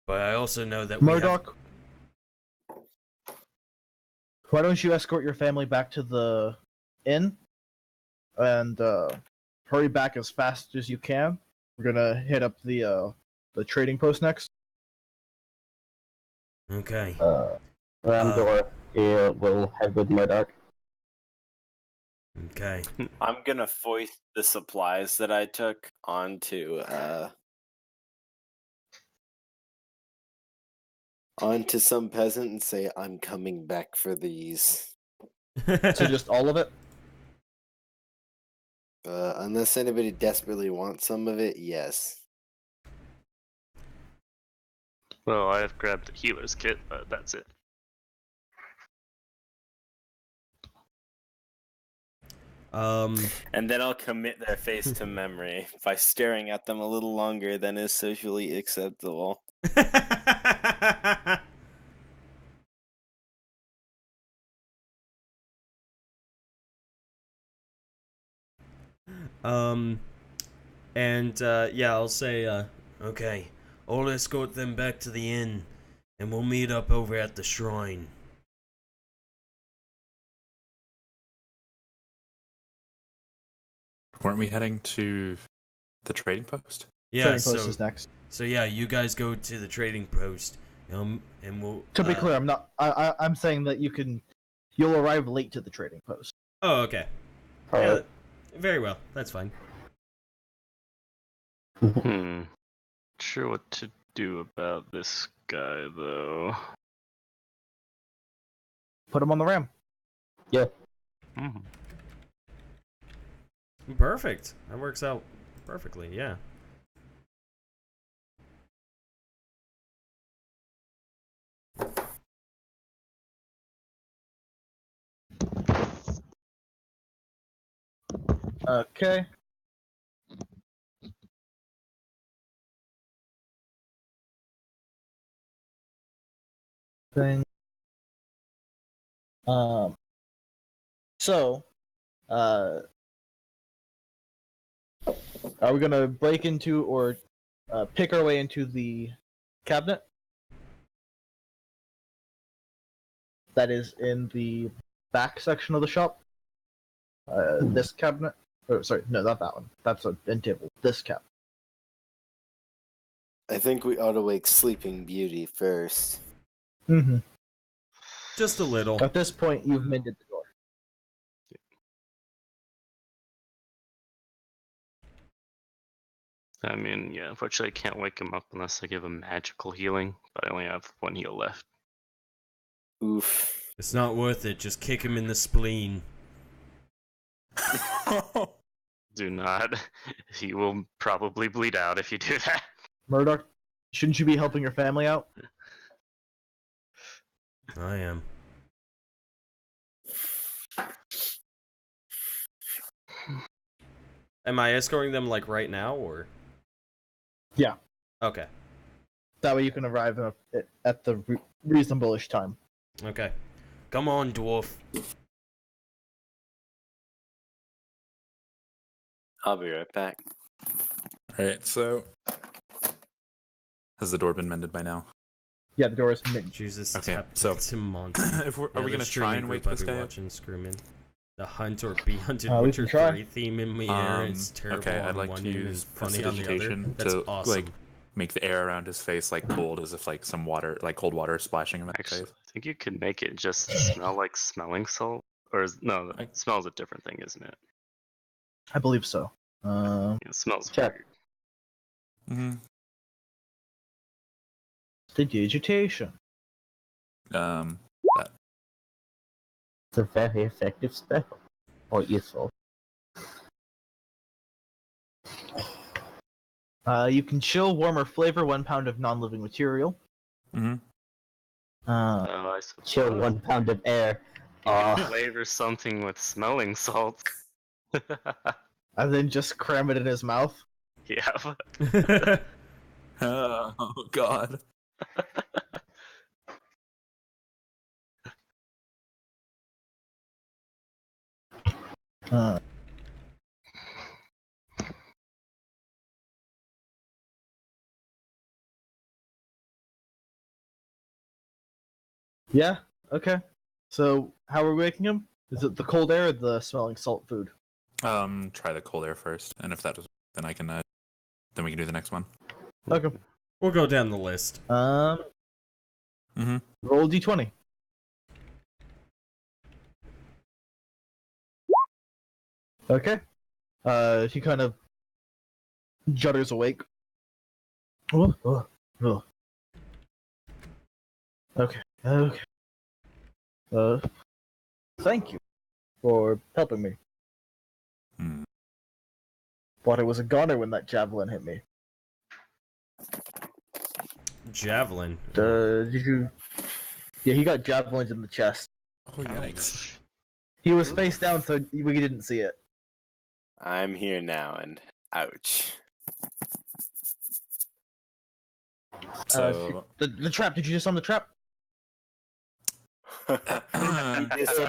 But I also know that we have... Murdoch, why don't you escort your family back to the inn and hurry back as fast as you can. We're gonna hit up the trading post next. Okay. Ramdor will head with Murdoch. Okay. I'm gonna foist the supplies that I took onto some peasant and say, I'm coming back for these. So just all of it. Unless anybody desperately wants some of it, yes. Well, I have grabbed the healer's kit, but that's it. And then I'll commit their face to memory by staring at them a little longer than is socially acceptable. I'll say, Okay. I'll escort them back to the inn, and we'll meet up over at the shrine. Weren't we heading to the trading post? Yeah, Trading post is next. So yeah, you guys go to the trading post, and we'll... To be clear, I'm not. I'm saying that you'll arrive late to the trading post. oh, okay. Yeah, very well. That's fine. Sure what to do about this guy, though. Put him on the ram. Yeah. Mhm. Perfect. That works out perfectly, yeah. Okay. Thing. So, are we gonna break into or pick our way into the cabinet that is in the back section of the shop? This cabinet. Oh, sorry, no, not that one. That's an end table. This cabinet. I think we ought to wake Sleeping Beauty first. Mm-hmm. Just a little. At this point, you've mended the door. I mean, yeah, unfortunately I can't wake him up unless I give him magical healing, but I only have one heal left. Oof. It's not worth it. Just kick him in the spleen. Do not. He will probably bleed out if you do that. Murdoch, shouldn't you be helping your family out? I am. Am I escorting them, like, right now, or...? Yeah. Okay. That way you can arrive at the reasonable-ish time. Okay. Come on, dwarf. I'll be right back. Alright, so... Has the door been mended by now? Yeah, the door is mended. Jesus, Okay, tap so- to Monty. Are we gonna try and wake this guy up? Watching Screaming. The hunt or be hunted We Witcher can try. 3 theme in the air. It's terrible Okay, I'd on like one to end and use funny on the other. prestidigitation That's to awesome. like make the air around his face like cold, as if like some water, like cold water, is splashing him in the Actually, face. I think you could make it just smell like smelling salt. Or no, it smells a different thing, isn't it? I believe so. It smells Check. weird. Mm-hmm. Prestidigitation. That. It's a very effective spell. Or useful. You can chill, warm, or flavor 1 pound of non-living material. Mm-hmm. Oh, I chill suppose. 1 pound of air. You could Uh, flavor something with smelling salts. And then just cram it in his mouth. Yeah. Oh God. Uh, yeah, okay. So, how are we making him? Is it the cold air or the smelling salt food? Try the cold air first, and if that doesn't, then I can. Then we can do the next one. Okay. We'll go down the list. Mm-hmm. Roll d20. Okay. He kind of judders awake. Oh, oh, oh. Okay, okay. Thank you for helping me. Hmm. Thought it was a goner when that javelin hit me. Javelin. Did you? Yeah, he got javelins in the chest. Oh yikes! He was face down, so we didn't see it. I'm here now, and ouch. So The trap. Did you just on the trap? I Face.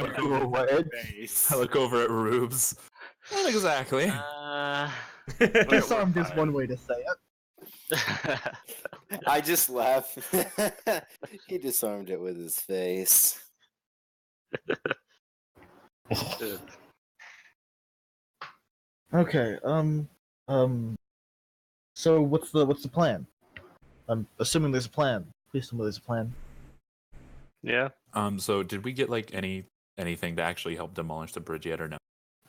look over at Rubes. Not exactly. Disarmed is one way to say it. I just laugh. He disarmed it with his face. Okay. So what's the plan? I'm assuming there's a plan. Please tell me there's a plan. Yeah. So did we get like anything to actually help demolish the bridge yet, or no?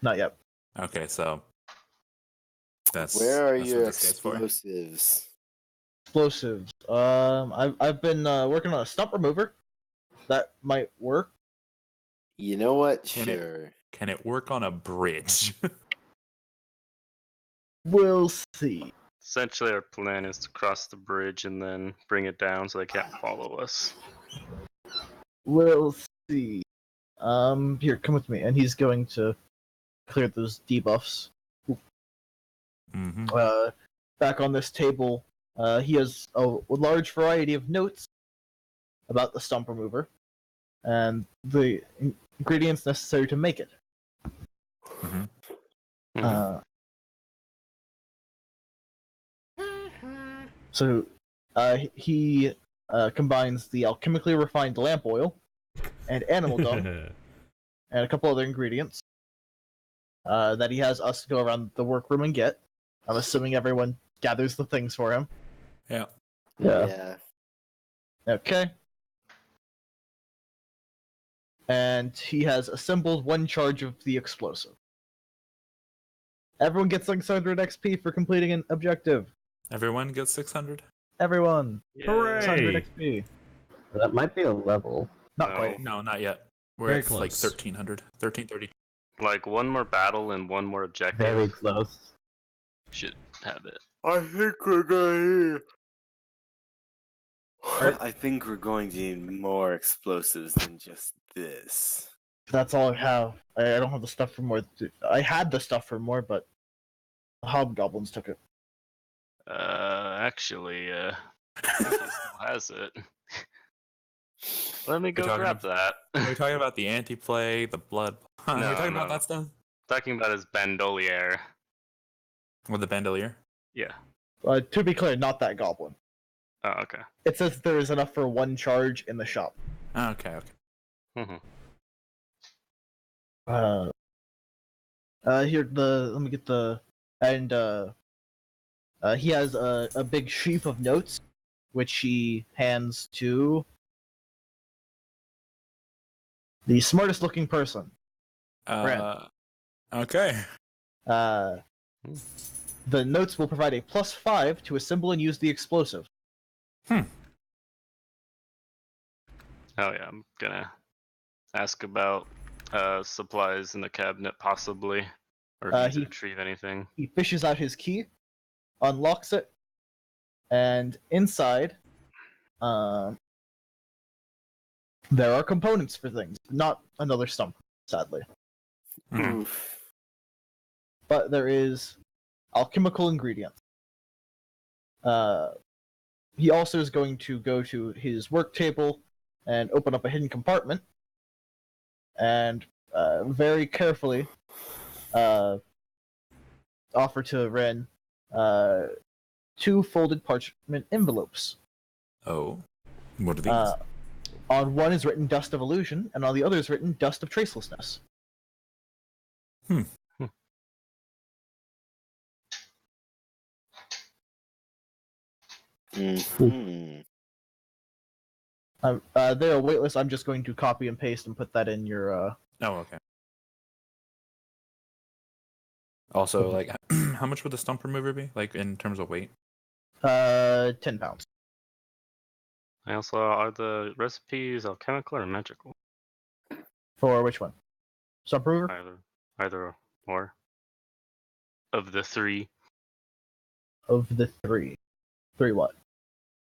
Not yet. Okay, so that's Where are that's your what this guy's for. explosives? Explosives. I've been working on a stump remover. That might work. You know what? Can it- Sure. Can it work on a bridge? We'll see. Essentially, our plan is to cross the bridge and then bring it down so they can't follow us. We'll see. Here, come with me. And he's going to clear those debuffs. Mm-hmm. Back on this table, he has a large variety of notes about the stump remover and the ingredients necessary to make it. Mm-hmm. Uh, so he combines the alchemically refined lamp oil and animal dung and a couple other ingredients that he has us go around the workroom and get. I'm assuming everyone gathers the things for him. Yeah. yeah. Okay. And he has assembled one charge of the explosive. Everyone gets 600 XP for completing an objective. Everyone gets 600. Everyone, Hooray! 600 XP. That might be a level. Not No. quite. No, not yet. We're Very at like close. 1300, 1330. Like one more battle and one more objective. Very close. Should have it. I think we're going. Alright. I think we're going to need more explosives than just this. That's all I have. I don't have the stuff for more. I had the stuff for more, but the hobgoblins took it. Actually, I think he still has it. Let me go talking grab that. We're talking about the anti-plague, the blood. We're No, talking about no. that stuff? Talking about his bandolier. With the bandolier? Yeah. To be clear, not that goblin. Oh, okay. It says there is enough for one charge in the shop. Oh, okay. Mhm. Here let me get the and he has a big sheaf of notes, which he hands to the smartest looking person. Okay. The notes will provide a +5 to assemble and use the explosive. Oh yeah, I'm gonna ask about supplies in the cabinet, possibly, or if he needs to He- retrieve anything. He fishes out his key, unlocks it, and inside, There are components for things, not another stump, sadly. Mhm. Oof. But there is alchemical ingredients. He also is going to go to his work table and open up a hidden compartment and very carefully offer to Ren 2 folded parchment envelopes. Oh, what are these? On one is written Dust of Illusion, and on the other is written Dust of Tracelessness. Mhm. They're a waitlist. I'm just going to copy and paste and put that in your. Oh, okay. Also, like, how much would the stump remover be, like, in terms of weight? 10 pounds. I also are the recipes alchemical or magical? For which one? Subprover? Either or. Of the 3. Of the 3. 3 what?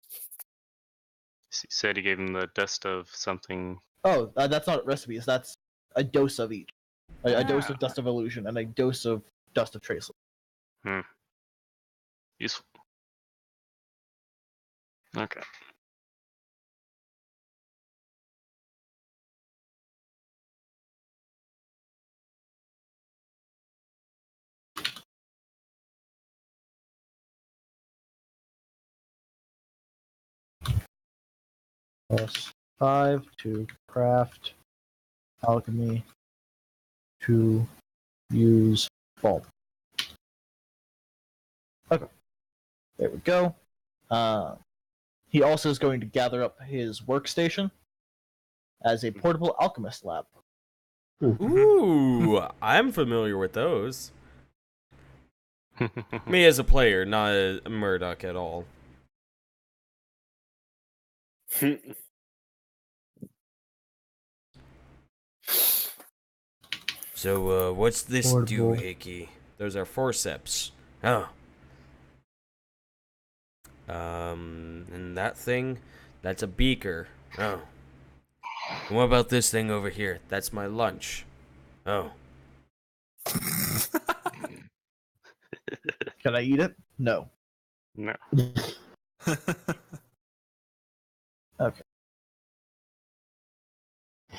He said he gave him the dust of something. Oh, that's not recipes. That's a dose of each. A dose of Dust of Illusion and a dose of Dust of Traceless. Useful. Okay. Plus 5 to craft alchemy to use bulb. Okay. There we go. He also is going to gather up his workstation as a portable alchemist lab. Ooh, I'm familiar with those. Me as a player, not a Murdoch at all. So, what's this Portable. doohickey? Those are forceps. Oh. And that thing, that's a beaker. Oh. And what about this thing over here? That's my lunch. Oh. Can I eat it? No. No. Okay.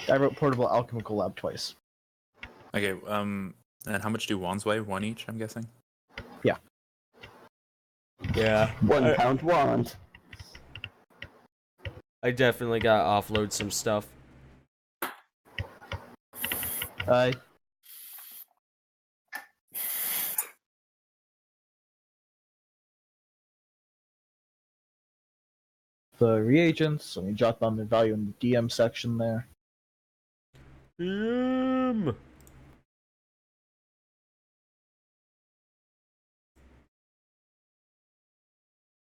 I wrote portable alchemical lab twice. Okay, and how much do wands weigh? 1 each, I'm guessing? Yeah. 1 pound wand. I definitely gotta offload some stuff. The reagents, let me jot down the value in the DM section there.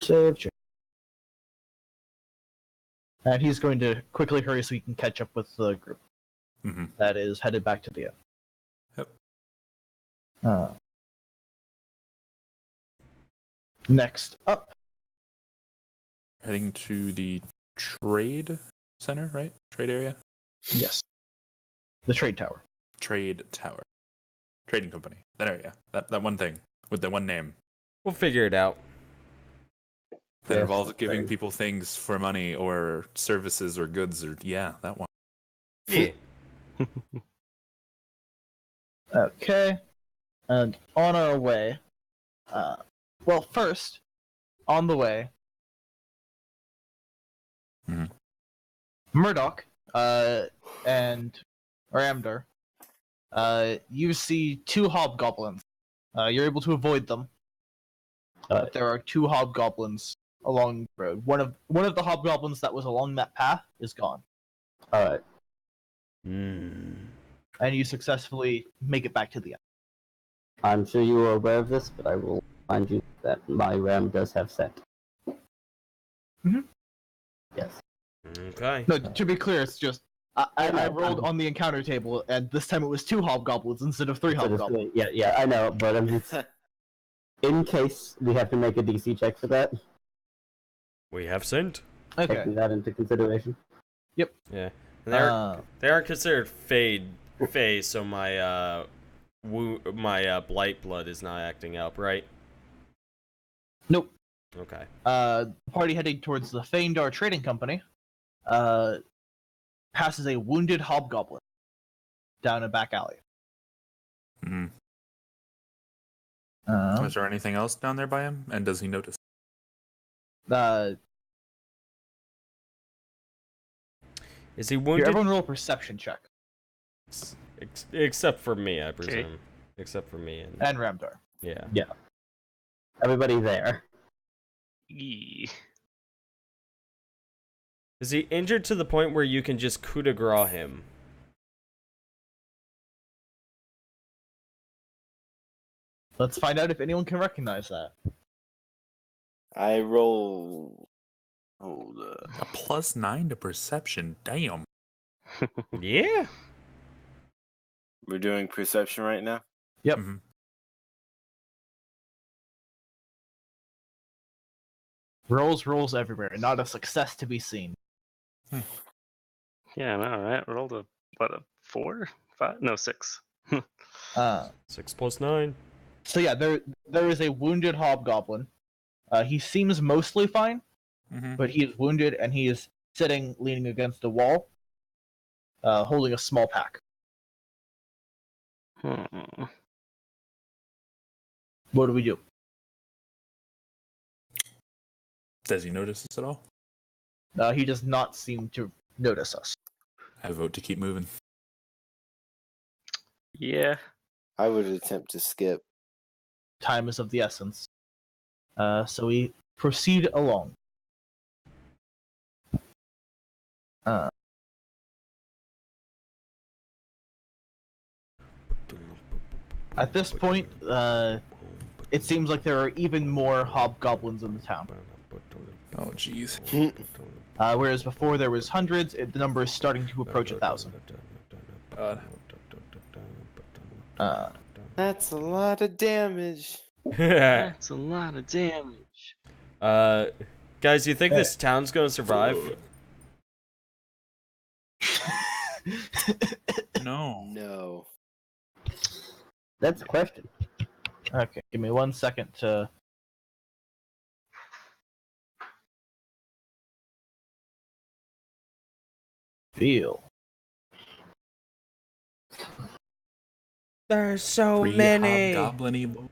Save. And he's going to quickly hurry so he can catch up with the group Mm-hmm. that is headed back to the inn. Yep. Next up. Heading to the trade center, right? Trade area? Yes. The trade tower. Trade tower. Trading company. That area. That one thing. With the one name. We'll figure it out. That Yes, involves giving right. people things for money or services or goods or yeah, that one. Yeah. Okay. And on our way. Well, first, on the way. Mhm. Murdoch, and Ramdar, you see 2 hobgoblins. You're able to avoid them. But there are 2 hobgoblins along the road. One of the hobgoblins that was along that path is gone. Alright. And you successfully make it back to the end. I'm sure you are aware of this, but I will remind you that my RAM does have set. Mhm. Yes. Okay. No, to be clear, it's just I know. rolled on the encounter table, and this time it was 2 hobgoblins instead of 3 So this- hobgoblins. yeah, I know, but I'm just... In case we have to make a DC check for that, We have sent. Okay. taking that into consideration. Yep. Yeah. And they aren't considered Fey, so my blight blood is not acting up, right? Nope. Okay. The party heading towards the Feindar Trading Company passes a wounded hobgoblin down a back alley. Hmm. Uh, Is there anything else down there by him? And does he notice? Is he Here, wounded? everyone roll a perception check. Except for me, I presume. Except for me And Ramdar. yeah. Yeah. Everybody there. Yee. Is he injured to the point where you can just coup de grace him? Let's find out if anyone can recognize that. I roll. Hold up. A +9 to perception. Damn. Yeah. We're doing perception right now. Yep. Mhm. Rolls everywhere. Not a success to be seen. Yeah, no, right? Rolled a 4, 5? No, 6. 6 + 9. So yeah, there is a wounded hobgoblin. He seems mostly fine, Mhm. but he is wounded and he is sitting, leaning against a wall, holding a small pack. What do we do? Does he notice this at all? He does not seem to notice us. I vote to keep moving. Yeah. I would attempt to skip. Time is of the essence. So we proceed along. At this point, it seems like there are even more hobgoblins in the town. Oh, jeez. Whereas before there was hundreds, the number is starting to approach 1,000. That's a lot of damage. That's a lot of damage. Guys, you think this town's gonna survive? No. No. That's a question. Okay, give me 1 second to... feel. There's so Three many. hobgoblin-y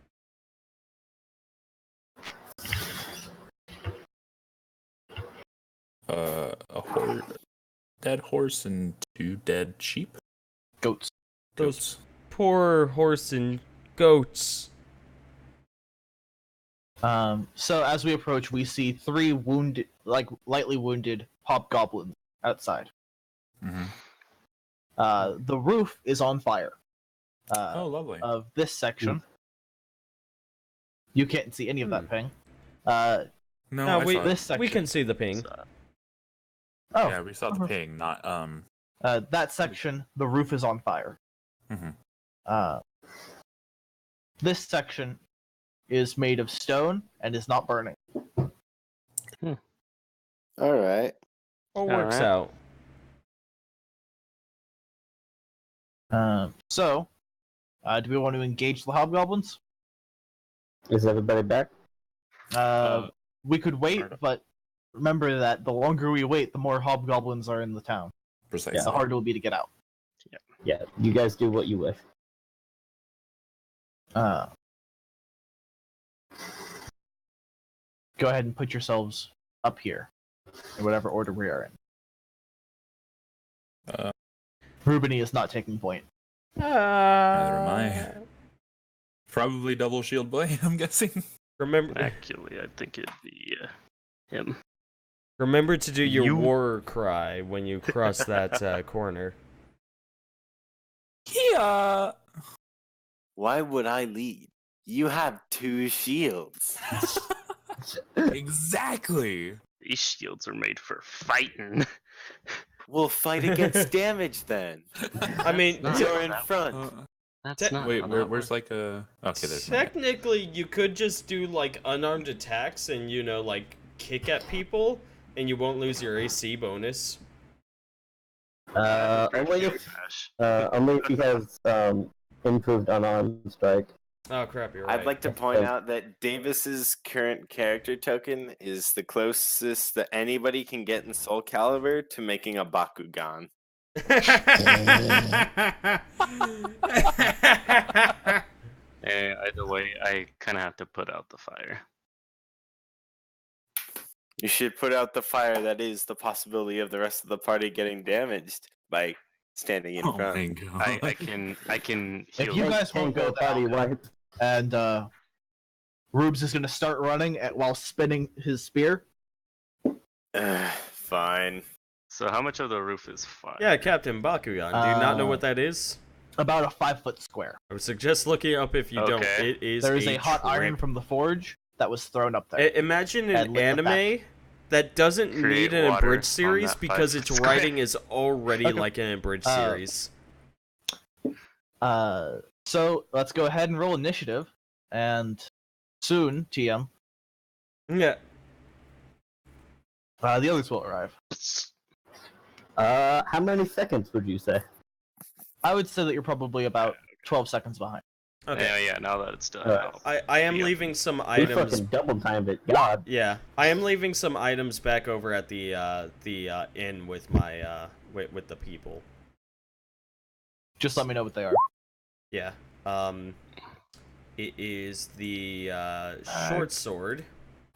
a dead horse and 2 dead sheep. Goats. Those poor horse and goats. So as we approach, we see 3 wounded, lightly wounded hobgoblins outside. Mm-hmm. The roof is on fire. Oh, lovely. Of this section. You can't see any of that ping. No, No, I we saw it. This section. we can see the ping. Oh, Yeah, we saw the ping, not that section, the roof is on fire. Mhm. This section is made of stone and is not burning. All right. All works Alright. out. So, do we want to engage the hobgoblins? Is everybody back? We could wait, but remember that the longer we wait, the more hobgoblins are in the town. precisely. The harder it will be to get out. Yeah, you guys do what you wish. Go ahead and put yourselves up here, in whatever order we are in. Rubini is not taking point. Neither am I. Probably double shield blade, I'm guessing. Remember Actually, I think it'd be him. Remember to do your You- war cry when you cross that corner. Yeah. Why would I lead? You have 2 shields. Exactly. These shields are made for fighting. We'll fight against damage then. I mean, That's You're not in how- front. That's not Wait, how that where's works. like a... Okay, there's one. technically you could just do like unarmed attacks and like kick at people and you won't lose your AC bonus. Only if he has improved unarmed strike. Oh crap, you're right. I'd like to point out that Davis's current character token is the closest that anybody can get in Soul Calibur to making a Bakugan. Either way, I kind of have to put out the fire. You should put out the fire that is the possibility of the rest of the party getting damaged by standing in Oh front. my god. I can If heal. you guys won't go, party wipe. and Rubes is gonna start running while spinning his spear. Fine. So how much of the roof is fire? Yeah, Captain Bakugan. Do you not know what that is? About a 5-foot square. I would suggest looking it up if you don't. Okay. It is There is a hot trip. iron from the forge that was thrown up there. Imagine an And lit the anime that doesn't Create need an water abridged on series that because 5 its square. writing is already Okay. like an abridged series. So let's go ahead and roll initiative, and soon, TM, Yeah. the others will arrive. How many seconds would you say? I would say that you're probably about 12 seconds behind. Okay. Yeah, now that it's done. I am Yeah. leaving some We items. fucking double timed it. God. Yeah, I am leaving some items back over at the inn with my with the people. Just let me know what they are. Yeah. It is the short sword.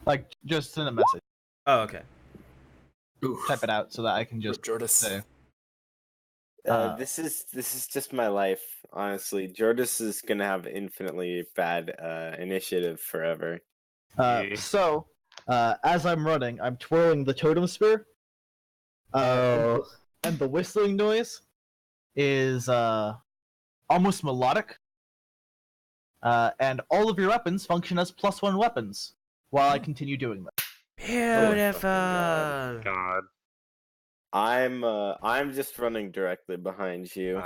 Like, just send a message. Oh, okay. Type it out so that I can just Jordis. say. This is just my life, honestly. Jordis is gonna have infinitely bad initiative forever. So, as I'm running, I'm twirling the totem spear. And the whistling noise is almost melodic. And all of your weapons function as +1 weapons while I continue doing that. Beautiful. God. I'm just running directly behind you.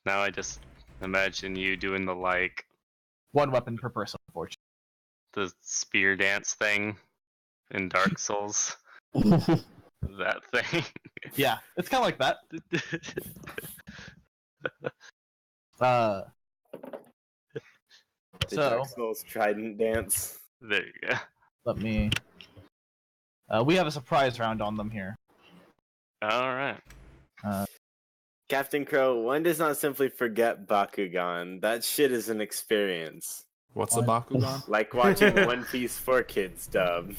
Now I just imagine you doing the 1 weapon per person, unfortunately. the spear dance thing in Dark Souls. That thing. Yeah, it's kind of like that. The So Dark Souls Trident dance. There you go. let me. We have a surprise round on them here. All right. Captain Crow, one does not simply forget Bakugan. That shit is an experience. What's a Bakugan? Like watching One Piece for Kids dub.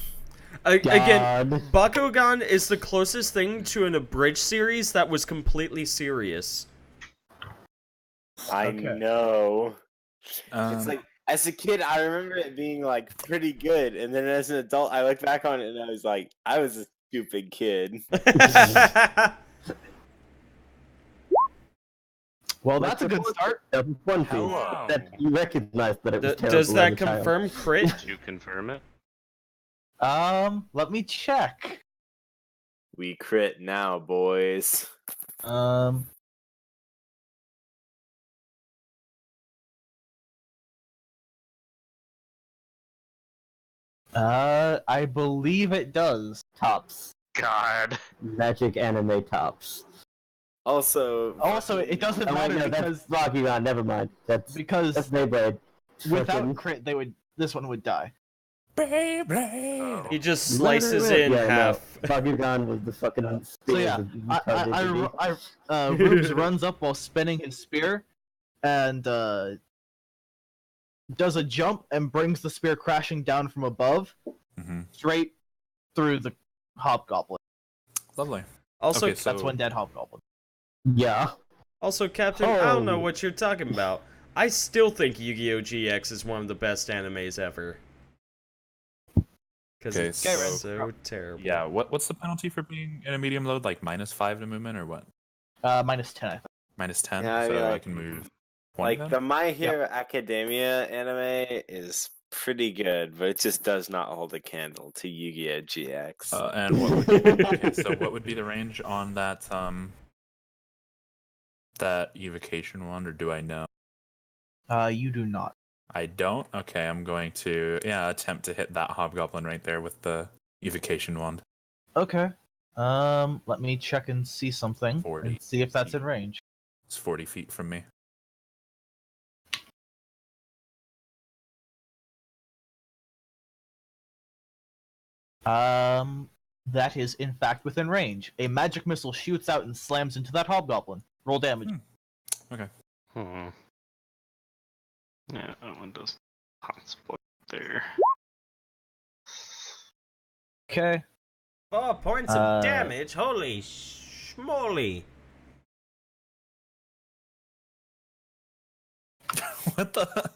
Again, God. Bakugan is the closest thing to an abridged series that was completely serious. I Okay. know. It's Um, like, as a kid, I remember it being like pretty good, and then as an adult, I look back on it and I was like, I was a stupid kid. Well, that's a good start. That was One Piece. Hello. That you recognized that it was terrible. Does as that a child. confirm crit? Did you confirm it? Let me check. We crit now, boys. I believe it does. Tops? God. Magic anime tops. Also, Also, it doesn't Oh, wait, matter no, because that's Bakugan. Never mind. That's because Beyblade. without Frickin- crit, this one would die. Beyblade. He just slices in Yeah, no, half. Bakugan was the fucking. So yeah, Rubes runs up while spinning his spear, and does a jump and brings the spear crashing down from above, Mhm. straight through the hobgoblin. Lovely. Also, Okay, so- That's one dead hobgoblin. Yeah. also, Captain, I don't know Oh. what you're talking about. I still think Yu-Gi-Oh! GX is one of the best animes ever. Because Okay, it's so- so terrible. Yeah, what's the penalty for being in a medium load? Like -5 to movement or what? -10, I think. -10? Yeah, I so mean, I like- can move 20 like then? the My Hero Academia anime is pretty good, but it just does not hold a candle to Yu-Gi-Oh! GX. And what would, okay, so what would be the range on that that evocation one, or do I know? You do not. I don't? Okay, I'm going to attempt to hit that hobgoblin right there with the evocation wand. Okay. Let me check and see something 40 and see if that's in range. It's 40 feet from me. That is in fact within range. A magic missile shoots out and slams into that hobgoblin. Roll damage. Okay. Hmm. Yeah, that one does hotspot there. Okay. 4 points of damage. Holy schmoly. What the?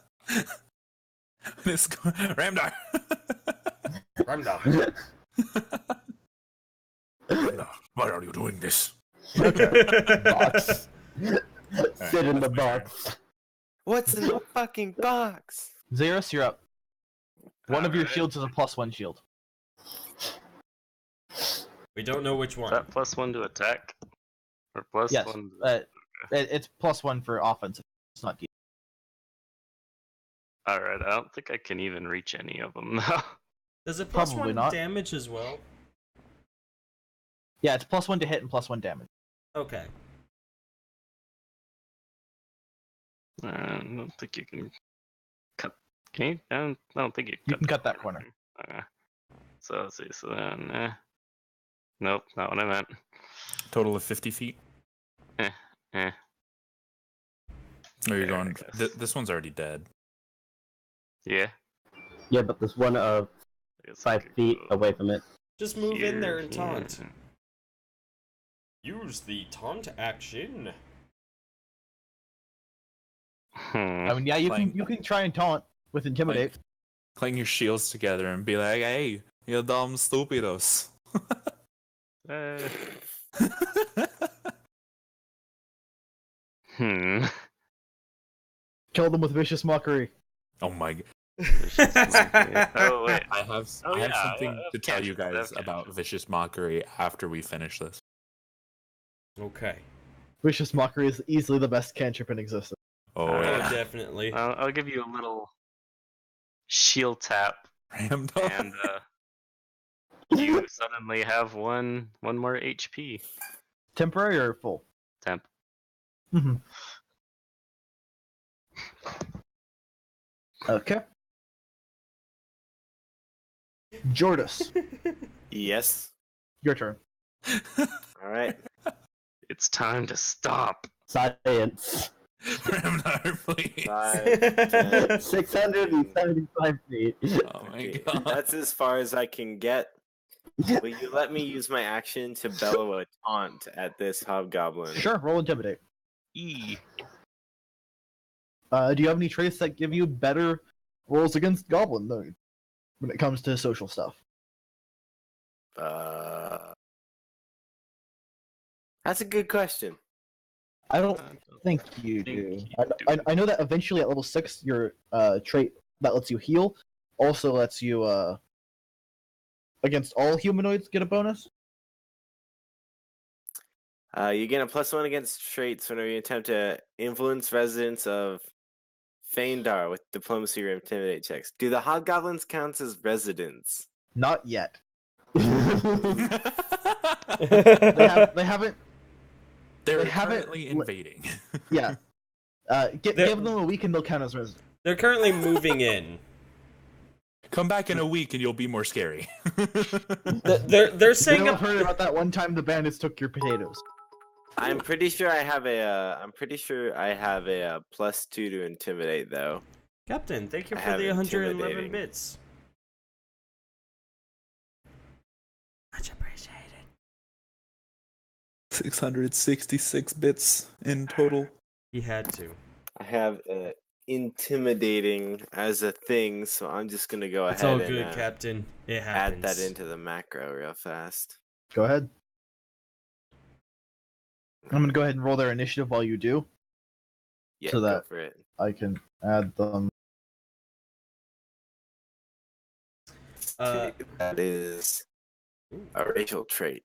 It's Ramdar. Ramdar. Ramdar, why are you doing this? Box. Alright, Sit in the that's my turn. box. What's in the fucking box? Xeris, you're up. One of your Alright. shields is a +1 shield. We don't know which Is one. that +1 to attack? Or plus Yes. one to... It's +1 for offense. It's not deep. Alright, I don't think I can even reach any of them now. Does it Probably +1 not. damage as well? Yeah, it's +1 to hit and +1 damage. Okay. I don't think you can cut. Can you? I don't think you can You cut can cut that corner. Okay. So let's see. So then, nope, not what I meant. Total of 50 feet. Eh. Or you're There, I going. guess. This one's already dead. Yeah. Yeah, but there's one I guess I 5 could feet go away from it. Just move in there and here. taunt. Use the taunt action. I mean, yeah, you can try and taunt with intimidate. Clang your shields together and be like, "Hey, you dumb stupidos." Hmm. Kill them with vicious mockery. Oh my god. Oh wait. I have Oh, I have yeah, something I have to tell you cantrips, I guys have about cantrips. vicious mockery after we finish this. Okay. Vicious mockery is easily the best cantrip in existence. Oh Oh, Oh, yeah. definitely. I'll give you a little shield tap, Ramdar. and you suddenly have one more HP. Temporary or full? Temp. Mm-hmm. Okay. Jordis, Yes. your turn. All right. It's time to stop. Science. Ramdar, please. 5, 10, 675 feet. Oh my Okay, god. that's as far as I can get. Will you let me use my action to bellow a taunt at this hobgoblin? Sure, roll intimidate. E. Do you have any traits that give you better rolls against goblin though, when it comes to social stuff? That's a good question. I don't think you do. I know that eventually at level 6, your trait that lets you heal also lets you against all humanoids get a bonus. You get a +1 against traits whenever you attempt to influence residents of Feindar with diplomacy or intimidate checks. Do the hobgoblins count as residents? Not yet. They They haven't. They're they haven't currently li- invading. Yeah. Give them a week and they'll count as residents. They're currently moving in. Come back in a week and you'll be more scary. They're You saying know, I've heard about that one time the bandits took your potatoes. I'm pretty sure I have a. +2 to intimidate though. Captain, thank you I for have the 111 intimidating. bits. Much appreciated. 666 bits in total. He had to. I have intimidating as a thing, so I'm just gonna go It's ahead all and good, Captain. It happens. add that into the macro real fast. Go ahead. I'm gonna go ahead and roll their initiative while you do. Yeah, So go that- for it. I can add them. That is a racial trait.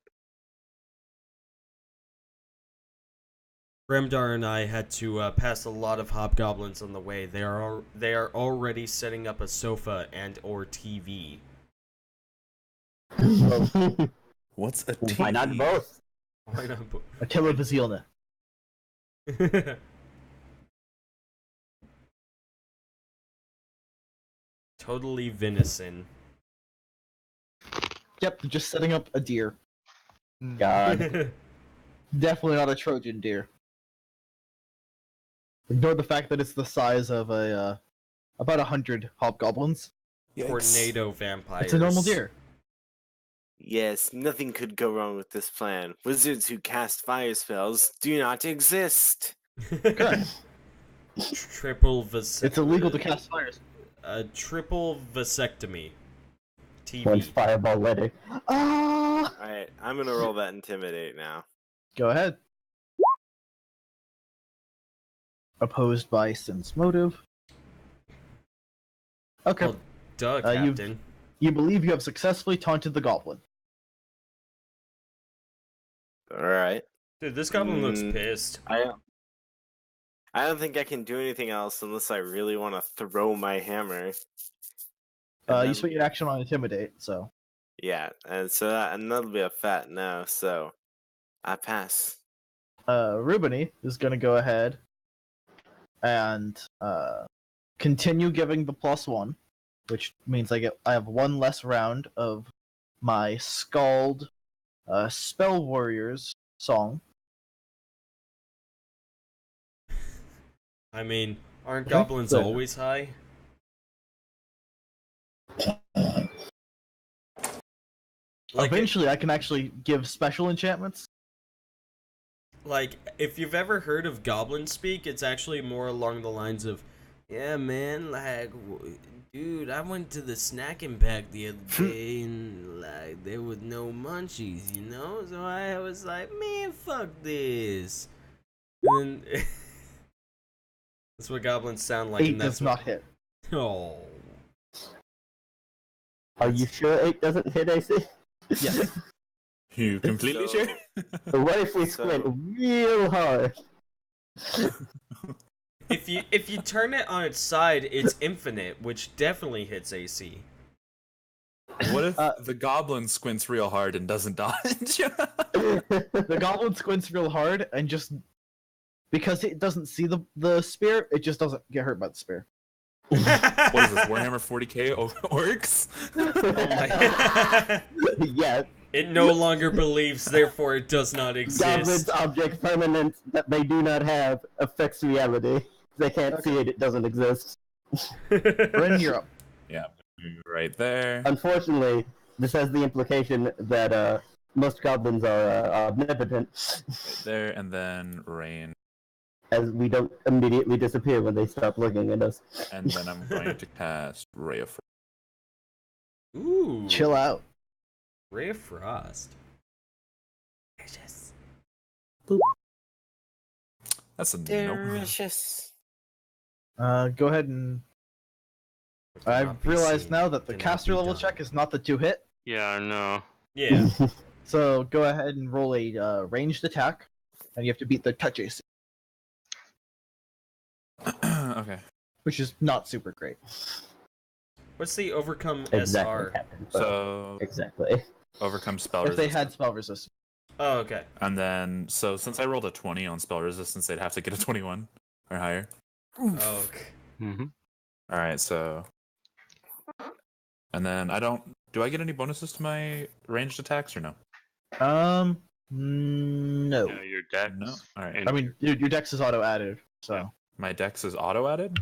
Remdar and I had to pass a lot of hobgoblins on the way. They are already setting up a sofa and or TV. What's a T? Why not both? Why not? Attila Vazilna. Totally venison. Yep, just setting up a deer. God. Definitely not a Trojan deer. Ignore the fact that it's the size of a about 100 hobgoblins. Tornado vampires. It's a normal deer. Yes, nothing could go wrong with this plan. Wizards who cast fire spells do not exist. Correct. Triple It's illegal to cast fires. A triple vasectomy. One TV. fireball later. Ah! Alright, I'm gonna roll that intimidate now. Go ahead. Opposed by sense motive. Okay. Well, duh, you- Captain. You believe you have successfully taunted the goblin. Alright. Dude, this goblin looks Mm. pissed. I don't think I can do anything else unless I really want to throw my hammer. And You then- spent your action on intimidate, so Yeah, and so that'll be a fat no, so I pass. Rubini is going to go ahead and continue giving the +1, which means I have one less round of my Scald Spell Warriors song. I mean, aren't Okay, goblins good. always high? Like, Eventually, I can actually give special enchantments. like, if you've ever heard of goblin speak, it's actually more along the lines of, yeah, man, like, dude, I went to the snacking pack the other day and, like, there was no munchies, you know? So I was like, man, fuck this. And then, that's what goblins sound like. 8 and that's does not hit. Oh. Are you sure 8 doesn't hit AC? Yes. You completely So- sure? What if we squint real hard? If you turn it on its side, it's infinite, which definitely hits AC. What if the goblin squints real hard and doesn't dodge? The goblin squints real hard and just because it doesn't see the spear, it just doesn't get hurt by the spear. What is this, Warhammer 40k orcs? Yes. It no longer believes, therefore it does not Goblins exist. object permanent that they do not have affects reality. They can't see it, it doesn't exist. Bryn, you're up. Yeah, right there. Unfortunately, this has the implication that most goblins are omnipotent, Right there, and then rain. as we don't immediately disappear when they stop looking at us. And then I'm going to cast Ray of Frost. Ooh. Chill out. Ray of Frost. That's a no. Delicious. Go ahead and I've realized now that the caster level check is not the 2-hit. Yeah, I know. Yeah. So go ahead and roll a ranged attack, and you have to beat the touch AC, Okay. which is not super great. What's the overcome Exactly, SR? Captain. So, So exactly. overcome spell If they resistance. had spell resistance. Oh, okay. And then, so since I rolled a 20 on spell resistance, they'd have to get a 21 or higher. Oh, okay. Mm-hmm. All right, so. And then do I get any bonuses to my ranged attacks or no? No. Yeah, your dex. No? All right. And I mean, your dex is auto added. So, My dex is auto added?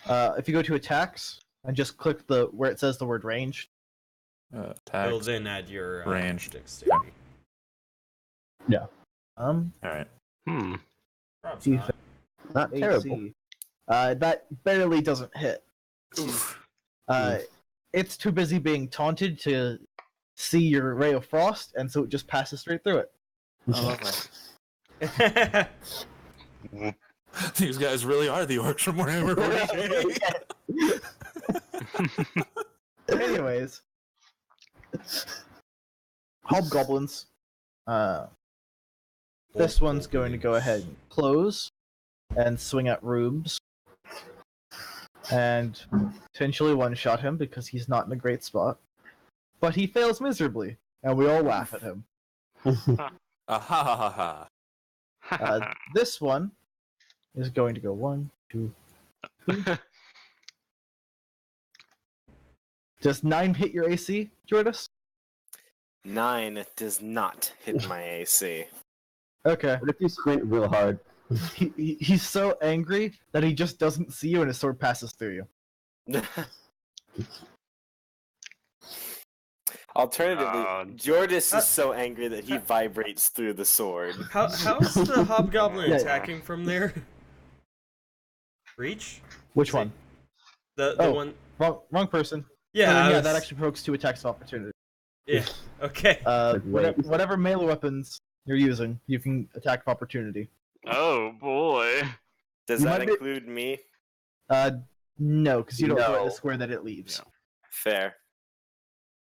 if you go to attacks and just click where it says the word ranged. It'll Attacks. then add your Range. dexterity. All right. Hmm. Probably See, not. Not terrible. AC. That barely doesn't hit. It's too busy being taunted to see your ray of frost, and so it just passes straight through it. Oh, lovely. These guys really are the orcs from Warhammer 40k. Anyways, hobgoblins. This one's going to go ahead and close and swing at Rubes. And potentially one-shot him because he's not in a great spot. But he fails miserably, and we all laugh at him. Ah, ha ha ha ha. This one is going to go 1, 2. Does 9 hit your AC, Jordis? 9 does not hit my AC. Okay. What if you squint real hard? He's so angry that he just doesn't see you and his sword passes through you. Alternatively, Oh. Jordis is so angry that he vibrates through the sword. How's the hobgoblin Yeah. attacking from there? Reach? Which Is it- one? The Oh. one. Wrong person. Yeah, So then, I yeah, was- that actually provokes 2 attacks of opportunity. Yeah. Okay. Whatever melee weapons you're using, you can attack of opportunity. Oh boy. Does You that might be- include me? No, because you don't join No. the square that it leaves. Fair.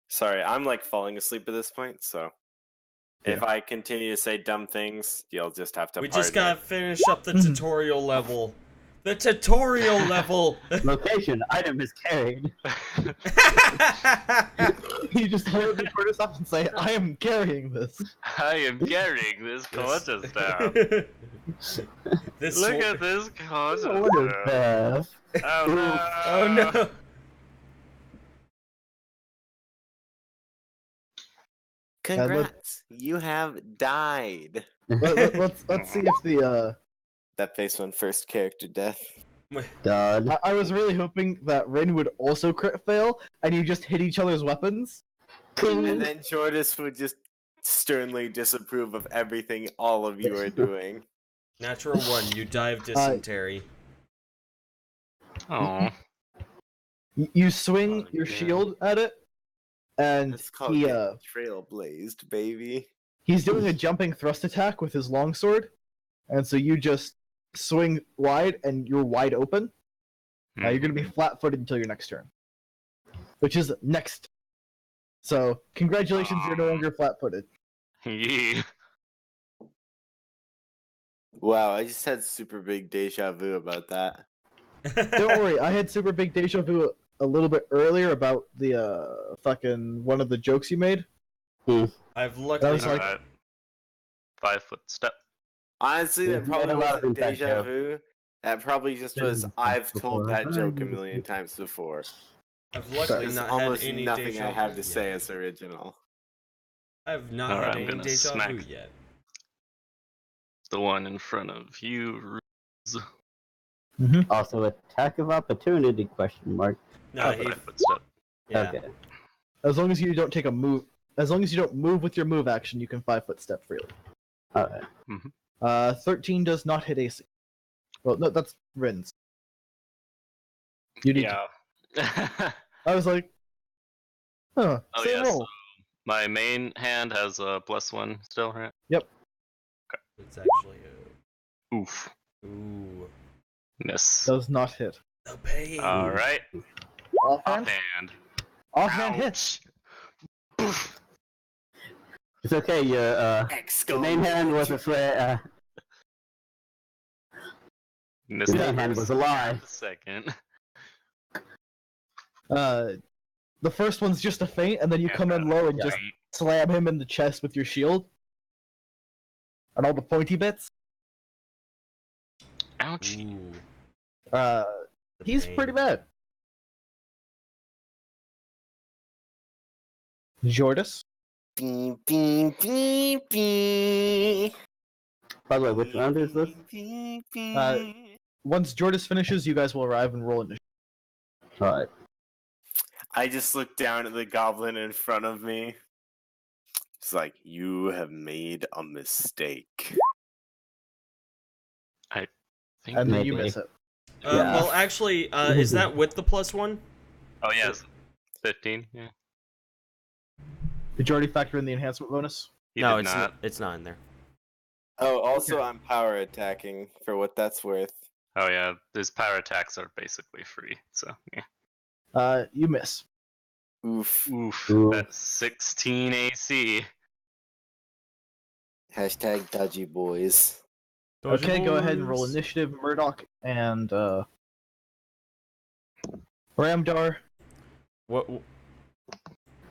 Sorry, I'm like falling asleep at this point, so if I continue to say dumb things, you'll just have to We pardon just gotta me. finish up the tutorial level. The tutorial level. Location, item is carried. You just hold the tortoise up and say, "I am carrying this." I am carrying this quarterstaff. This Look sword- at this quarterstaff. Quarterstaff. Oh no. Oh no. Congrats, you have died. Let's see if the That face went first character death. Done. I was really hoping that Rin would also crit fail, and you just hit each other's weapons. And then Jordis would just sternly disapprove of everything all of you are doing. Natural 1, you die of dysentery. Oh. You swing Oh, your yeah. shield at it, and It's called he getting trailblazed, baby. he's doing a jumping thrust attack with his longsword, and so you just swing wide, and you're wide open. You're gonna be flat-footed until your next turn, which is next. So congratulations, you're no longer flat-footed. Yeah. Wow, I just had super big deja vu about that. Don't worry, I had super big deja vu a little bit earlier about the fucking one of the jokes you made. I've That luckily was like- Alright. 5-foot step. Honestly, that We've probably had a lot wasn't of inside deja jokes. vu. That probably just was, I've told that joke a million times before. I've luckily There's not almost had any nothing deja I have vu to say yet. is original. I've not Alright, had I'm any gonna deja smack vu yet. The one in front of you. Also, attack of opportunity? Question mark. No, he, 5-foot step. yeah. Okay. As long as you don't take a move, as long as you don't move with your move action, you can 5-foot step freely. Alright. 13 does not hit AC. Well, no, that's Rin's. You need. Yeah. I was like, huh. Oh, same yes. roll. My main hand has a +1 still, right? It's actually Oof. ooh. Miss. Does not hit. The pain. Alright. Offhand. Offhand. Offhand hits. Ouch. It's okay, your main hand was a flare, Missed your the main hand was first, a lie. the second. The first one's just a feint, and then you come in low and just slam him in the chest with your shield. And all the pointy bits. Ouch. Ooh. Uh, The he's pain. pretty bad. Jordis. Beep, beep, beep, beep. By the way, which round is this? Beep, Uh, beep. Once Jordis finishes, you guys will arrive and roll initiative. Alright. I just look down at the goblin in front of me. It's like, you have made a mistake. Think- And then you Maybe. miss it. Yeah. Well, actually, is that with the +1? Oh, yes. 15, yeah. Did you already factor in the enhancement bonus? He No, did it's not. it's not in there. Oh, also, I'm power attacking, for what that's worth. Oh, yeah. His power attacks are basically free, so, yeah. You miss. Oof. Oof. Ooh. That's 16 AC. Hashtag dodgy boys. Okay, go ahead and roll Boys. initiative, Murdoch and Ramdar. What? You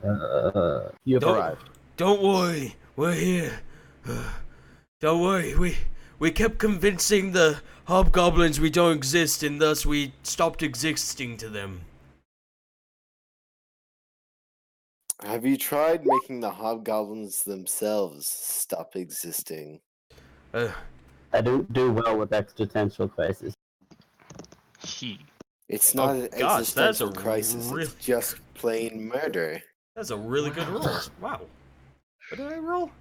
have Don't- arrived. Don't worry, we're here. Don't worry, we kept convincing the hobgoblins we don't exist, and thus we stopped existing to them. Have you tried making the hobgoblins themselves stop existing? I do well with existential crisis. It's not an gosh, that's existential a crisis. real- It's just plain murder. That's a really good roll. Wow. What did I roll?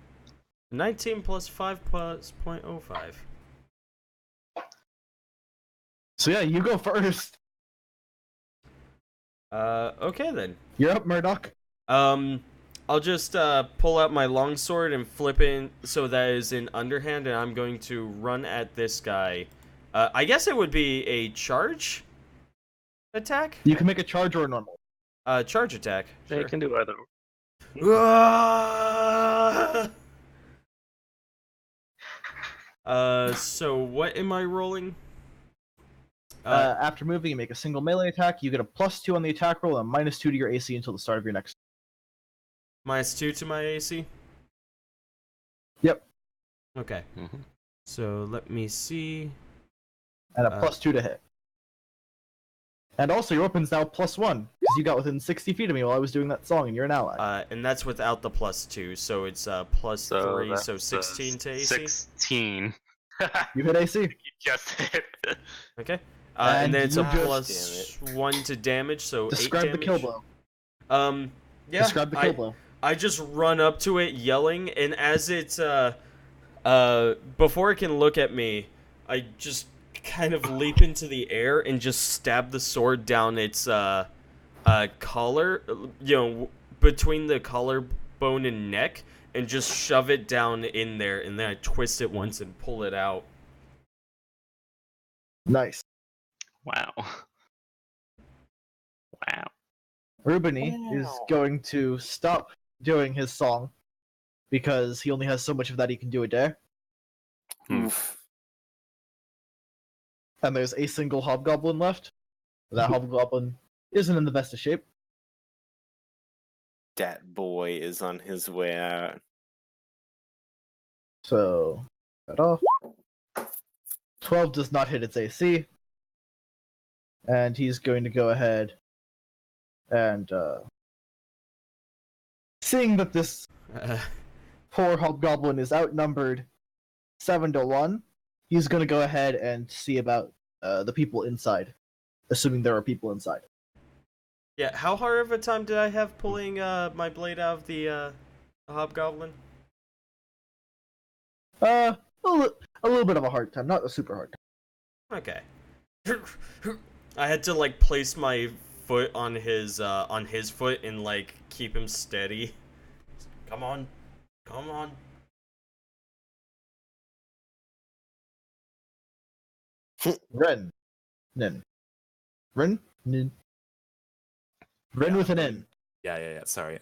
19 plus 5 plus 0.05. So yeah, you go first. Okay then. You're up, Murdoch. I'll just pull out my longsword and flip in so that is in underhand, and I'm going to run at this guy. I guess it would be a charge attack? You can make a charge or a normal. Charge attack. They Sure. can do either. So what am I rolling? After moving, you make a single melee attack. You get a +2 on the attack roll and a -2 to your AC until the start of your next. -2 to my AC? Yep. Okay. Mhm. So let me see. And a +2 to hit. And also, your weapon's now +1 because you got within 60 feet of me while I was doing that song, and you're an ally. And that's without the +2, so it's +3, so 16 to AC. 16. You hit AC. You just hit. Okay. And then it's a you just- +1 to damage, so 8 Describe the damage. kill blow. Yeah. Describe the kill blow. I just run up to it yelling, and as it's before it can look at me, I just kind of leap into the air and just stab the sword down its collar, between the collarbone and neck, and just shove it down in there, and then I twist it once and pull it out. Nice. Wow. Wow. Rubini is going to stop doing his song because he only has so much of that he can do a day. Oof. And there's a single hobgoblin left. That hobgoblin isn't in the best of shape. That boy is on his way out. So, cut off. 12 does not hit its AC. And he's going to go ahead and, seeing that this poor hobgoblin is outnumbered 7-1, he's going to go ahead and see about the people inside, assuming there are people inside. Yeah, how hard of a time did I have pulling my blade out of the hobgoblin? A little bit of a hard time, not a super hard time. Okay. I had to like place my foot on his foot and like keep him steady. Come on. Come on. Ren. Nin. Ren? Nin. Ren with an N. Yeah. Sorry.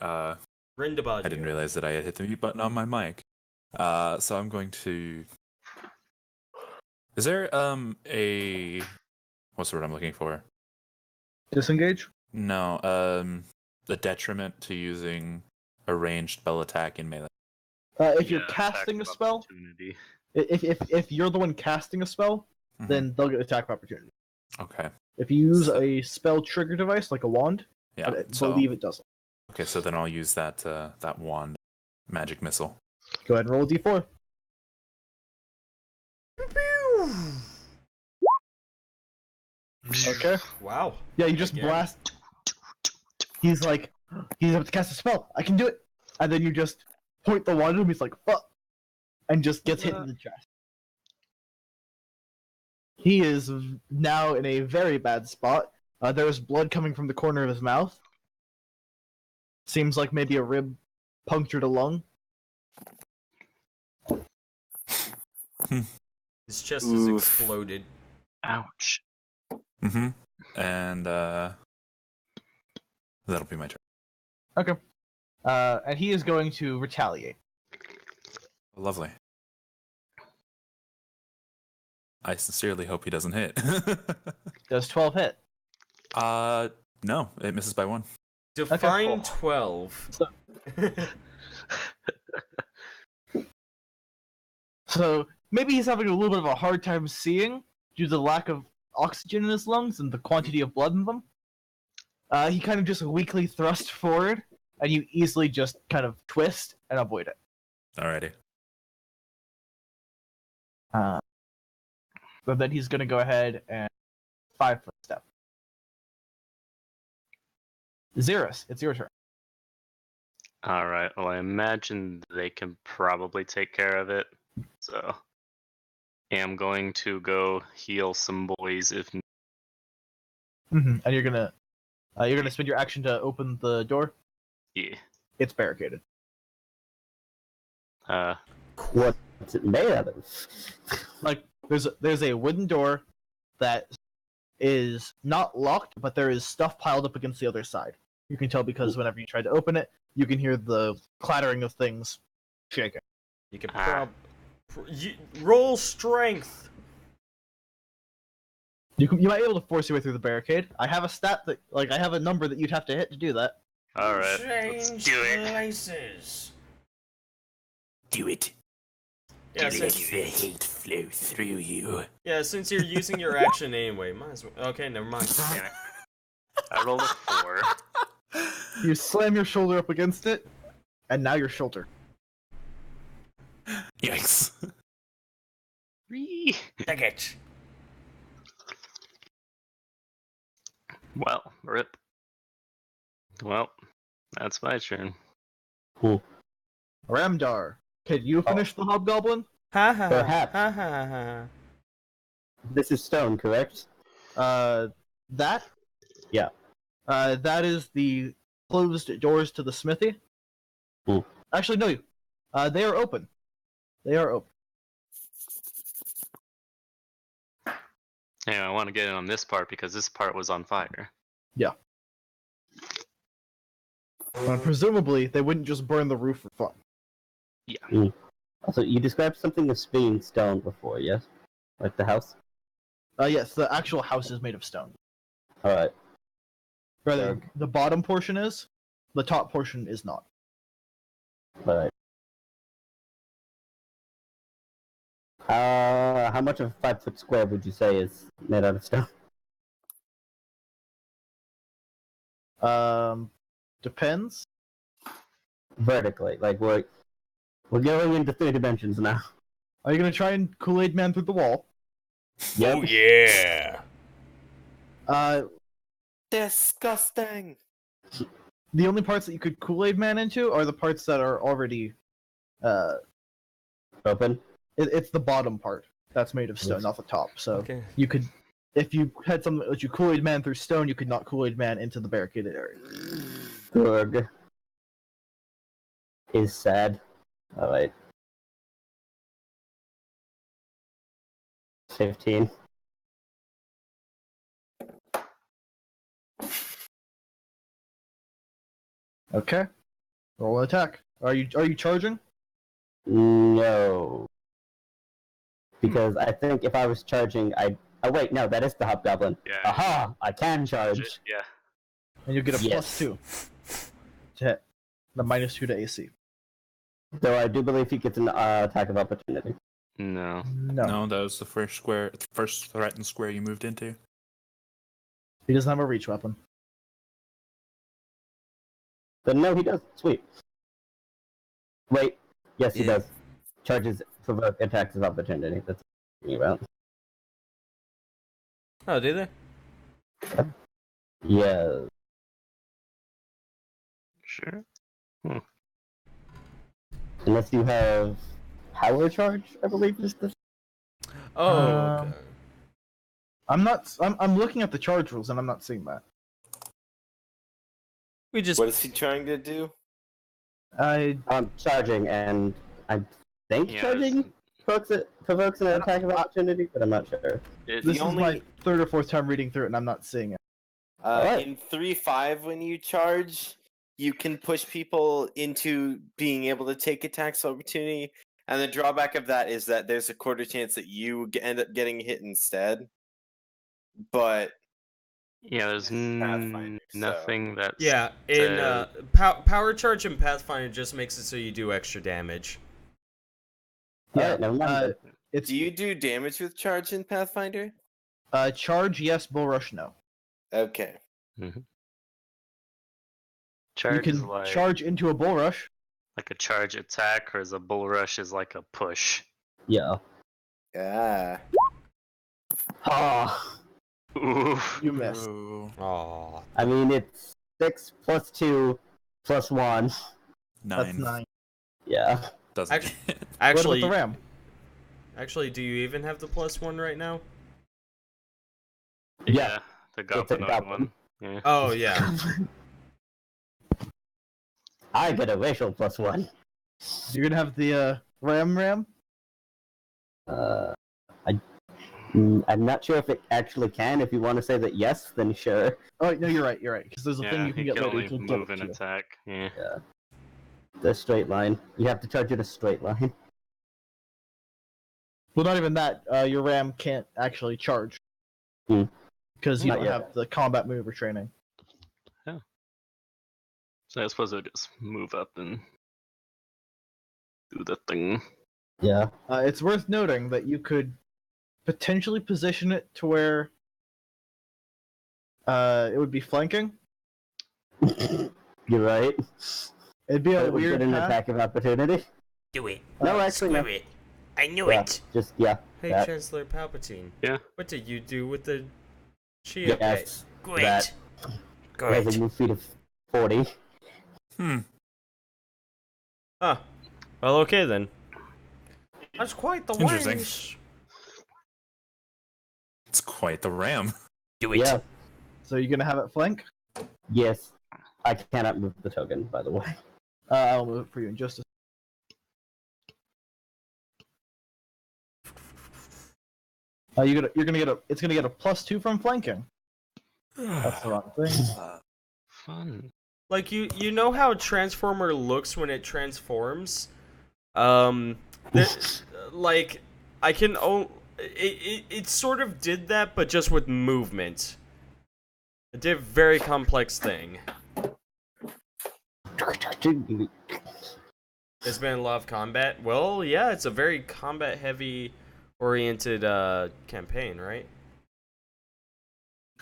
Rindabad. I didn't realize that I had hit the mute button on my mic. So I'm going to. Is there a what's the word I'm looking for? Disengage? No, the detriment to using a ranged spell attack in melee. If you're Yeah, casting a attack of spell, opportunity. if you're the one casting a spell, Mhm. then they'll get attack of opportunity. Okay. If you use a spell trigger device like a wand, Yeah. I So believe it doesn't. okay, so then I'll use that that wand magic missile. Go ahead and roll a d4. Okay. Wow. Yeah, you just Again. blast. He's like, he's about to cast a spell. I can do it. And then you just point the wand at him. He's like, fuck, and just gets hit in the chest. He is now in a very bad spot. There's blood coming from the corner of his mouth. Seems like maybe a rib punctured a lung. His chest is Oof. exploded. Ouch. Mm-hmm. And that'll be my turn. Okay. And he is going to retaliate. Lovely. I sincerely hope he doesn't hit. Does 12 hit? No, it misses by 1. Define cool. 12. So- So maybe he's having a little bit of a hard time seeing due to the lack of oxygen in his lungs and the quantity of blood in them. He kind of just weakly thrust forward, and you easily just kind of twist and avoid it. Alrighty. But then he's going to go ahead and 5-foot step. Xerus, it's your turn. All right. Well, I imagine they can probably take care of it. So, am going to go heal some boys if. And you're gonna spend your action to open the door. Yeah. It's barricaded. What's it made out of? Like there's a wooden door that is not locked, but there is stuff piled up against the other side. You can tell because whenever you try to open it, you can hear the clattering of things shaking. You can roll strength. You might be able to force your way through the barricade. I have a stat that, I have a number that you'd have to hit to do that. All right. Let's Change do it. places. Do it. Yeah, Let since, the hate flow through you. yeah, since you're using your action anyway, might as well. Okay, never mind. Damn it. I rolled a 4. You slam your shoulder up against it, and now you're shoulder. Yikes. Take it. Well, rip. Well, that's my turn. Ramdar, can you finish the hobgoblin? Ha ha Perhaps. ha ha ha. This is stone, correct? That? Yeah. That is the closed doors to the smithy. Actually, no. They are open. They are open. Yeah, I want to get in on this part because this part was on fire. Presumably, they wouldn't just burn the roof for fun. Yeah. Also, you described something as being stone before, yes? Like the house? Yes, the actual house is made of stone. Alright. Rather, the bottom portion is, the top portion is not. Alright. How much of a 5-foot square would you say is made out of stone? Depends. Vertically, like we're going into 3 dimensions now. Are you gonna try and Kool-Aid Man through the wall? Oh yeah. Disgusting. The only parts that you could Kool-Aid Man into are the parts that are already, Open. it's the bottom part that's made of stone, Yes. not the top. So Okay. you could, if you had something that you Kool-Aid Man through stone, you could not Kool-Aid Man into the barricaded area. Good. Is sad. Alright. 15. Okay. Roll an attack. Are you charging? No. Because I think if I was charging, I'd... Oh wait, no, that is the hobgoblin. Yeah. Aha! I can charge. Yeah. And you get a Yes. +2 to hit. The -2 to AC. Though I do believe he gets an attack of opportunity. No. No. No, that was the first threatened square you moved into. He doesn't have a reach weapon. But no, he does. Sweet. Wait. Yes, he Yeah. does. Charges provoke attacks of opportunity. That's what I'm talking Oh, do they? about. Yeah. Sure. Unless you have power charge, I believe is the... Oh, okay. I'm looking at the charge rules and I'm not seeing that. We just What is he trying to do? I'm charging, and I think Yeah, charging provokes an attack of opportunity, but I'm not sure. It, This The is my only- 3rd or 4th time reading through it and I'm not seeing it. Alright. In 3.5, when you charge, you can push people into being able to take attacks of opportunity. And the drawback of that is that there's a quarter chance that you end up getting hit instead. But yeah, there's Pathfinder, so- nothing that's yeah. In power charge and Pathfinder just makes it so you do extra damage. Alright, never mind. Uh, then. it's Do you do damage with charge in Pathfinder? charge, yes. Bull rush, no. Okay. Charge You is can like charge into a bull rush. like a charge attack, or is a bull rush is like a push? Yeah. Ah. Ah, Ooh. You missed. Ooh. Aw. I mean, it's 6 plus 2 plus 1. That's 9. 9. Yeah. Doesn't Actu- hit. What Actually, about the ram? actually, do you even have the +1 right now? Yeah. The It's a goblinoid goblin. one. Yeah. Oh yeah. I get a racial plus 1. You're gonna have the ram. I'm not sure if it actually can. If you want to say that yes, then sure. Oh no, you're right. Because there's a thing Yeah, you can he get can later. only To give move it and to you. attack. Yeah. The straight line. You have to charge it a straight line. Well, not even that. Your ram can't actually charge because you Not don't yet. have the combat mover training. So I suppose it would just move up and do the thing. Yeah. It's worth noting that you could potentially position it to where it would be flanking. You're right. It'd be a But it would weird get an path. attack of opportunity. Do it. No, actually, no. Screw it. I knew Yeah, it. just, yeah. Hey, that. Chancellor Palpatine. Yeah. What did you do with the Chia pet? Yes. Great. That. Great. Has a move speed of 40. Huh. Well, okay then. That's quite the Interesting. range. It's quite the ram. Do it. Yeah. So you're gonna have it flank. Yes. I cannot move the token, by the way. I'll move it for you in just a. You're gonna get a. It's gonna get a +2 from flanking. That's the wrong thing. Fun. Like you know how a transformer looks when it transforms? Like I can it sort of did that, but just with movement. It did a very complex thing. It's been a lot of combat. Well, yeah, it's a very combat heavy oriented campaign, right?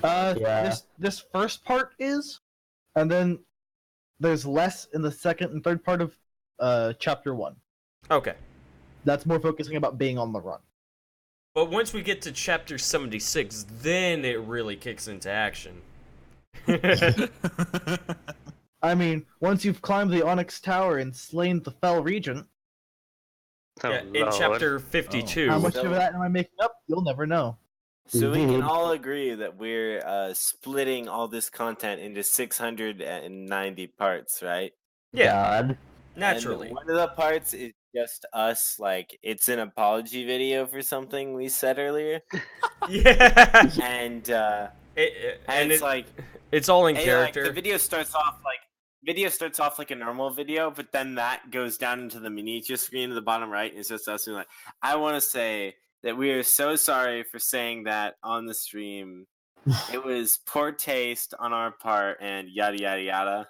Yeah. This first part is, and then there's less in the second and third part of chapter 1. Okay. That's more focusing about being on the run. But once we get to chapter 76, then it really kicks into action. I mean, once you've climbed the Onyx Tower and slain the Fell Regent, Yeah, in Lord. chapter 52. how much So- of that am I making up? You'll never know. So we can Indeed. all agree that we're splitting all this content into 690 parts, right? Yeah, God. naturally. And one of the parts is just us, like it's an apology video for something we said earlier, Yeah. and And it's like it's all in hey, character. like, the video starts off like a normal video, but then that goes down into the miniature screen at the bottom right, and it's just us being like, I want to say that we are so sorry for saying that on the stream. It was poor taste on our part, and yada yada yada.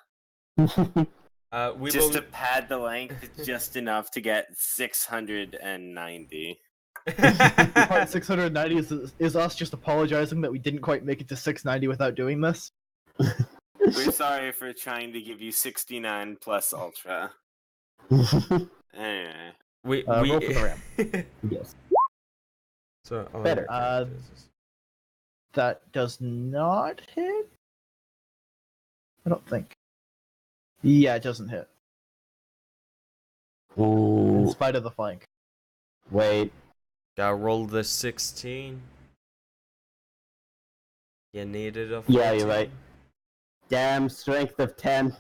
We Just will... to pad the length just enough to get 690. Part 690 is us just apologizing that we didn't quite make it to 690 without doing this. We're sorry for trying to give you 69 plus ultra. Anyway. we Roll for the ram. Yes. So, Better. That does not hit? I don't think. Yeah, it doesn't hit. In Ooh. spite of the flank. Wait. Gotta roll the 16. You needed a 14. Yeah, you're right. Damn strength of 10.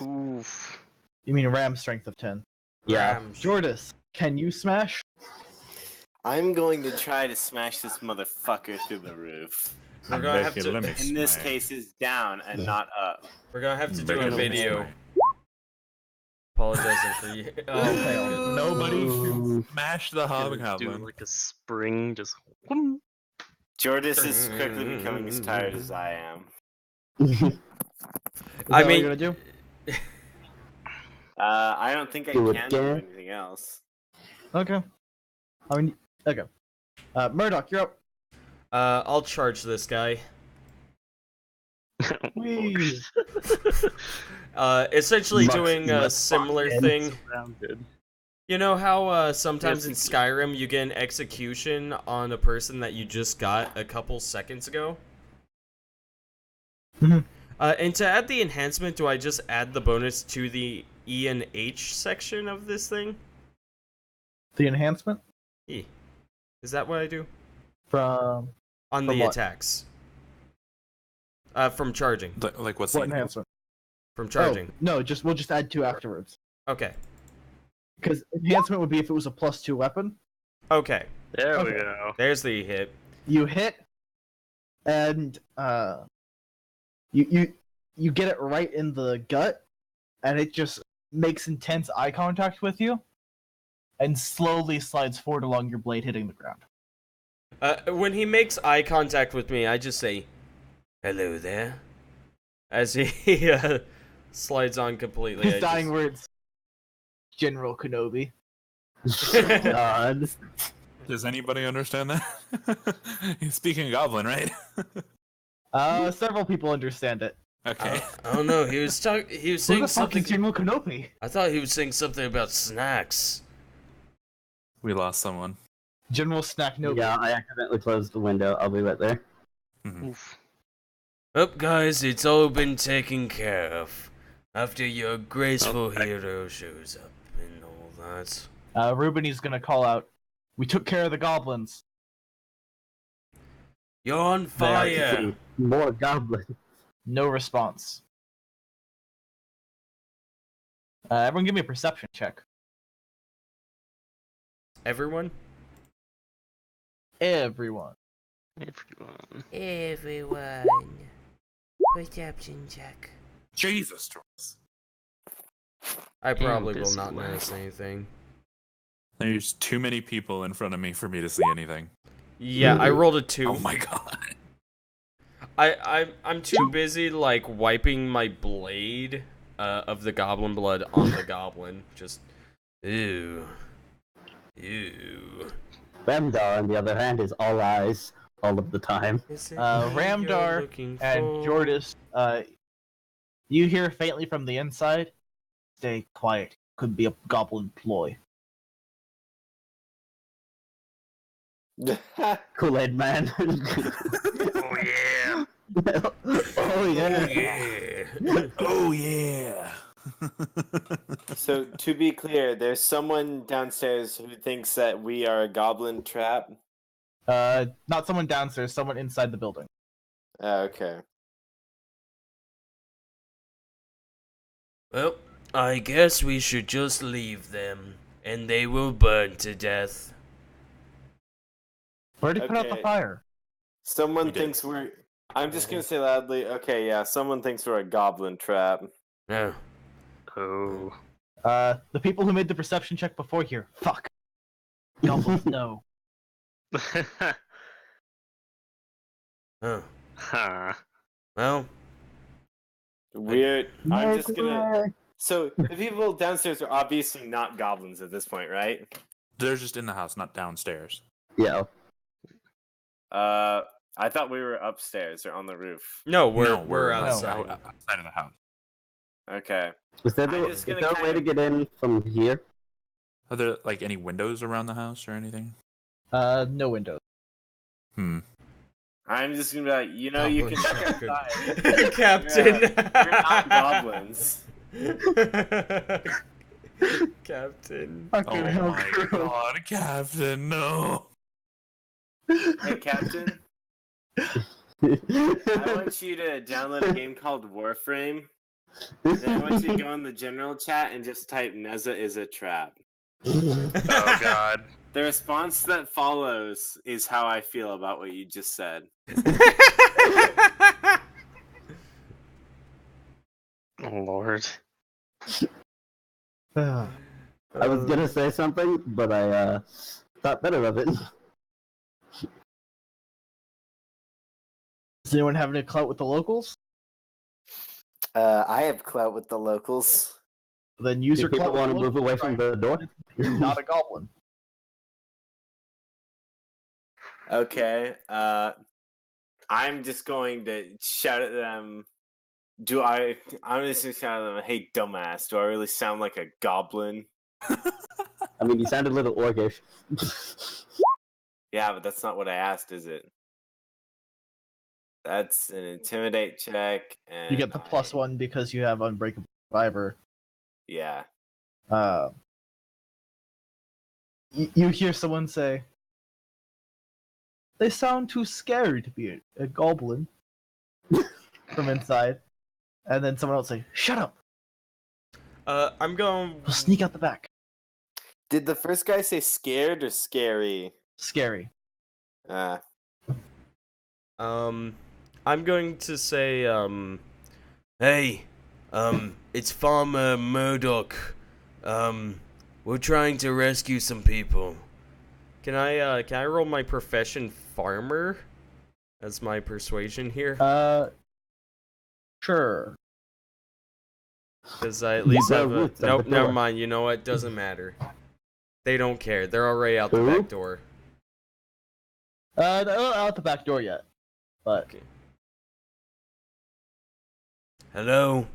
Oof. You mean ram strength of 10. Yeah. Rams. Jordis, can you smash? I'm going to try to smash this motherfucker through the roof. We're gonna have Becky, to. let me In this smite. case, it's down and not up. We're gonna have to do Becky, a let me video smite. apologizing for you. Oh, Nobody Ooh. smash the Do hobgoblin. like a spring, just. whoom. Jordis is quickly becoming as tired as I am. Is that I what mean- you're gonna do? I don't think I Do it can do again? anything else. Okay. I mean, okay. Murdoch, you're up. I'll charge this guy. Whee! Essentially Much doing a less similar fun. thing. Surrounded. You know how sometimes in Yes, Skyrim you get an execution on a person that you just got a couple seconds ago? Mhm. And to add the enhancement, do I just add the bonus to the E and H section of this thing? The enhancement E. Is that what I do? from On From the what? attacks. From charging. Like what's what the enhancement? From charging. Oh, no, we'll just add 2 afterwards. Okay. Because enhancement would be if it was a +2 weapon. Okay. There we Okay. go. There's the hit. You hit, and you get it right in the gut, and it just makes intense eye contact with you, and slowly slides forward along your blade, hitting the ground. When he makes eye contact with me, I just say, "Hello there," as he slides on completely. His dying words, General Kenobi. God. Does anybody understand that? He's speaking Goblin, right? Several people understand it. Okay. I don't know. He was He was Who the saying fuck something. is General Kenobi? I thought he was saying something about snacks. We lost someone. General Snack Nobi. Yeah, I accidentally closed the window. I'll be right there. Mhm. Oof. Up, guys, it's all been taken care of. After your graceful hero shows up and all that. Ruben is gonna call out. We took care of the goblins. You're on fire! More goblins. No response. Everyone give me a perception check. Everyone? Everyone. Everyone. Everyone. Perception check. Jesus Christ. I probably will this not way. notice anything. There's too many people in front of me for me to see anything. Yeah, I rolled a 2. Oh my god. I'm too busy, like, wiping my blade of the goblin blood on the goblin. Just, ew. Ew. Ramdar, on the other hand, is all eyes all of the time. Ramdar and Jordis, you hear faintly from the inside. Stay quiet. Could be a goblin ploy. Kool-Aid Man. Oh yeah. Oh yeah. Yeah. Oh yeah. So to be clear, there's someone downstairs who thinks that we are a goblin trap. Not someone downstairs, someone inside the building. Okay. Well, I guess we should just leave them, and they will burn to death. Where did you put out the Okay. fire? Someone We did. thinks we're. I'm just gonna say loudly. Okay, yeah. Someone thinks we're a goblin trap. No. Oh. The people who made the perception check before here. Fuck. Goblins, no. Oh. Huh. Well, Weird. I'm just gonna. So the people downstairs are obviously not goblins at this point, right? They're just in the house, not downstairs. Yeah. I thought we were upstairs or on the roof. No, we're No, outside. outside of the house. Okay. Is there, I'm is just there gonna a way kind to of- get in from here? Are there like any windows around the house or anything? No windows. Hmm. I'm just gonna be like, you know, you can check Goblin outside. Captain. We're not goblins. Captain. Oh Fucking hell, my crew. god, Captain, no. Hey, Captain. I want you to download a game called Warframe. Then I want you to go in the general chat and just type Neza is a trap. Oh god. The response that follows is how I feel about what you just said. Oh lord. Ah. I was gonna say something, but I thought better of it. Does anyone have any clout with the locals? I have clout with the locals. Then use Do your people clout with want to the move locals. away from the door? You're not a goblin. Okay. I'm just going to shout at them. I'm just going to shout at them, hey, dumbass, do I really sound like a goblin? I mean, you sounded a little orcish. Yeah, but that's not what I asked, is it? That's an intimidate check, and You get the +1 because you have Unbreakable Survivor. Yeah. You hear someone say, "They sound too scary to be a goblin," from inside, and then someone else say, "Shut up! I'm going. We'll sneak out the back." Did the first guy say scared or scary? Scary. I'm going to say, hey, it's Farmer Murdoch. We're trying to rescue some people. Can I roll my profession farmer as my persuasion here? Sure. Because I at least have a... roots at Nope, the never door. mind. You know what? Doesn't matter. They don't care. They're already out the Who? back door. They're not out the back door yet, but Okay. Hello?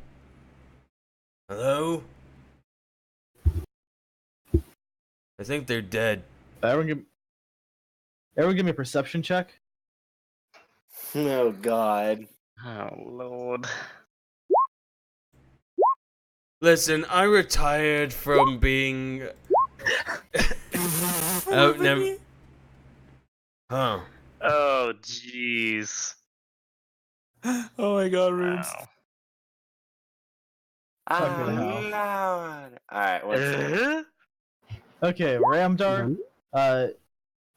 Hello? I think they're dead. everyone give me a perception check. Oh, God. Oh lord. Listen, I retired from being... Oh, never... Huh. Oh jeez. Oh my god, Runes. Wow. Fucking hell. Lord. Alright, what's next? Okay, Ramdar, Mhm.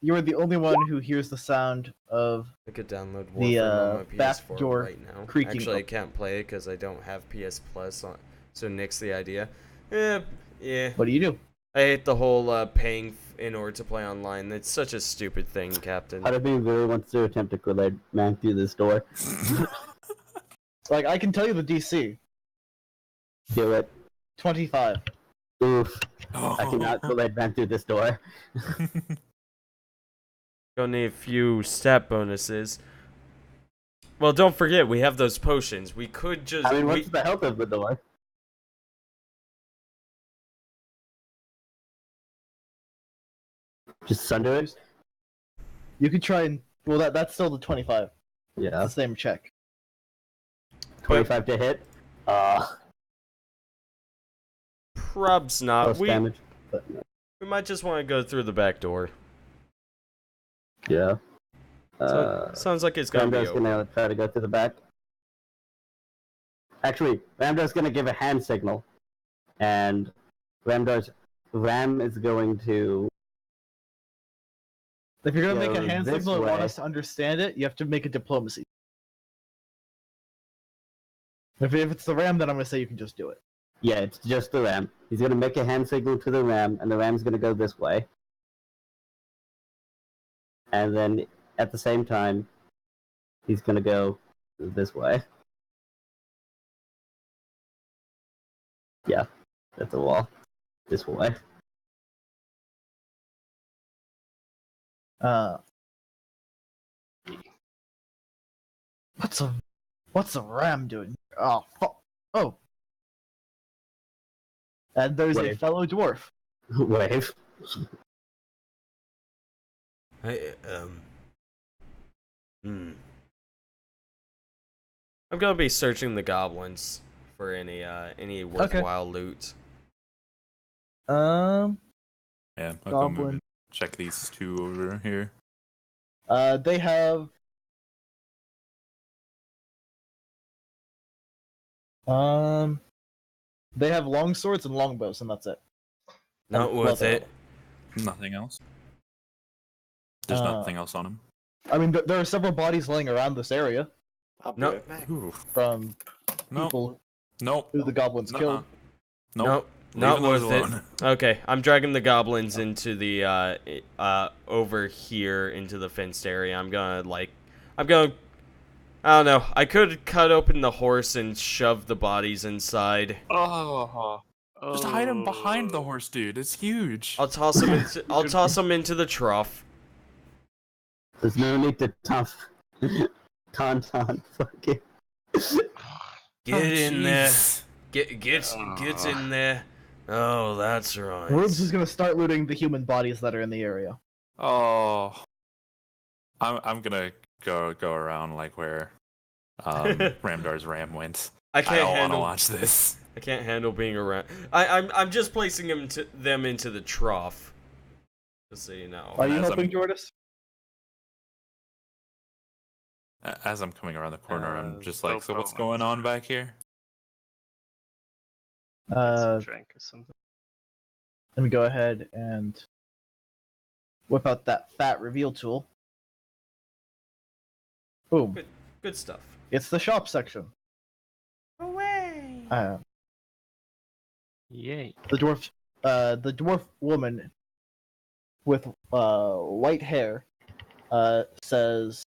you are the only one who hears the sound of I could download The, Warframe on my back PS4 door right now. creaking Actually, I open. can't play it because I don't have PS Plus on. So nix the idea. Yeah. What do you do? I hate the whole paying in order to play online. It's such a stupid thing, Captain. Part of me really wants to attempt to Kool-Aid man through this door. Like, I can tell you the DC. Do it. 25. Oof. Oh. I cannot Kool-Aid man through this door. Gonna need a few stat bonuses. Well, don't forget, we have those potions. We could just... I mean, what's the health of the door? Just sunder it? You could try and well, that's still the 25. It's Yeah. the same check. 25 to hit. Probs not. Plus damage. But, We might just want to go through the back door. yeah. Sounds like it's gonna be Ramdar's open. gonna try to go to the back. Actually, Ramdar's gonna give a hand signal. And Ram is going to... If you're gonna make a Go hand this signal and want way. us to understand it, you have to make a diplomacy. If it's the Ram, then I'm gonna say you can just do it. Yeah, it's just the Ram. He's gonna make a hand signal to the Ram, and the Ram's gonna go this way. And then, at the same time, he's gonna go this way. Yeah, at the wall. This way. What's a Ram doing? Oh, oh. And there's a Wait. fellow dwarf. Wave. Hey, I'm gonna be searching the goblins for any worthwhile loot. Yeah, I'll go move Goblin. and check these two over here. They have they have long swords and longbows, and that's it. not And worth leather. it. Nothing else. There's Uh, nothing else on him. I mean, there are several bodies laying around this area I'll be No. right back. Ooh. from Nope. people Nope. who the goblins Nuh-uh. killed. Nope. Not Leave those worth it. alone. Okay, I'm dragging the goblins into the over here into the fenced area. I don't know. I could cut open the horse and shove the bodies inside. Oh. Just hide him behind the horse, dude. It's huge. I'll toss them into the trough. There's no need to taunt fucking. Get in there. jeez. Get in there. Oh, that's right. Rubes is gonna start looting the human bodies that are in the area. Oh, I'm gonna go around like where Ramdar's ram went. I I can't don't want to handle. watch this. I can't handle being around. I'm just placing them into the trough. Just so you know. Are you As helping, I'm- Jordis? As I'm coming around the corner, I'm just like, so Popo what's going on back here? Get some drink or something. Let me go ahead and whip out that fat reveal tool. Boom. Good stuff. It's the shop section. Away. Yay. The dwarf woman with white hair says,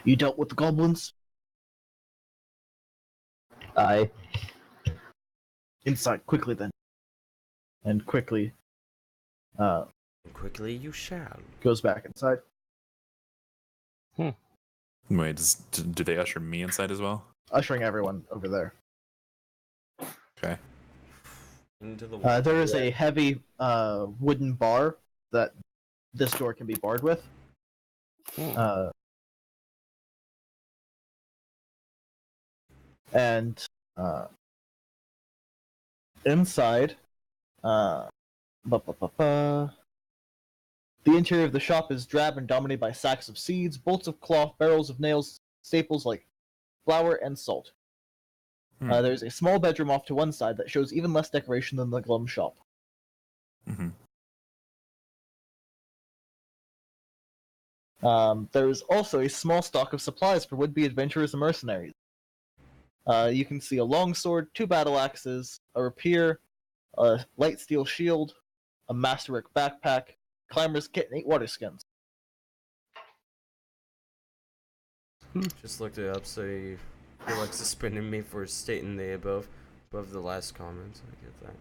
"You dealt with the goblins? Aye. Inside, quickly then." And quickly Quickly you shall. goes back inside. Wait, do they usher me inside as well? Ushering everyone over there. Okay. Into the There is a heavy wooden bar that this door can be barred with. And inside, the interior of the shop is drab and dominated by sacks of seeds, bolts of cloth, barrels of nails, staples like flour and salt. There's a small bedroom off to one side that shows even less decoration than the glum shop. Mm-hmm. There is also a small stock of supplies for would-be adventurers and mercenaries. You can see a longsword, 2 battle axes, a rapier, a light steel shield, a masterwork backpack, climber's kit, and 8 water skins. Just looked it up, so you feel like suspending me for stating the above the last comment. I get that.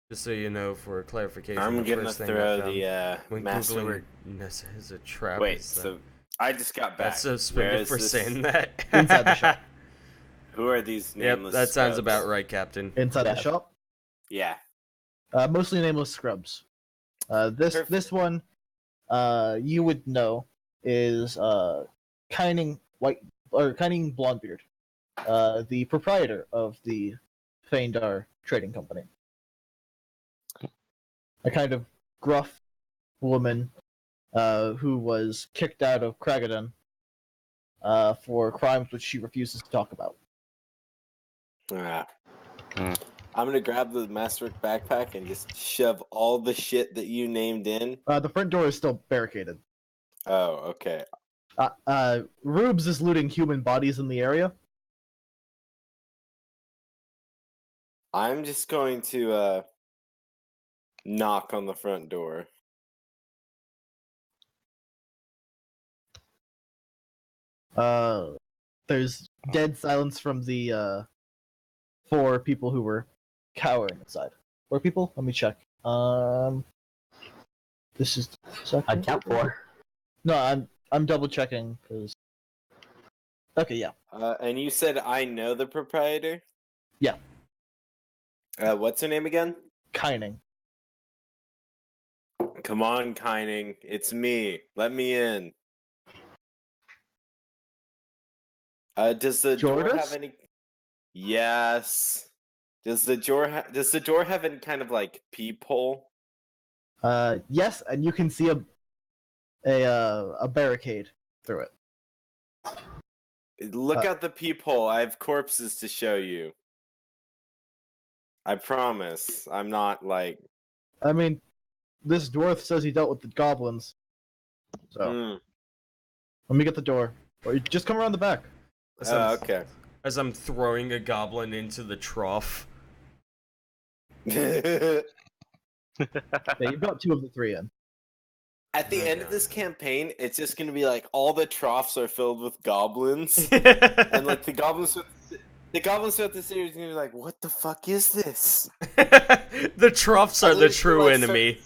Just so you know, for clarification, I'm the gonna first thing throw I found the when masterwork. Googling Nessa is a trap. Wait, is that so I just got back. that's Where suspended is for this? saying that. Inside the shop. Who are these Yep, nameless? that sounds scrubs? about right, Captain. Inside the Yeah. shop, Yeah. mostly nameless scrubs. This Perfect. one, you would know is Kyning Blondebeard, the proprietor of the Feindar Trading Company. A kind of gruff woman who was kicked out of Kragadan for crimes which she refuses to talk about. Ah. Hmm. I'm gonna grab the masterwork backpack and just shove all the shit that you named in. The front door is still barricaded. Oh, okay. Rubes is looting human bodies in the area. I'm just going to knock on the front door. There's dead silence from the 4 people who were cowering inside. 4 people? Let me check. This is I count 4. No, I'm double checking because. Okay, yeah. And you said I know the proprietor? Yeah. What's her name again? Kyning. Come on, Kyning. It's me. Let me in. Does the door Jordis? have any? Yes. Does the door have any kind of like peephole? Yes, and you can see a barricade through it. Look out the peephole. I have corpses to show you. I promise. I'm not like. I mean, this dwarf says he dealt with the goblins. So let me get the door. Or you just come around the back. Okay. As I'm throwing a goblin into the trough. Yeah, you've got 2 of the 3 in. At the end of this campaign, it's just gonna be like all the troughs are filled with goblins, and like the goblins throughout the series are gonna be like, "What the fuck is this?" The troughs are the Literally, true like, enemy.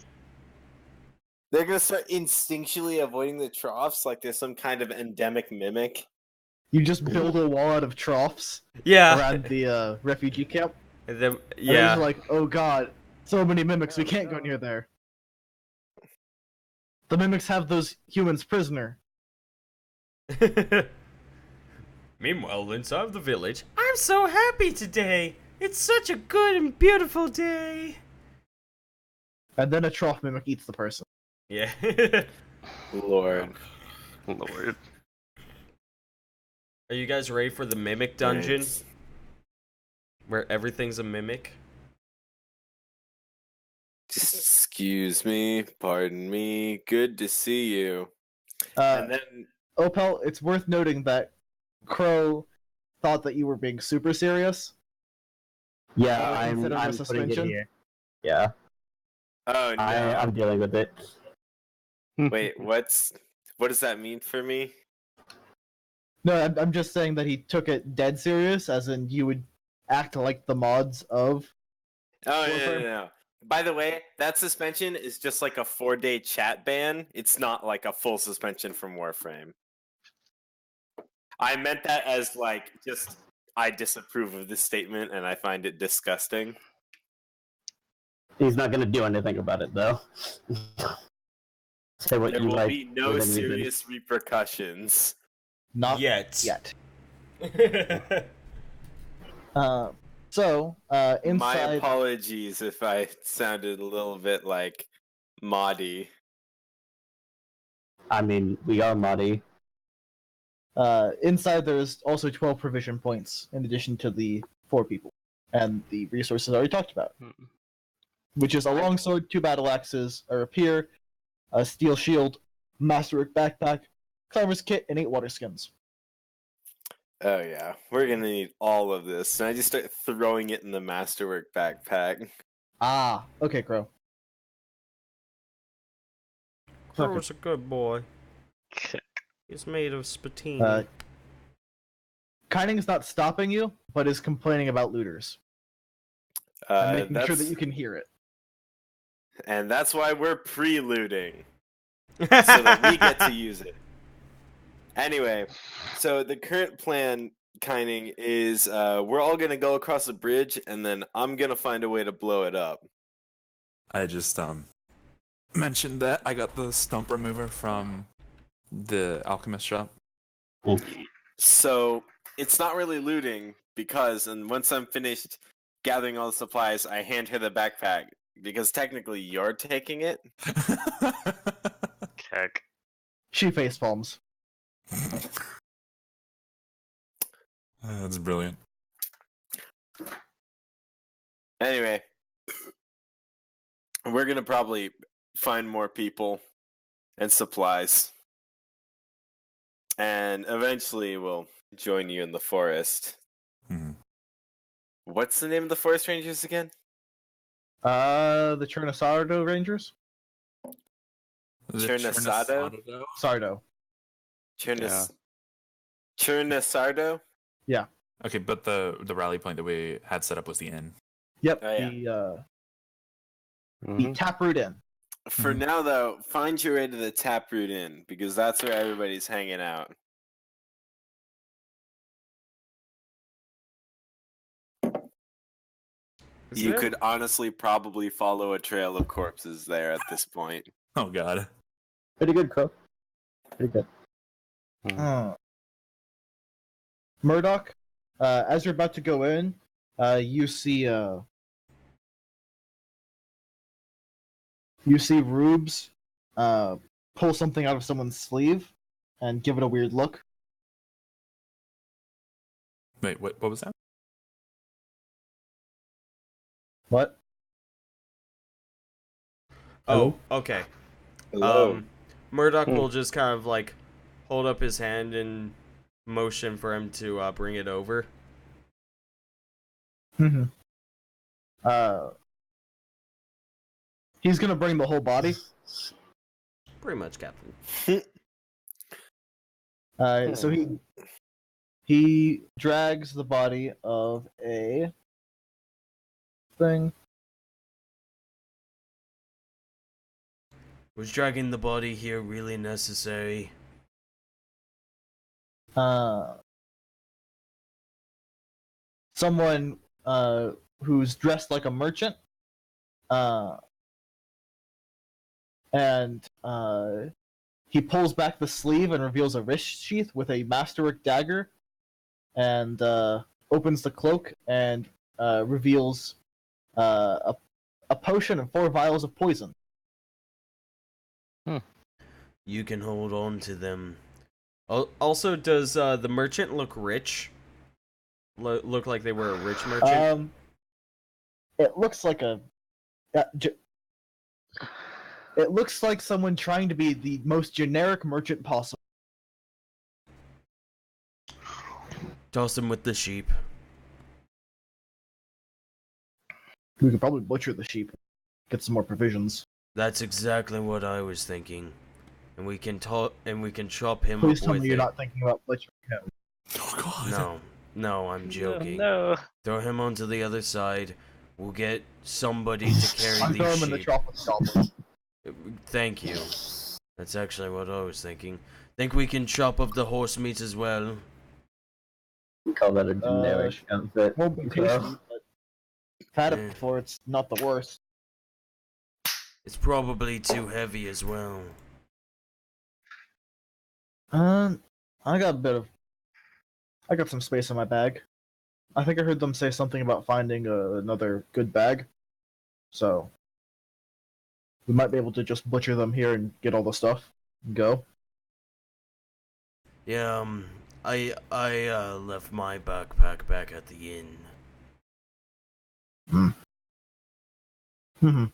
They're gonna start instinctually avoiding the troughs like there's some kind of endemic mimic. You just build a wall out of troughs Yeah. around the refugee camp. And then, And then yeah. you're like, oh god, so many mimics, we can't go near there. The mimics have those humans prisoner. Meanwhile, inside the village, I'm so happy today. It's such a good and beautiful day. And then a trough mimic eats the person. Yeah. Lord. Lord. Are you guys ready for the mimic dungeon? Thanks. Where everything's a mimic? Just excuse me, pardon me. Good to see you. And then Opel, it's worth noting that Crow thought that you were being super serious. Yeah, Instead of a I'm putting it suspension? here. Yeah, oh no. I'm dealing with it. Wait, what does that mean for me? No, I'm just saying that he took it dead serious, as in you would act like the mods of. Oh Warfare? no. By the way, that suspension is just like a 4-day chat ban. It's not like a full suspension from Warframe. I meant that as like just I disapprove of this statement and I find it disgusting. He's not gonna do anything about it though. Say what There you will like. be no within reason. serious repercussions. Not Yet. yet. So, My inside. apologies if I sounded a little bit like moddy. I mean, we are Muddy. Inside, there's also 12 provision points in addition to the 4 people and the resources I already talked about, which is a longsword, 2 battle axes, a rapier, a steel shield, masterwork backpack, climber's kit, and 8 water skins. Oh yeah, we're gonna need all of this. And I just start throwing it in the masterwork backpack. Ah, okay, Crow. Crow's a good boy. He's made of spatini. Kining's not stopping you, but is complaining about looters. And making sure that That's- you can hear it. And that's why we're pre-looting. So that we get to use it. Anyway, so the current plan, Kining, is we're all gonna go across the bridge, and then I'm gonna find a way to blow it up. I just mentioned that I got the stump remover from the alchemist shop. So it's not really looting because, and once I'm finished gathering all the supplies, I hand her the backpack because technically you're taking it. Heck. She face palms. That's brilliant. Anyway, we're gonna probably find more people and supplies. And eventually we'll join you in the forest. Mhm. What's the name of the forest rangers again? The Chernosardo Rangers? Is it Chernasado? Chernasado? Sardo. Chernasardo? Okay, but the rally point that we had set up was the inn. Yep, Oh, yeah. the Taproot Inn. For now, though, find your way to the Taproot Inn because that's where everybody's hanging out. You could honestly probably follow a trail of corpses there at this point. Oh god. Pretty good, Crow. Pretty good. Murdoch, as you're about to go in, you see Rubes pull something out of someone's sleeve and give it a weird look. Wait, what was that? What? Oh, okay. Hello. Murdoch will just kind of like hold up his hand and motion for him to bring it over. Mm-hmm. He's gonna bring the whole body. Pretty much, Captain. So he drags the body of a thing. Was dragging the body here really necessary? Someone who's dressed like a merchant, and he pulls back the sleeve and reveals a wrist sheath with a masterwork dagger, and opens the cloak and reveals a potion and 4 vials of poison. You can hold on to them. Also, does the merchant look rich? Look like they were a rich merchant? It looks like it looks like someone trying to be the most generic merchant possible. Toss him with the sheep. We could probably butcher the sheep, get some more provisions. That's exactly what I was thinking. And we can chop him Please up tell with me you're it. not thinking about butchering him. Oh god. No, I'm joking. No. Throw him onto the other side. We'll get somebody to carry I'm these throwing him in the sheep. trough with goblins. Thank you. That's actually what I was thinking. Think we can chop up the horse meat as well? We call that a generic outfit. Won't be tasty, but I've had Yeah. it before. It's not the worst. It's probably too heavy as well. I got some space in my bag. I think I heard them say something about finding another good bag, so we might be able to just butcher them here and get all the stuff and go. Yeah, I left my backpack back at the inn. Mm-hmm.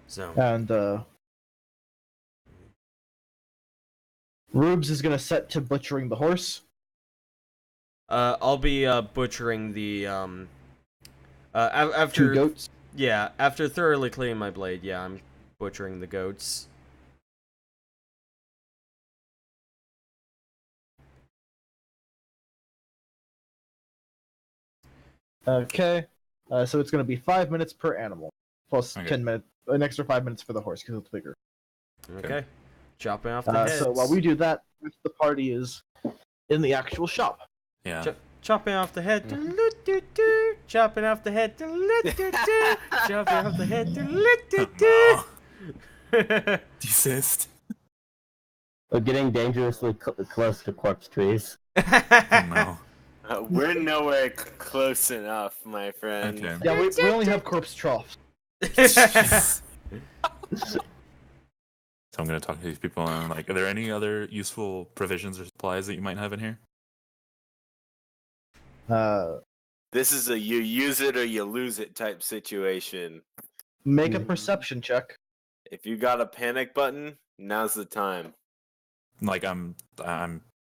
So, And Rubes is gonna set to butchering the horse. I'll be butchering the after 2 goats. Yeah, after thoroughly cleaning my blade, yeah, I'm butchering the goats. Okay. So it's gonna be 5 minutes per animal, plus Okay. 10 minutes, an extra 5 minutes for the horse because it's bigger. Okay. Chopping off the heads. So while we do that, the party is in the actual shop. Yeah. Chopping off the head. Chopping off the head. Chopping off the head. No. Desist. We're getting dangerously close to corpse trees. Oh, no. We're nowhere close enough, my friend. Okay. Yeah, we only have corpse troughs. So I'm gonna talk to these people and like, are there any other useful provisions or supplies that you might have in here? This is a you use it or you lose it type situation. Make a perception check. If you got a panic button, now's the time. Like I'm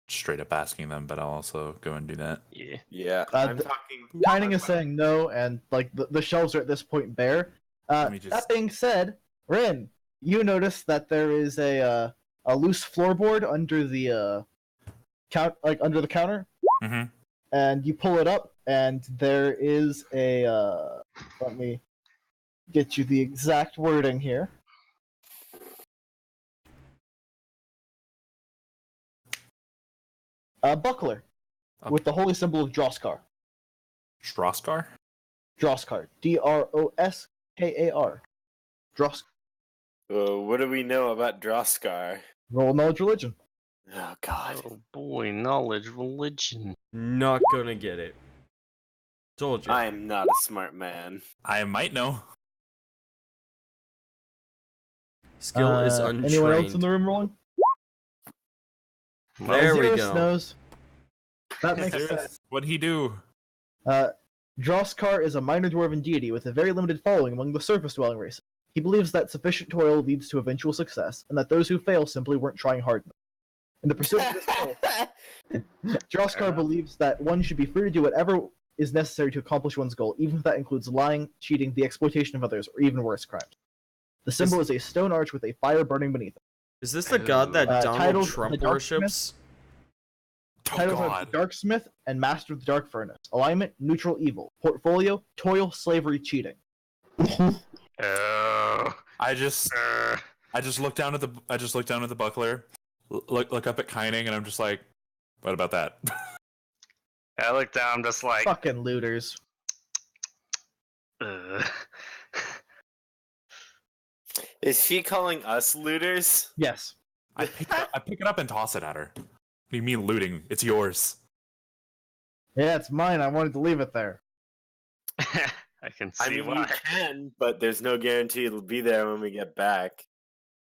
straight up asking them, but I'll also go and do that. Yeah. Yeah, Uh, I'm th- talking. Pining is saying no, and like the shelves are at this point bare. Let me just- That being said, Rin, you notice that there is a loose floorboard under the under the counter, Mm-hmm. and you pull it up, and there is a let me get you the exact wording here. A buckler with the holy symbol of Droskar. Droskar? Droskar. Droskar. Droskar. What do we know about Droskar? Roll knowledge religion. Oh God. Oh boy, knowledge, religion. Not gonna get it. Told you. I am not a smart man. I might know. Skill is untrained. Anyone else in the room rolling? There we Xeris go. knows. That makes Xeris, sense. What'd he do? Droskar is a minor dwarven deity with a very limited following among the surface-dwelling races. He believes that sufficient toil leads to eventual success, and that those who fail simply weren't trying hard enough. In the pursuit of this goal, Droskar believes that one should be free to do whatever is necessary to accomplish one's goal, even if that includes lying, cheating, the exploitation of others, or even worse crimes. The symbol is a stone arch with a fire burning beneath it. Is this the god that Donald titled Trump The Dark worships? Oh Titles are God. Darksmith and Master of the Dark Furnace. Alignment, neutral evil. Portfolio, toil, slavery, cheating. Oh. I just look down at the buckler, look up at Kining, and I'm just like, what about that? I look down, just like, Fucking looters. Ugh. Is she calling us looters? Yes. I pick it up and toss it at her. What do you mean looting? It's yours. Yeah, it's mine. I wanted to leave it there. I can I see mean, why. you can, but there's no guarantee it'll be there when we get back.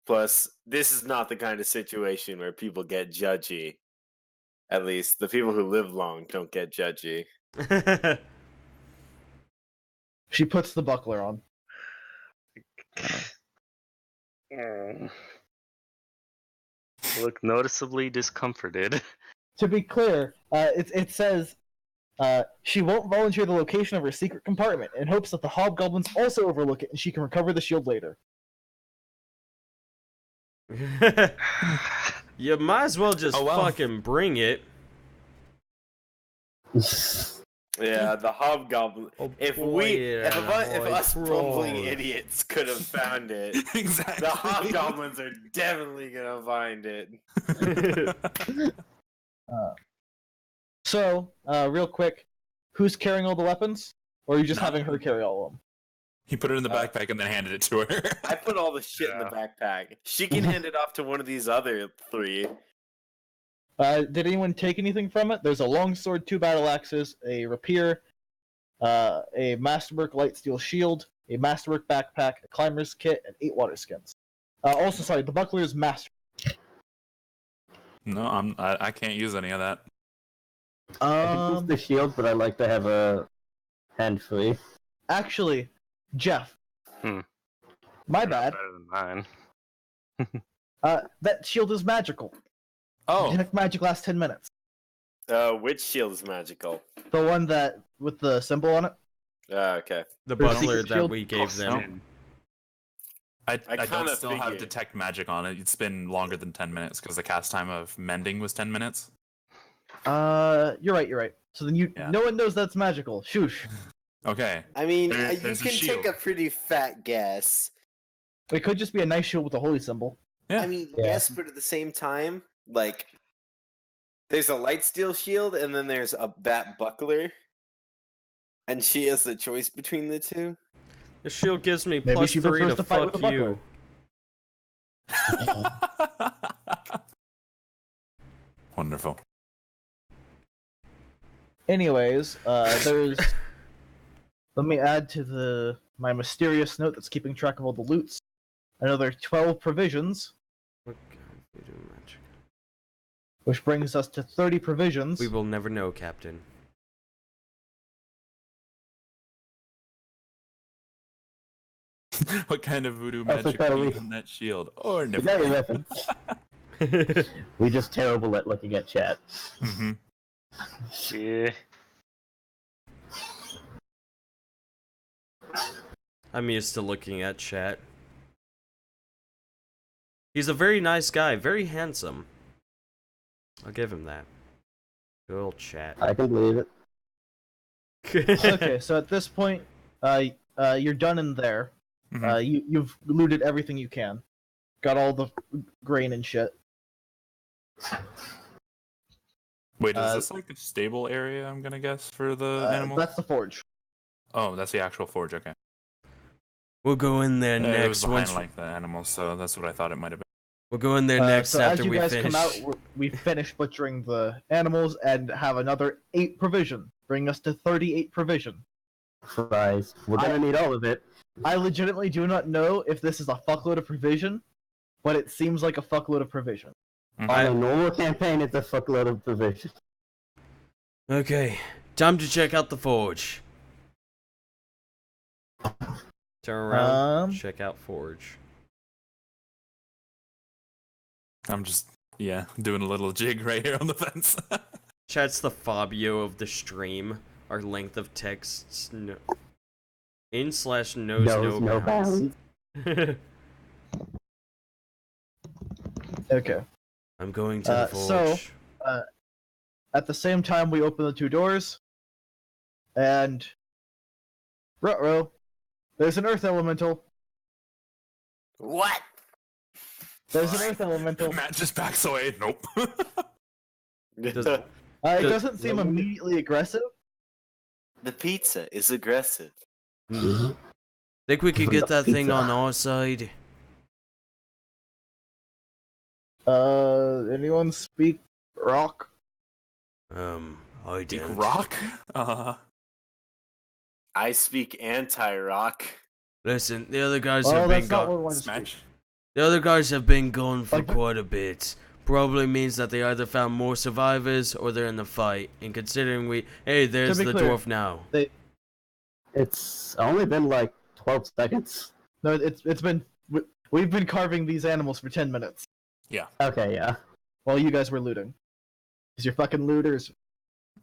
Plus, this is not the kind of situation where people get judgy. At least the people who live long don't get judgy. She puts the buckler on. Look noticeably discomforted. To be clear, it says she won't volunteer the location of her secret compartment in hopes that the hobgoblins also overlook it and she can recover the shield later. You might as well just Oh, well. fucking bring it. Yeah, the hobgoblin. Oh, If boy, if boy, us bumbling troll. idiots could have found it, Exactly. the hobgoblins are definitely gonna find it. So, real quick, who's carrying all the weapons? Or are you just having her carry all of them? He put it in the backpack and then handed it to her. I put all the shit in the backpack. She can hand it off to one of these other three. Did anyone take anything from it? There's a longsword, 2 battle axes, a rapier, a masterwork light steel shield, a masterwork backpack, a climber's kit, and 8 water skins. Also, sorry, the buckler is master. No, I can't use any of that. I can use the shield, but I like to have a hand free. Actually, Jeff. Hmm. My bad. Better than mine. That shield is magical. Oh, Detect magic lasts 10 minutes. Which shield is magical? The one that with the symbol on it. Okay. The There's butler secret that shield. we gave them. I kinda don't still have figured. detect magic on it. It's been longer than 10 minutes because the cast time of mending was 10 minutes. You're right. So then Yeah. no one knows that's magical. Shoosh. Okay. I mean, There- you there's a can take shield. a pretty fat guess. It could just be a nice shield with a holy symbol. Yeah. I mean, Yeah. yes, but at the same time, like, there's a light steel shield and then there's that buckler. And she has the choice between the two. The shield gives me Maybe plus she 3 prefers to to fight with fuck the you. Wonderful. Anyways, there's. Let me add to my mysterious note that's keeping track of all the loots. Another 12 provisions, What kind of voodoo magic? which brings us to 30 provisions. We will never know, Captain. What kind of voodoo That's magic okay, do you we- use in that shield? Or We never. got your reference. We're just terrible at looking at chat. Mhm. Yeah. I'm used to looking at chat. He's a very nice guy, very handsome. I'll give him that. Good old chat. I can believe it. Okay, so at this point, you're done in there. Mhm. You've looted everything you can. Got all the grain and shit. Wait, is Uh, this like a stable area, I'm gonna guess, for the animals? That's the forge. Oh, that's the actual forge, okay. We'll go in there It was next behind, once. like, the animals, so that's what I thought it might have been. We'll go in there next so after as you we guys finish. come out, we finish butchering the animals and have another 8 provision, bringing us to 38 provision. Surprise. We're gonna need all of it. I legitimately do not know if this is a fuckload of provision, but it seems like a fuckload of provision. Mhm. On a normal campaign, it's a fuckload of provision. Okay, time to check out the forge. Turn around, check out forge. I'm just, doing a little jig right here on the fence. Chat's the Fabio of the stream. Our length of texts /knows no bounds. Okay. I'm going to the forge. So, at the same time, we open the 2 doors, and ruh-roh, there's an earth elemental. What? There's an earth elemental. Matt just backs away. Nope. Does- It doesn't seem immediately aggressive. The pizza is aggressive. Think we could get that thing Pizza. on our side? Anyone speak rock? I Big don't. rock? I speak anti-rock. Listen, the other guys Oh, have been that's not what gone. we want to speak. Smash? The other guys have been gone for Like- quite a bit. Probably means that they either found more survivors or they're in the fight. And considering there's be the clear, dwarf now. It's only been like 12 seconds. No, it's been we've been carving these animals for 10 minutes Okay, yeah. while you guys were looting. Cause you're fucking looters.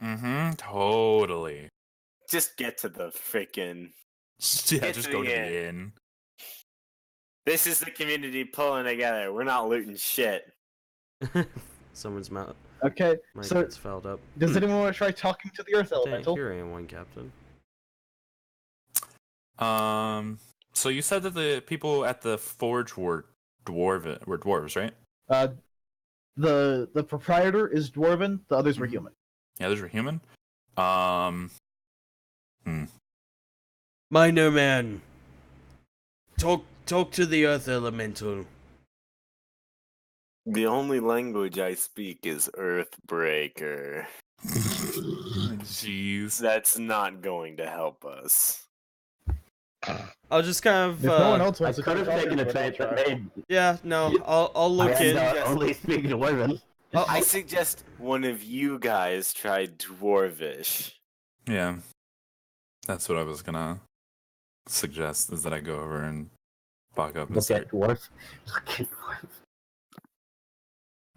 Mm-hmm. Totally. Just get to the freaking. Yeah, Get just to go the to end. the inn. This is the community pulling together. We're not looting shit. Someone's mic Okay, so gets fouled up. does anyone want to try talking to the earth Dang, elemental? here anyone, Captain. So you said that the people at the forge were dwarves, right? The proprietor is dwarven. The others were human. Yeah, those were human. Minor man. Talk to the earth elemental. The only language I speak is Earthbreaker. Jeez. That's not going to help us. I'll just kind of If no one else I wants to could try have taken a talking, trade I'll that try. made yeah, no, I'll look in. only speak Dwarven. I suggest one of you guys try Dwarvish. Yeah. That's what I was gonna suggest, is that I go over and walk up and Look start. at Dwarf. Look at Dwarf.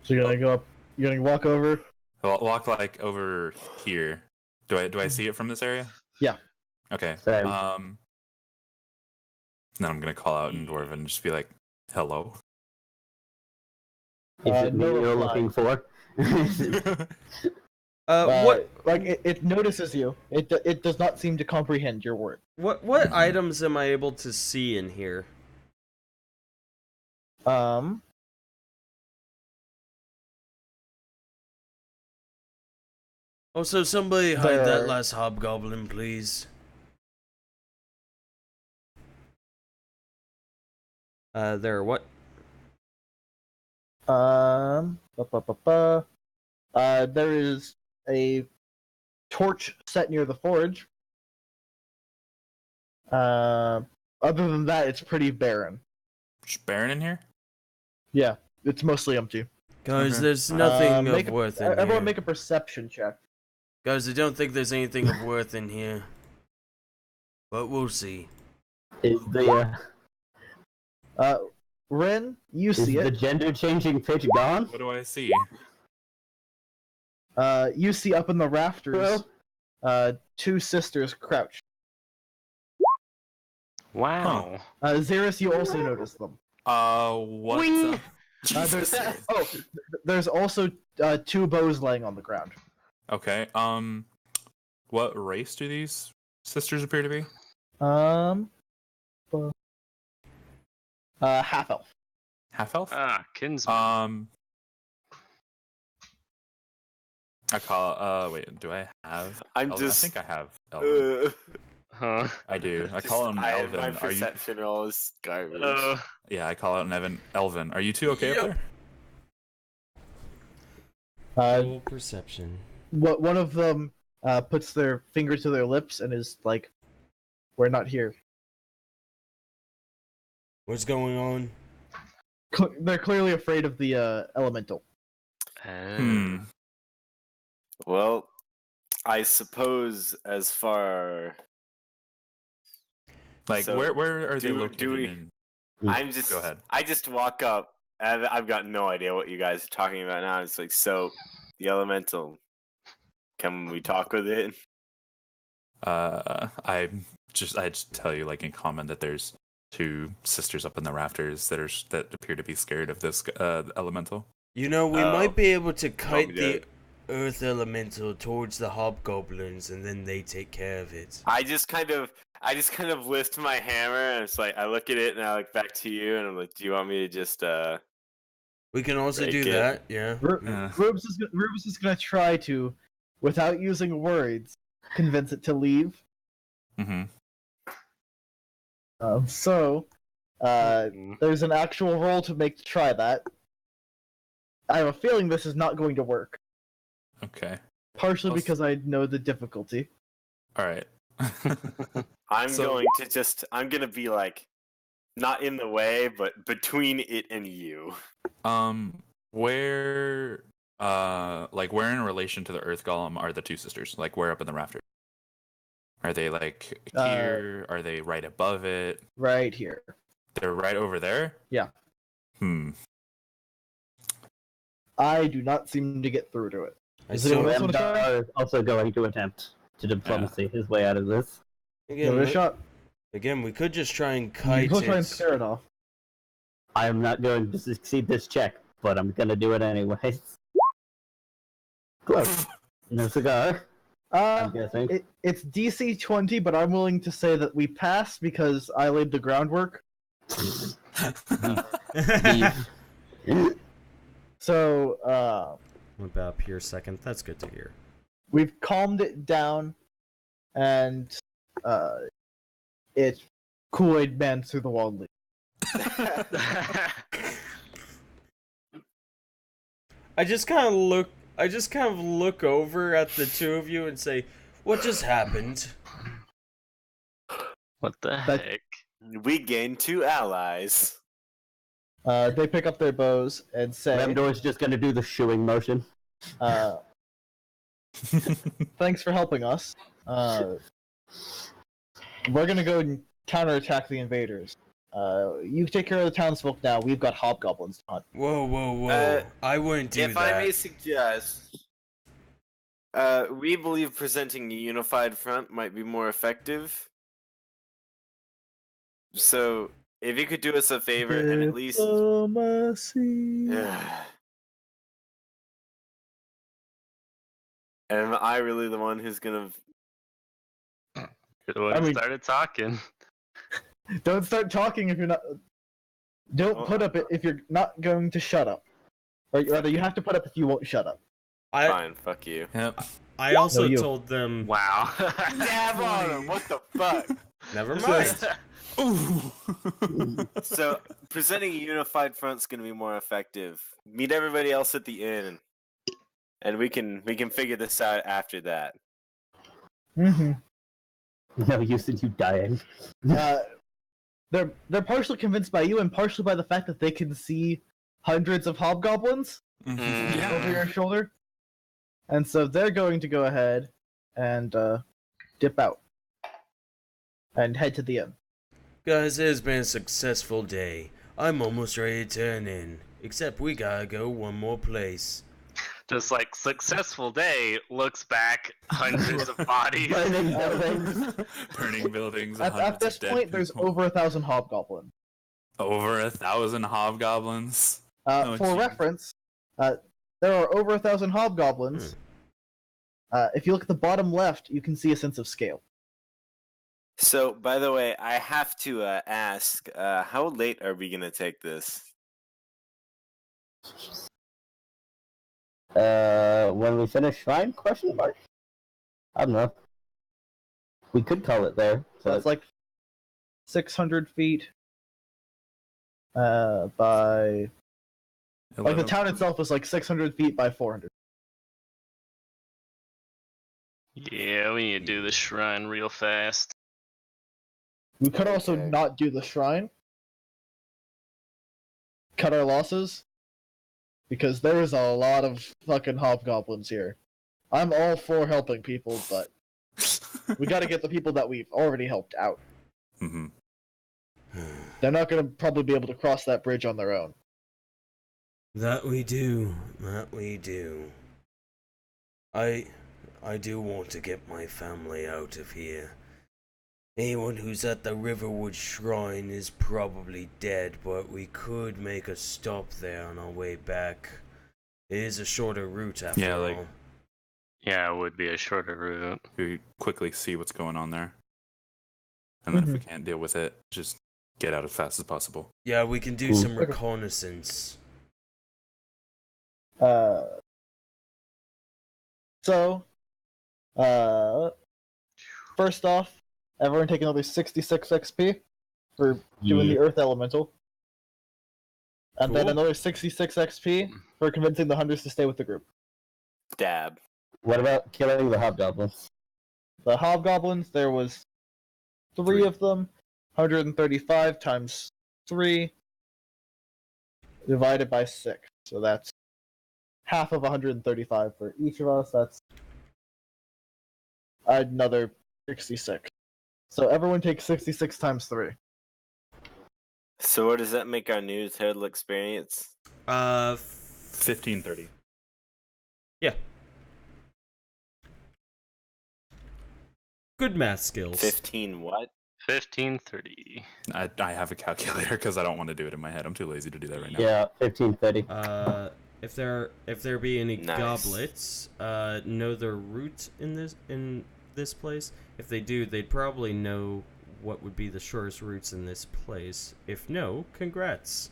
So you're gonna go up. You're gonna walk over. Walk like over here. Do I see it from this area? Yeah. Okay. Same. Then I'm gonna call out in Dwarven and just be like, "Hello." Is it me no you're reply. looking for? What Like it notices you. It does not seem to comprehend your word. what items am I able to see in here? Also, somebody hide that There- last hobgoblin, please. There are what? There is a torch set near the forge. Other than that, it's pretty barren. Just Baron in here? Yeah, it's mostly empty. Guys, Okay. there's nothing Make of a- worth in Everyone here. make a perception check. Guys, I don't think there's anything of worth in here. But we'll see. Is the Ren, you is see the it. gender changing pitch gone? What do I see? You see up in the rafters, Well, two sisters crouched. Wow. Xeris, you also notice them. What? Whee! Jesus. There's also two bows laying on the ground. Okay. What race do these sisters appear to be? Half elf. Half elf? Ah, kinsman. I call. Wait. Do I have? I'm Elven? just. I think I have. Elven. Huh. I do. I just- call him My Elven. Are you? perception roll is garbage. Yeah, I call out an Elven. Are you two okay up there? Full perception. One of them puts their finger to their lips and is like, "We're not here." What's going on? They're clearly afraid of the elemental. Well, I suppose as far. Like, So, where are they do- located? do we- in... I'm just. Go ahead. I just walk up, and I've got no idea what you guys are talking about now. It's like, so, the elemental. Can we talk with it? I just tell you, like, in common, that there's two sisters up in the rafters that appear to be scared of this elemental. You know, we Oh. might be able to kite me the dead. earth elemental towards the hobgoblins, and then they take care of it. I just kind of, I just kind of lift my hammer and it's like I look at it and I look back to you and I'm like, do you want me to just We can also break do it? that, yeah. Rubes is gonna try to, without using words, convince it to leave. Mm-hmm. So, there's an actual roll to make to try that. I have a feeling this is not going to work. Okay. Partially Let's- because I know the difficulty. All right. I'm So- going to just I'm gonna be like not in the way, but between it and you. Where where in relation to the Earth Golem are the two sisters? Like, where up in the rafters? Are they like here? Are they right above it? Right here. They're right over there? Yeah. I do not seem to get through to it. I Is it still, anyone else wanna try? Amdar is also going to attempt to diplomacy his way out of this. Give it a again, shot. we could just try and You kite can try and it. scare it off. I am not going to succeed this check, but I'm gonna do it anyways. Close. No cigar, I'm guessing. It's DC 20, but I'm willing to say that we passed because I laid the groundwork. So, About pure second. That's good to hear. we've calmed it down, and it Kool-Aid Man through the wall. I just kind of look over at the two of you and say, "What just happened?" What the That- heck? We gained 2 allies. They pick up their bows and say, Remdor's just gonna do the shooing motion. "Thanks for helping us. We're gonna go and counterattack the invaders. You take care of the townsfolk now. We've got hobgoblins to hunt." Whoa, whoa, whoa. I wouldn't do If that. I may suggest, we believe presenting a unified front might be more effective. So, if you could do us a favor and at least. Diplomacy. Am I really the one who's gonna? Good one I mean- started talking. Don't start talking if you're not. Don't put up if you're not going to shut up. Or rather, you have to put up if you won't shut up. Fine, fuck you. Yep. I also you. told them. Wow. Dab on him. What the fuck? Never mind. So, presenting a unified front's gonna be more effective. Meet everybody else at the inn, and we can figure this out after that. Mm-hmm. No use in you dying. They're partially convinced by you and partially by the fact that they can see hundreds of hobgoblins over your shoulder, and so they're going to go ahead and dip out and head to the inn. Guys, it has been a successful day. I'm almost ready to turn in. Except we gotta go one more place. Just like successful day, looks back, hundreds of bodies. Burning buildings. Burning buildings. At hundreds this of dead point, there's people. over 1,000 hobgoblins. Over 1,000 hobgoblins. Oh, For gee. reference, there are over 1,000 hobgoblins. If you look at the bottom left, you can see a sense of scale. So, by the way, I have to ask, how late are we gonna take this? When we finish shrine? Question mark. I don't know. We could call it there. So it's like 600 feet by... Like the 11. town itself is like 600 feet by 400. Yeah, we need to do the shrine real fast. We could also Okay. not do the shrine. Cut our losses. Because there's a lot of fucking hobgoblins here. I'm all for helping people, but we gotta get the people that we've already helped out. hmm They're not gonna probably be able to cross that bridge on their own. That we do. That we do. I do want to get my family out of here. Anyone who's at the Riverwood Shrine is probably dead, but we could make a stop there on our way back. It is a shorter route after Yeah, like- all. Yeah, it would be a shorter route. We quickly see what's going on there. And then if we can't deal with it, just get out as fast as possible. Yeah, we can do some reconnaissance. So, first off, everyone take another 66 XP for doing the Earth Elemental. And then Cool. another 66 XP for convincing the hunters to stay with the group. Dab. What about killing the hobgoblins? The hobgoblins, there was three of them, 135 times 3, divided by 6. So that's half of 135 for each of us. That's another 66. So everyone takes 66 times 3. So what does that make our new total experience? 1530. Yeah. Good math skills. 15 what? 1530. I have a calculator because I don't want to do it in my head. I'm too lazy to do that right now. Yeah, 1530. If there be any Nice. goblets, know their route in this place. If they do, they'd probably know what would be the shortest routes in this place. If no, congrats.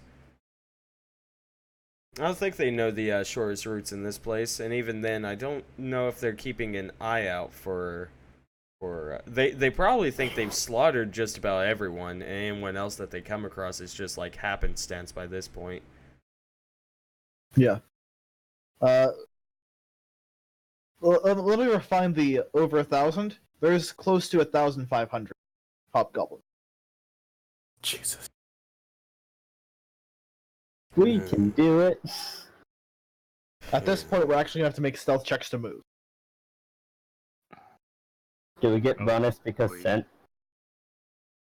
I don't think they know the shortest routes in this place, and even then, I don't know if they're keeping an eye out for. They probably think they've slaughtered just about everyone, and anyone else that they come across is just like happenstance by this point. Yeah. Well, let me refine the over 1,000. There's close to 1,500 hobgoblins. Jesus. We can do it. At this point, we're actually going to have to make stealth checks to move. Do we get Oh, bonus because wait. sent?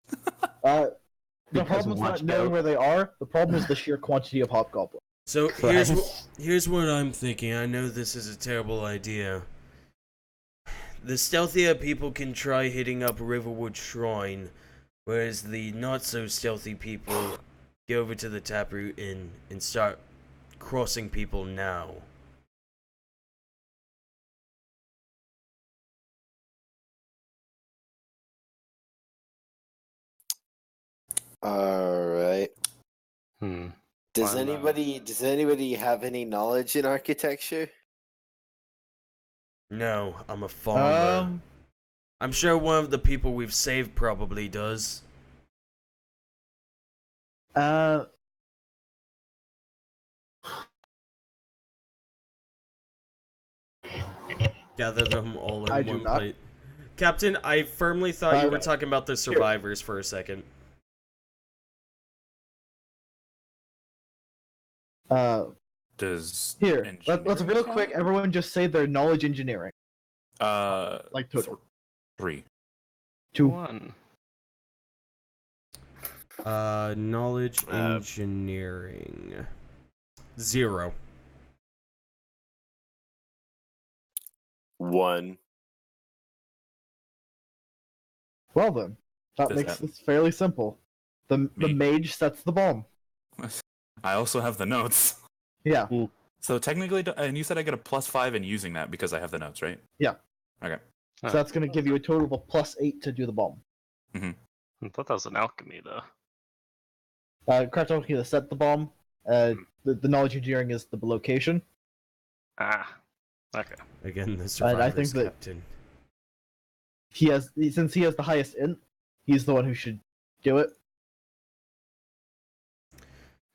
The Because problem is not watched knowing out. where they are. The problem is the sheer quantity of hobgoblins. So Right. here's what I'm thinking. I know this is a terrible idea. The stealthier people can try hitting up Riverwood Shrine, whereas the not so stealthy people go over to the Taproot Inn and start crossing people now. All right. Hmm. Does Well, anybody have any knowledge in architecture? No, I'm a farmer. I'm sure one of the people we've saved probably does. Gather them all in I do one not. plate. Captain, I firmly thought you were Okay. talking about the survivors for a second. Does Here, let's engineering real count? quick. Everyone just say their knowledge engineering. Like total. 3. 2. 1. Knowledge engineering. 0. 1. Well then, that Does makes that- this fairly simple. The Me. mage sets the bomb. I also have the notes. Yeah. So technically, and you said I get a +5 in using that because I have the notes, right? Yeah. Okay. So that's going to give you a total of a +8 to do the bomb. I thought that was an alchemy, though. Correct alchemy to set the bomb. The knowledge engineering is the location. Ah. Okay. Again, the I survivors, think that- Captain. Since he has the highest int, he's the one who should do it.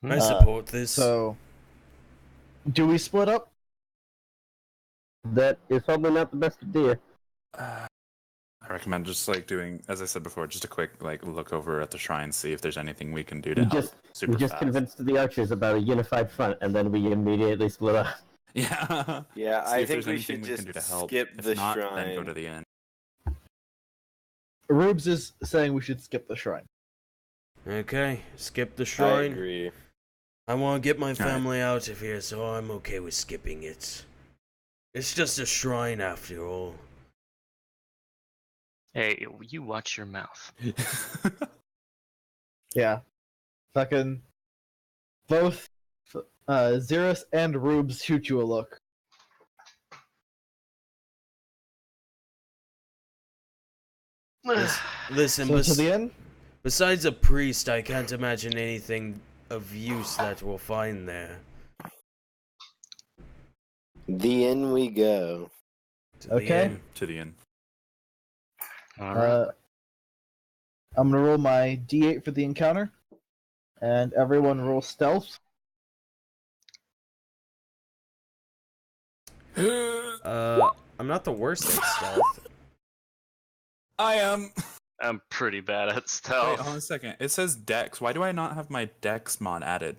I support this. So, do we split up? That is probably not the best idea. I recommend just like doing, as I said before, just a quick like look over at the shrine, see if there's anything we can do to We help. just Super we just fast. convinced the archers about a unified front, and then we immediately split up. Yeah. Yeah, See I if think there's we anything should we just can do to help. skip If the not, shrine. then go to the end. Rubes is saying we should skip the shrine. Okay, skip the I shrine. agree. I want to get my right. family out of here, so I'm okay with skipping it. It's just a shrine after all. Hey, you watch your mouth. Yeah. Fucking both Xeris and Rubes shoot you a look. Listen, So to the inn? besides a priest, I can't imagine anything of use that we'll find there. The inn we go. To the Okay. inn. To the inn. All right. I'm gonna roll my d8 for the encounter, and everyone roll stealth. I'm not the worst at stealth. I am. I'm pretty bad at Wait, stealth. hold on a second. It says Dex. Why do I not have my Dex mod added?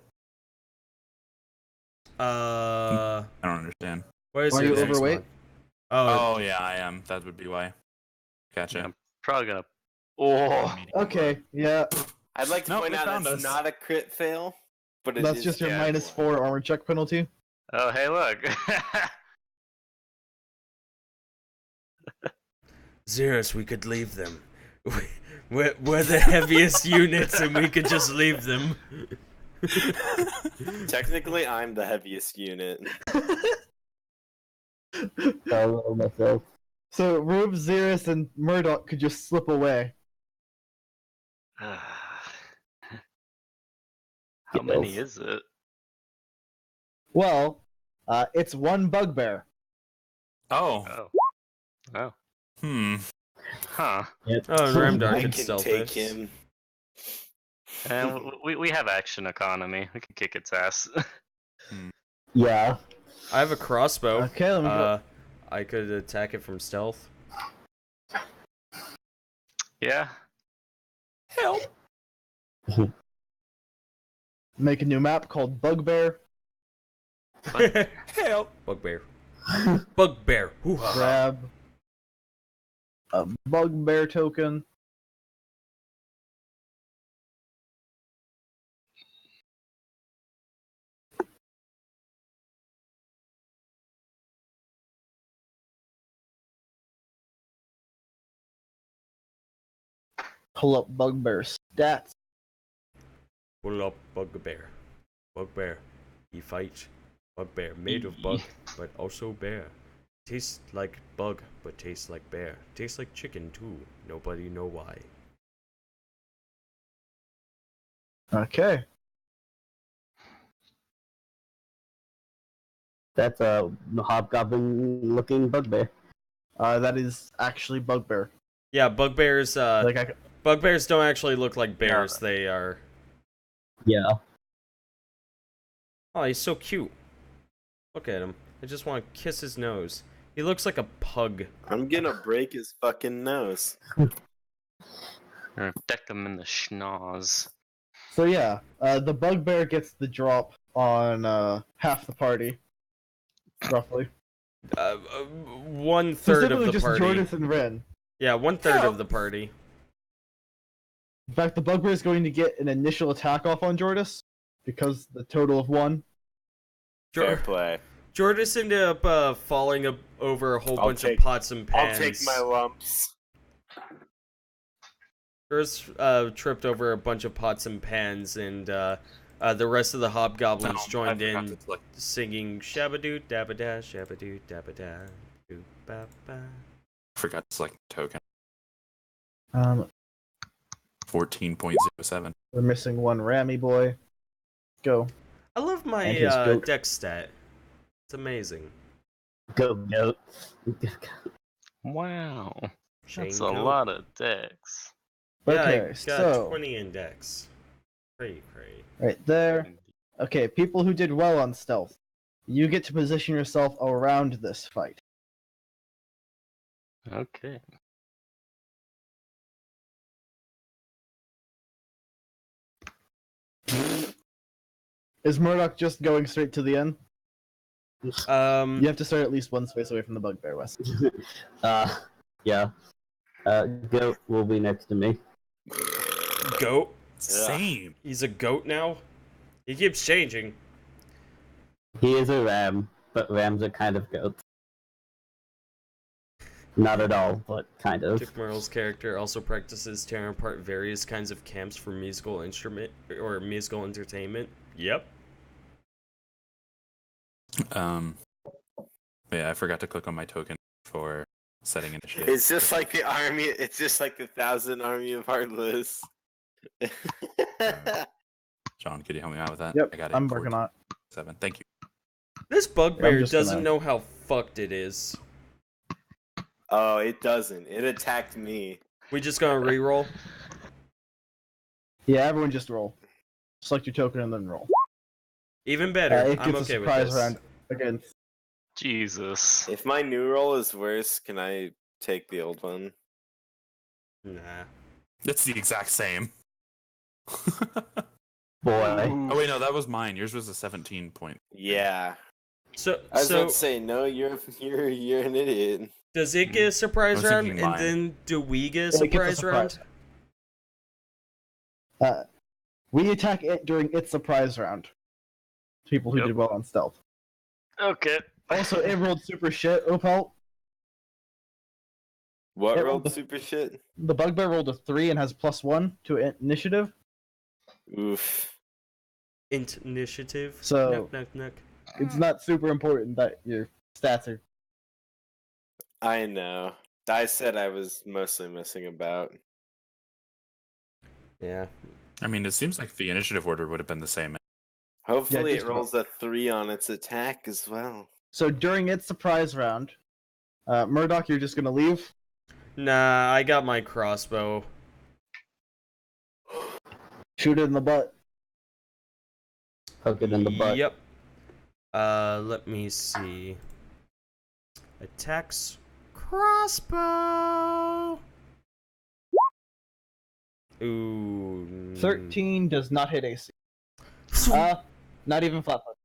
I don't understand. Where is Are your you dex overweight? mod? Oh, Oh yeah, I am. That would be why. Gotcha. Yeah, I'm probably gonna. Oh, Okay, yeah, I'd like to Nope, point they out found it's us. not a crit fail, but it that's is just your Jaguar. -4 armor check penalty. oh, hey, look. Xeris, we could leave them. We're the heaviest units, and we could just leave them. Technically, I'm the heaviest unit. I roll myself. So Rube, Xeris, and Murdoch could just slip away. How many Yes. is it? Well, it's one bugbear. Oh. Oh. Oh. Hmm. Huh. Yep. Oh, and Ramdar I could can stealth take us. him. And we have action economy. We can kick its ass. Yeah. I have a crossbow. Okay, let me go. I could attack it from stealth. Yeah. Help. Make a new map called Bugbear. Help! Bugbear. Bugbear. Hoo-ha. Grab a Bugbear token. Pull up Bugbear stats. Pull up Bugbear. Bugbear. He fights. Bugbear made of bug, but also bear. Tastes like bug, but tastes like bear. Tastes like chicken too. Nobody know why. Okay. That's a hobgoblin-looking bugbear. That is actually Bugbear. Yeah, bugbears. Like Bugbears don't actually look like bears. They are. Yeah. Oh, he's so cute. Look at him. I just want to kiss his nose. He looks like a pug. I'm gonna break his fucking nose. Or deck them in the schnoz. So yeah, the Bugbear gets the drop on half the party, roughly. 1/3 of Specifically the just party. Jordis and Ren. Yeah, 1/3 of the party. In fact, the Bugbear is going to get an initial attack off on Jordis because the total of 1. Fair play. Jordis ended up falling over a whole bunch of take- pots and pans. I'll take my lumps. Jordis tripped over a bunch of pots and pans, and the rest of the hobgoblins joined in, singing shabadoo dabada shabadoo dabada doo ba ba. Forgot to select token. 14.07. We're missing one Rammy boy. Go. I love my And his goat. dex stat. It's amazing. Go goat. Wow. Shane That's a goat. lot of decks. Yeah, Okay, I got so 20 in dex. Cray. right there. Okay, people who did well on stealth, you get to position yourself around this fight. Okay. Is Murdoch just going straight to the end? You Um, have to start at least one space away from the Bugbear, Wes. Yeah. Goat will be next to me. goat. Same. He's a goat now. He keeps changing. He is a ram, but rams are kind of goats. Not at all, but kind of. Dick Merle's character also practices tearing apart various kinds of camps for musical instrument or musical entertainment. Yep. Yeah, I forgot to click on my token for setting initiative. It's just like the army. It's just like the 1,000 army of Heartless. John, could you help me out with that? Yep, I got it. I'm working on it. 7. Thank you. This bugbear just doesn't gonna- know how fucked it is. Oh, it doesn't. It attacked me. We just gonna reroll? Yeah, everyone just roll. Select your token and then roll. Even better. It I'm gets okay a with surprise this. round against. Jesus. If my new roll is worse, can I take the old one? Nah. It's the exact same. Boy. Oh wait, no, that was mine. Yours was a 17 point. Yeah. So, I was about to so say no. You're an idiot. does it get a surprise I was round, thinking and mine. then do we get a It gets a surprise round? We attack it during its surprise round. People who Yep. did well on stealth. Okay. Also, it rolled super shit, Opal. What It rolled rolled- super shit? The bugbear rolled a 3 and has +1 to initiative. Oof. Initiative. So- Knock. It's not super important that your stats are. I know. I said I was mostly messing about. Yeah. I mean, it seems like the initiative order would have been the same. Hopefully, just it rolls a 3 on its attack as well. So during its surprise round, Murdoch, you're just gonna leave. Nah, I got my crossbow. Shoot it in the butt. Poke it in the butt. Yep. Let me see. Attacks crossbow. Ooh. 13 does not hit AC. Not even flat-foot.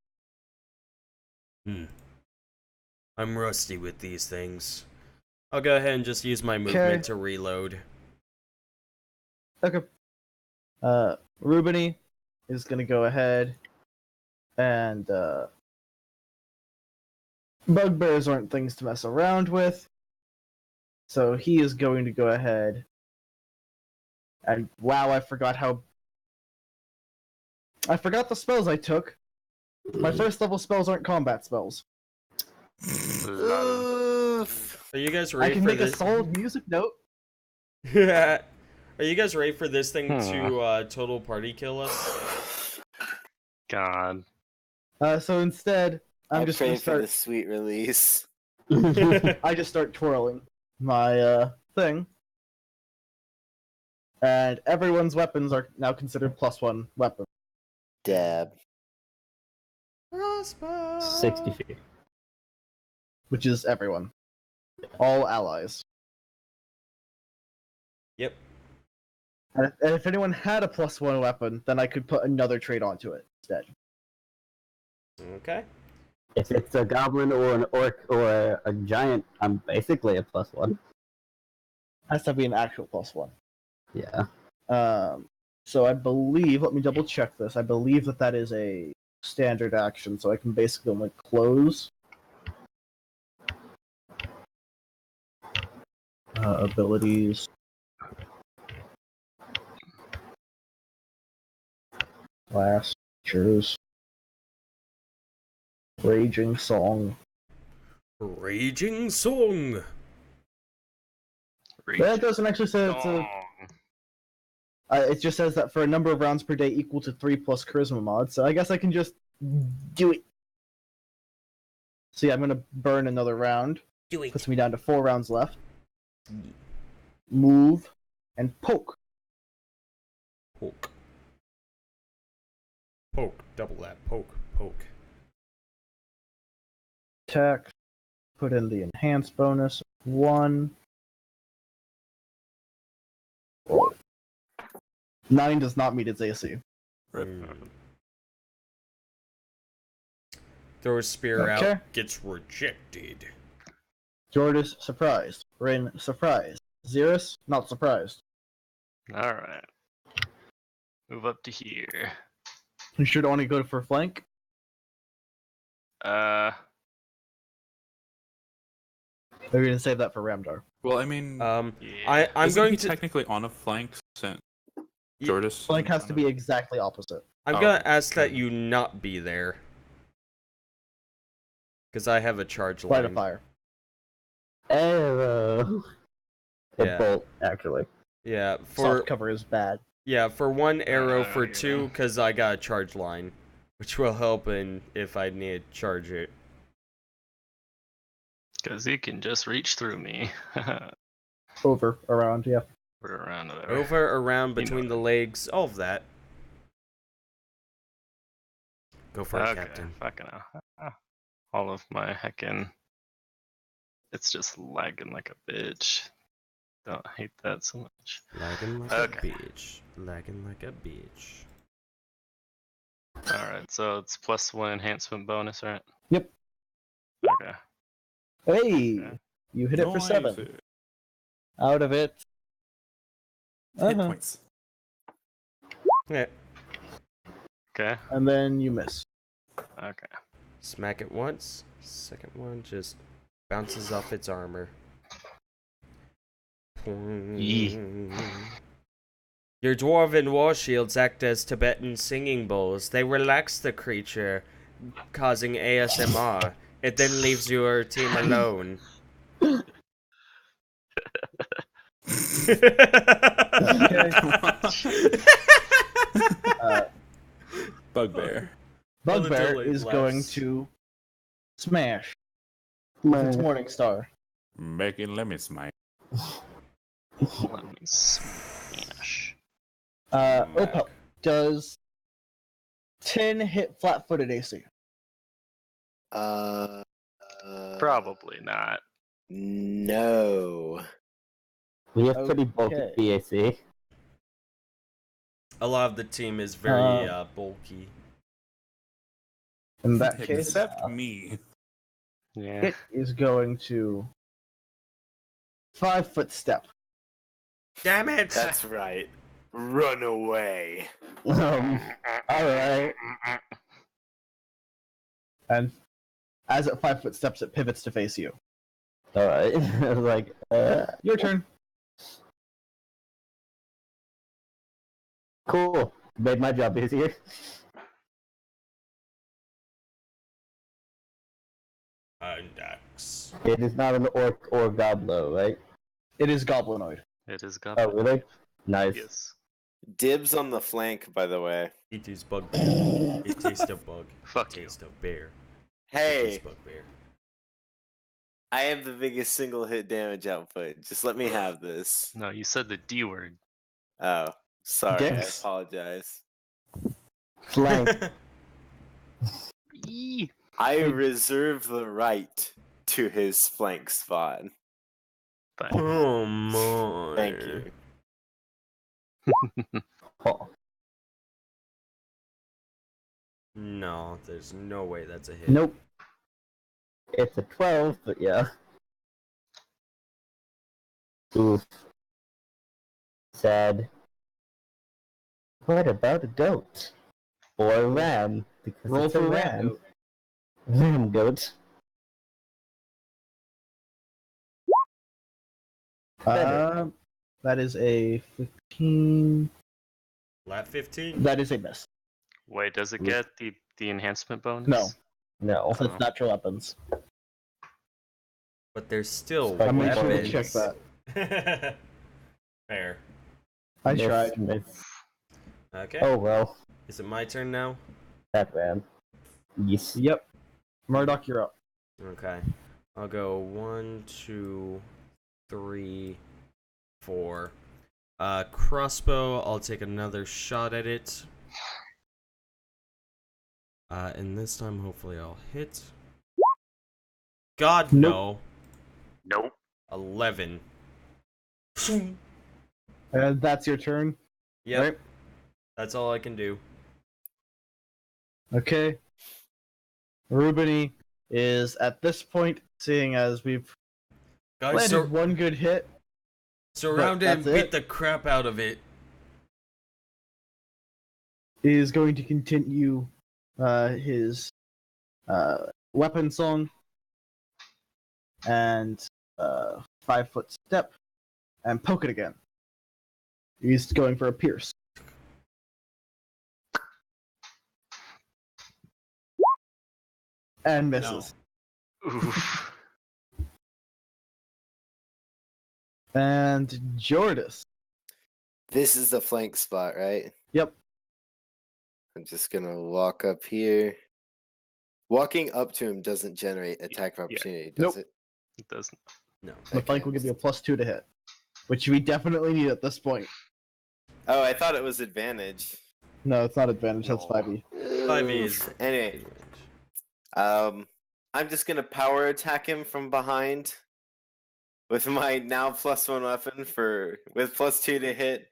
I'm rusty with these things. I'll go ahead and just use my movement to reload. Okay. Rubini is gonna go ahead and bugbears aren't things to mess around with. So he is going to go ahead and wow, I forgot the spells I took. My first level spells aren't combat spells. Oof. Are you guys I ready can for make a this? solid music note. Are you guys ready for this thing to total party kill us? God. So instead, I'm I just pray gonna for the start. sweet release. I just start twirling my thing, and everyone's weapons are now considered +1 weapon. Dab. Crossbow. 60 feet. Which is everyone. All allies. Yep. And if anyone had a +1 weapon, then I could put another trait onto it instead. Okay. If it's a goblin or an orc or a giant, I'm basically a +1. Has to be an actual +1. Yeah. So I believe, let me double check this. I believe that is a standard action, so I can basically only close. Abilities. Class. Features. Raging Song. Raging song. That doesn't actually say it's a. Song. It just says that for a number of rounds per day equal to 3 plus charisma mod, so I guess I can just do it. So yeah, I'm gonna burn another round. Do it. Puts me down to 4 rounds left. Move and poke. Poke. Poke. Double that. Poke. Poke. Attack. Put in the enhanced bonus. 1. 9 does not meet its AC. Throw a spear Okay. out. Gets rejected. Jordis, surprised. Rin, surprised. Xeris, not surprised. Alright. Move up to here. You should only go for flank. Maybe we can save that for Ramdar. Well, I mean, I'm isn't going he to. technically on a flank since Ye- Jordis? Flank has to be exactly opposite. I'm Oh, gonna okay. ask that you not be there. Because I have a charge Light a line. fire. Arrow. A Yeah. bolt, actually. Yeah, Soft cover is bad. for one arrow, for yeah. 2, because I got a charge line, which will help if I need to charge it. Because he can just reach through me. Over, around, yeah. We're around there. Over, around, You know between the what legs, all of that. Go for it, Okay, Captain. fucking hell. All of my heckin'. It's just lagging like a bitch. Don't hate that so much. Lagging like Okay. a bitch. Lagging like a bitch. Alright, so it's +1 enhancement bonus, right? Yep. Okay. Hey! Okay. You hit it for 7. Out of it. Hit Uh-huh. points. Yeah. Okay. And then you miss. Okay. Smack it once. Second one just bounces off its armor. Yee. Your dwarven war shields act as Tibetan singing bowls. They relax the creature, causing ASMR. It then leaves your team alone. Okay. Bugbear. Bugbear Delayed is going laughs. to smash with its Morning Star. Making lemon smite. Let me smash. Opel does 10 hit flat-footed AC. Probably not. No. We have pretty bulky Okay. BAC. A lot of the team is very bulky. In that case, Except me. Yeah. it is going to 5-foot step. Damn it! That's right. Run away. Alright. And as it 5-foot steps, it pivots to face you. Alright. I was like, Your turn. cool. Made my job easier. Undax. It is not an orc or goblo, right? It is goblinoid. It is Oh, goblin. really? Nice. Yes. Dibs on the flank, by the way. It is bugbear. It tastes of bug. Fuck It you. tastes of bear. It Hey, is bugbear. I have the biggest single hit damage output. Just let me have this. No, you said the D word. Oh, sorry. Dibs. I apologize. Flank. Yee. I reserve the right to his flank spot. But Oh my. Thank you. Oh, No, there's no way that's a hit. Nope. it's a 12, but yeah. Oof. Sad. What about a goat? Or a ram? Because Roll it's a for ram. Rambo. Ram goat. Better. That is a 15. Lap 15? That is a miss. wait, does it get the enhancement bonus? No. No. That's natural weapons. But there's still I I made sure to weapons. check that. Fair. I Miss, tried. miss. Okay. Oh well. Is it my turn now? That ram. Yes. Yep. Murdoch, you're up. Okay. I'll go 1, 2, 3, 4. Crossbow, I'll take another shot at it. And this time, hopefully, I'll hit. God, Nope. no. Nope. 11. And that's your turn. Yep. Right? That's all I can do. Okay. Rubini is at this point, seeing as we've Guys, landed one good hit, surround but it and that's beat it. the crap out of it. is going to continue his weapon song and 5-foot step and poke it again. He's going for a pierce. And misses. Oof. And Jordis. This is the flank spot, right? Yep. I'm just gonna walk up here. Walking up to him doesn't generate attack of opportunity, does Nope. it? It doesn't. No. The flank will give you a +2 to hit, which we definitely need at this point. Oh, I thought it was advantage. No, it's not advantage. That's No. 5e. 5e is Oof. Anyway, I'm just gonna power attack him from behind with my now +1 weapon with +2 to hit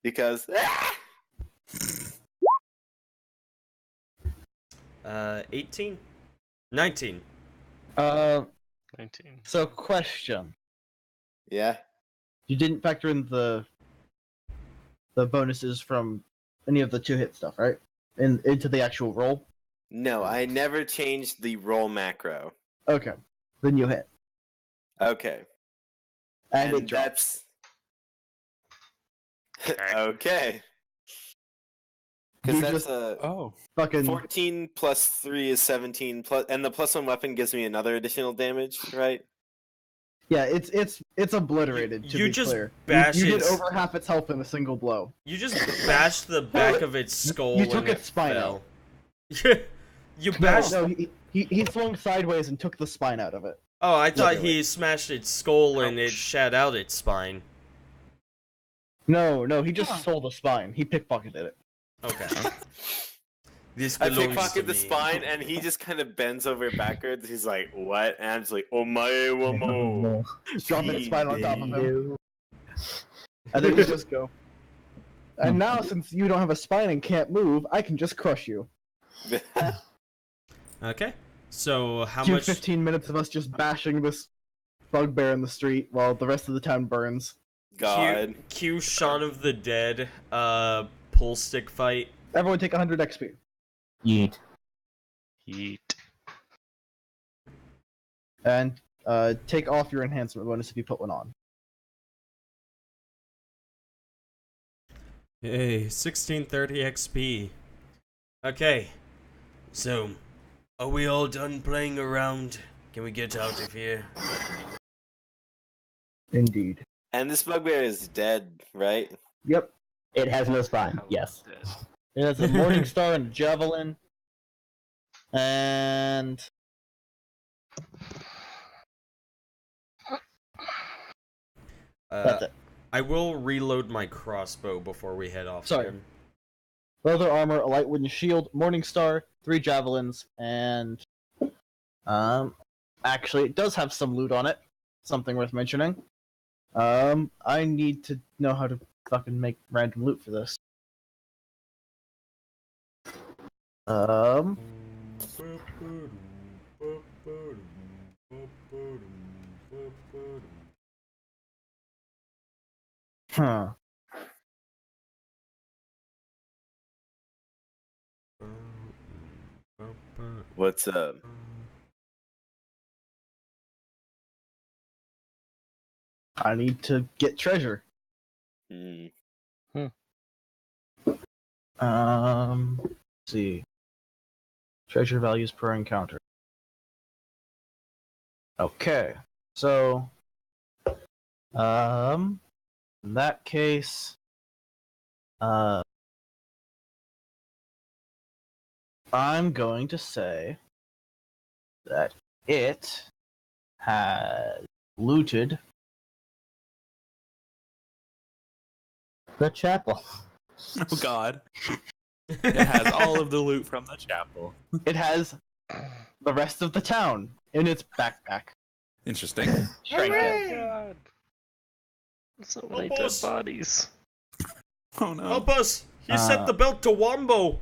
because 18? 19. 19. So question. yeah. You didn't factor in the bonuses from any of the 2-hit stuff, right? Into the actual roll? No, I never changed the roll macro. Okay. Then you hit. Okay. And it drops. that's Okay. okay. Because You that's just a Oh. fucking 14 plus 3 is 17 plus, and the +1 weapon gives me another additional damage, right? yeah, it's obliterated. To You be just clear, bash you did its- over half its health in a single blow. You just bashed the back of its skull You took and it its spine fell. You No, bashed. no, he swung sideways and took the spine out of it. Oh, I thought Literally. he smashed its skull and it Ouch. shat out its spine. No, he just stole the spine. He pickpocketed it. Okay. This I belongs to pickpocket the me. spine, and he just kind of bends over backwards. He's like, "What?" And I'm just like, "Oh my womo." Drop its spine on top of him. And then you just go. And now, since you don't have a spine and can't move, I can just crush you. Okay. So how Do much? 15 minutes of us just bashing this bugbear in the street while the rest of the town burns. God. Q Shaun of the Dead. Pull stick fight. Everyone take 100 XP. Yeet. Heat. And take off your enhancement bonus if you put one on. Hey, 1630 XP. Okay. So, are we all done playing around? Can we get out of here? Indeed. And this bugbear is dead, right? Yep. It has no spine. Yes. Dead. It has a Morning Star and a Javelin. And... that's it. I will reload my crossbow before we head off. Sorry. again. Leather armor, a light wooden shield, Morning Star, 3 javelins, and actually it does have some loot on it. Something worth mentioning. I need to know how to fucking make random loot for this. Huh. What's up? I need to get treasure. Hmm. Let's see. Treasure values per encounter. Okay. So, in that case, I'm going to say that it has looted The chapel. Oh God. It has all of the loot from the chapel. It has the rest of the town in its backpack. Interesting. Shrank it. God. So many Help dead us. bodies. Oh no. Help us! He set the belt to Wombo!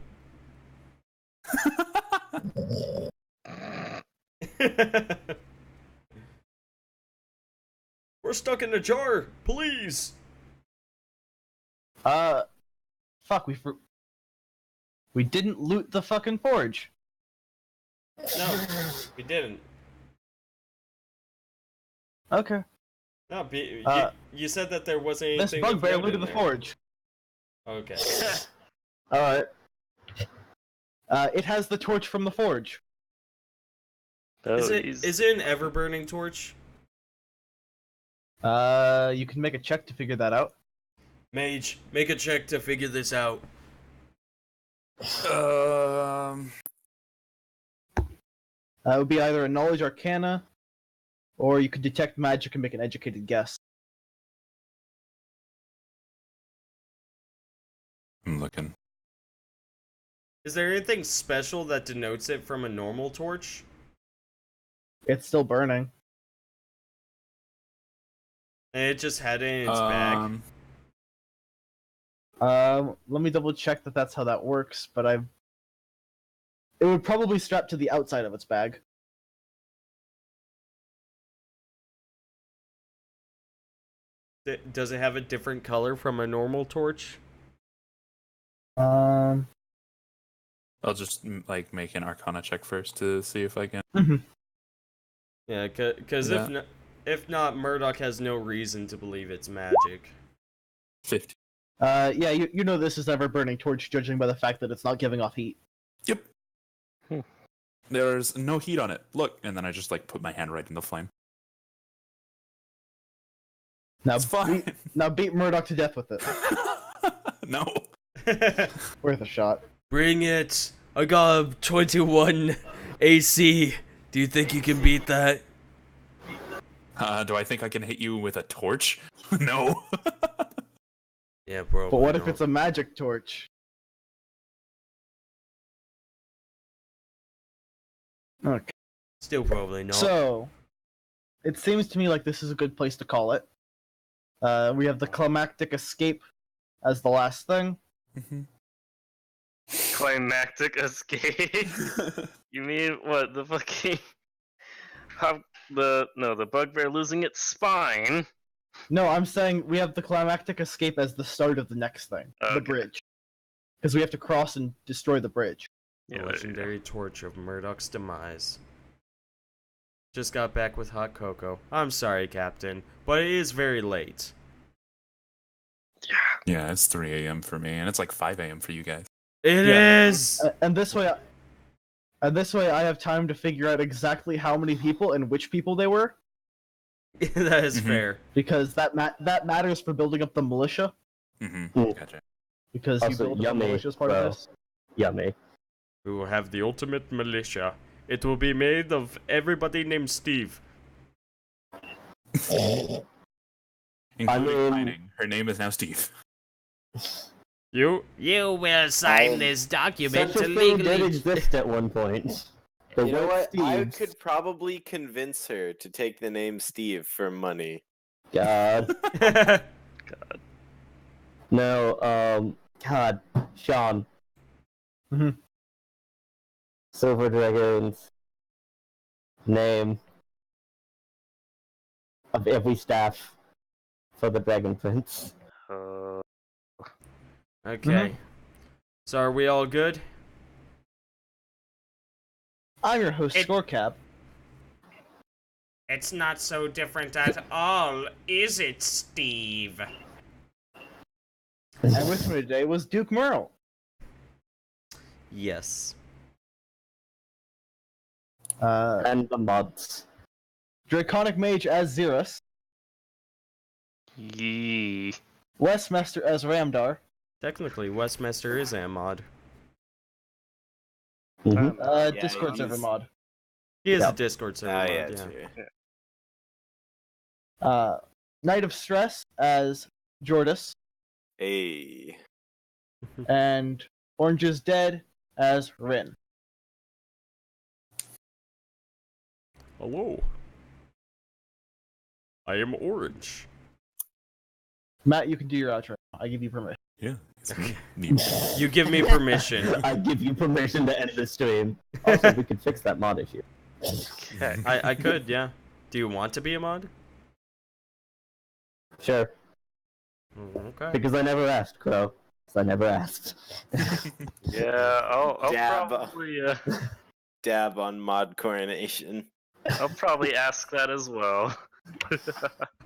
We're stuck in a jar! Please! Fuck, we didn't loot the fucking forge. No, we didn't. Okay. No, Uh, you said that there wasn't This anything. bugbear of note looted in the there. forge. Okay. Alright. It has the torch from the forge. Oh, Is it an ever burning torch? You can make a check to figure that out. Mage, make a check to figure this out. It would be either a knowledge arcana, or you could detect magic and make an educated guess. I'm looking. Is there anything special that denotes it from a normal torch? It's still burning. And it just had it in its bag. Let me double check that that's how that works, but it would probably strap to the outside of its bag. Does it have a different color from a normal torch? Um, I'll just like make an Arcana check first to see if I can. Yeah, because Yeah. if not, Murdoch has no reason to believe it's magic. 50. yeah, you know this is ever burning torch, judging by the fact that it's not giving off heat. Yep. There's no heat on it. Look, and then I just like put my hand right in the flame. Now, It's fine. beat Murdoch to death with it. No. Worth a shot. Bring it. I got 21 AC. Do you think you can beat that? Do I think I can hit you with a torch? No. Yeah, bro. But what if it's a magic torch? Okay. Still probably not. So, it seems to me like this is a good place to call it. We have the climactic escape as the last thing. Climactic escape. You mean what? The fucking the bugbear losing its spine. No, I'm saying we have the climactic escape as the start of the next thing, the Okay. bridge, because we have to cross and destroy the bridge. The Yeah, legendary torch of Murdoch's demise. Just got back with hot cocoa. I'm sorry, Captain, but it is very late. Yeah, it's 3 a.m. for me, and it's like 5 a.m. for you guys. It Yeah. is. And this way, I have time to figure out exactly how many people and which people they were, That is Mhm. fair. because that matters for building up the militia. Gotcha. Because you Also, build up the yummy, militia as part bro. of this. Yummy. We will have the ultimate militia. It will be made of everybody named Steve. Including mean- mining. Her name is now Steve. You? You will sign Um, this document Such to a thing did legally. exist at one point. The You know word what? I Steve's. could probably convince her to take the name Steve for money. God. No, God. Sean. Mhm. Silver Dragon's name of every staff for the Dragon Prince. Okay. So are we all good? I'm your host, Scorecap. It's not so different at all, is it, Steve? And with me today was Duke Merle, Yes. And the mods. Draconic Mage as Xerus, Yee. Westmaster as Ramdar, Technically, Westmaster is Amod. Mhm. Yeah, Discord he's- server mod. He is a Yep. Discord server Ah, mod, yeah, yeah. true. Knight of Stress as Jordis, Hey. and Orange is Dead as Rin. Hello. I am Orange. Matt, you can do your outro. I give you permission. Yeah. It's neat. You give me permission. I give you permission to end the stream. Also, we could fix that mod issue. Okay. I could, yeah. Do you want to be a mod? Sure. Okay. Because I never asked, Crow. 'Cause I never asked. Yeah, I'll Dab. probably Dab on mod coronation. I'll probably ask that as well.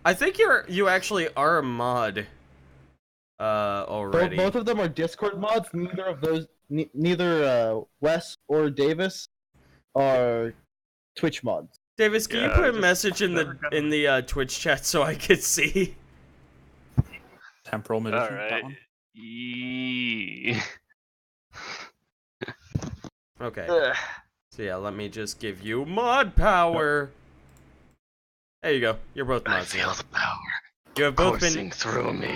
I think you actually are a mod. Already. Both of them are Discord mods. Neither of those, neither Wes or Davis, are Twitch mods. Davis, can you Yeah, put a just message in the Twitch chat so I could see? Temporal magician. That Alright. one. Yee. Okay. Ugh. So yeah, let me just give you mod power. There you go. You're both I mods feel now. the power You have both coursing been. through me.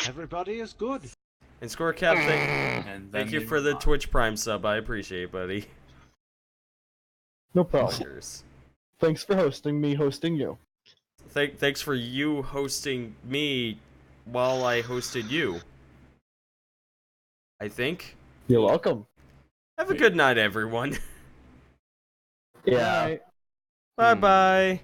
Everybody is good. And score cap. And Thank then you for the mod. Twitch Prime sub. I appreciate it, buddy. No problem. Cheers. Thanks for hosting me, hosting you. Thanks for you hosting me while I hosted you. I think. You're welcome. Have a good night, everyone. Yeah. Bye bye.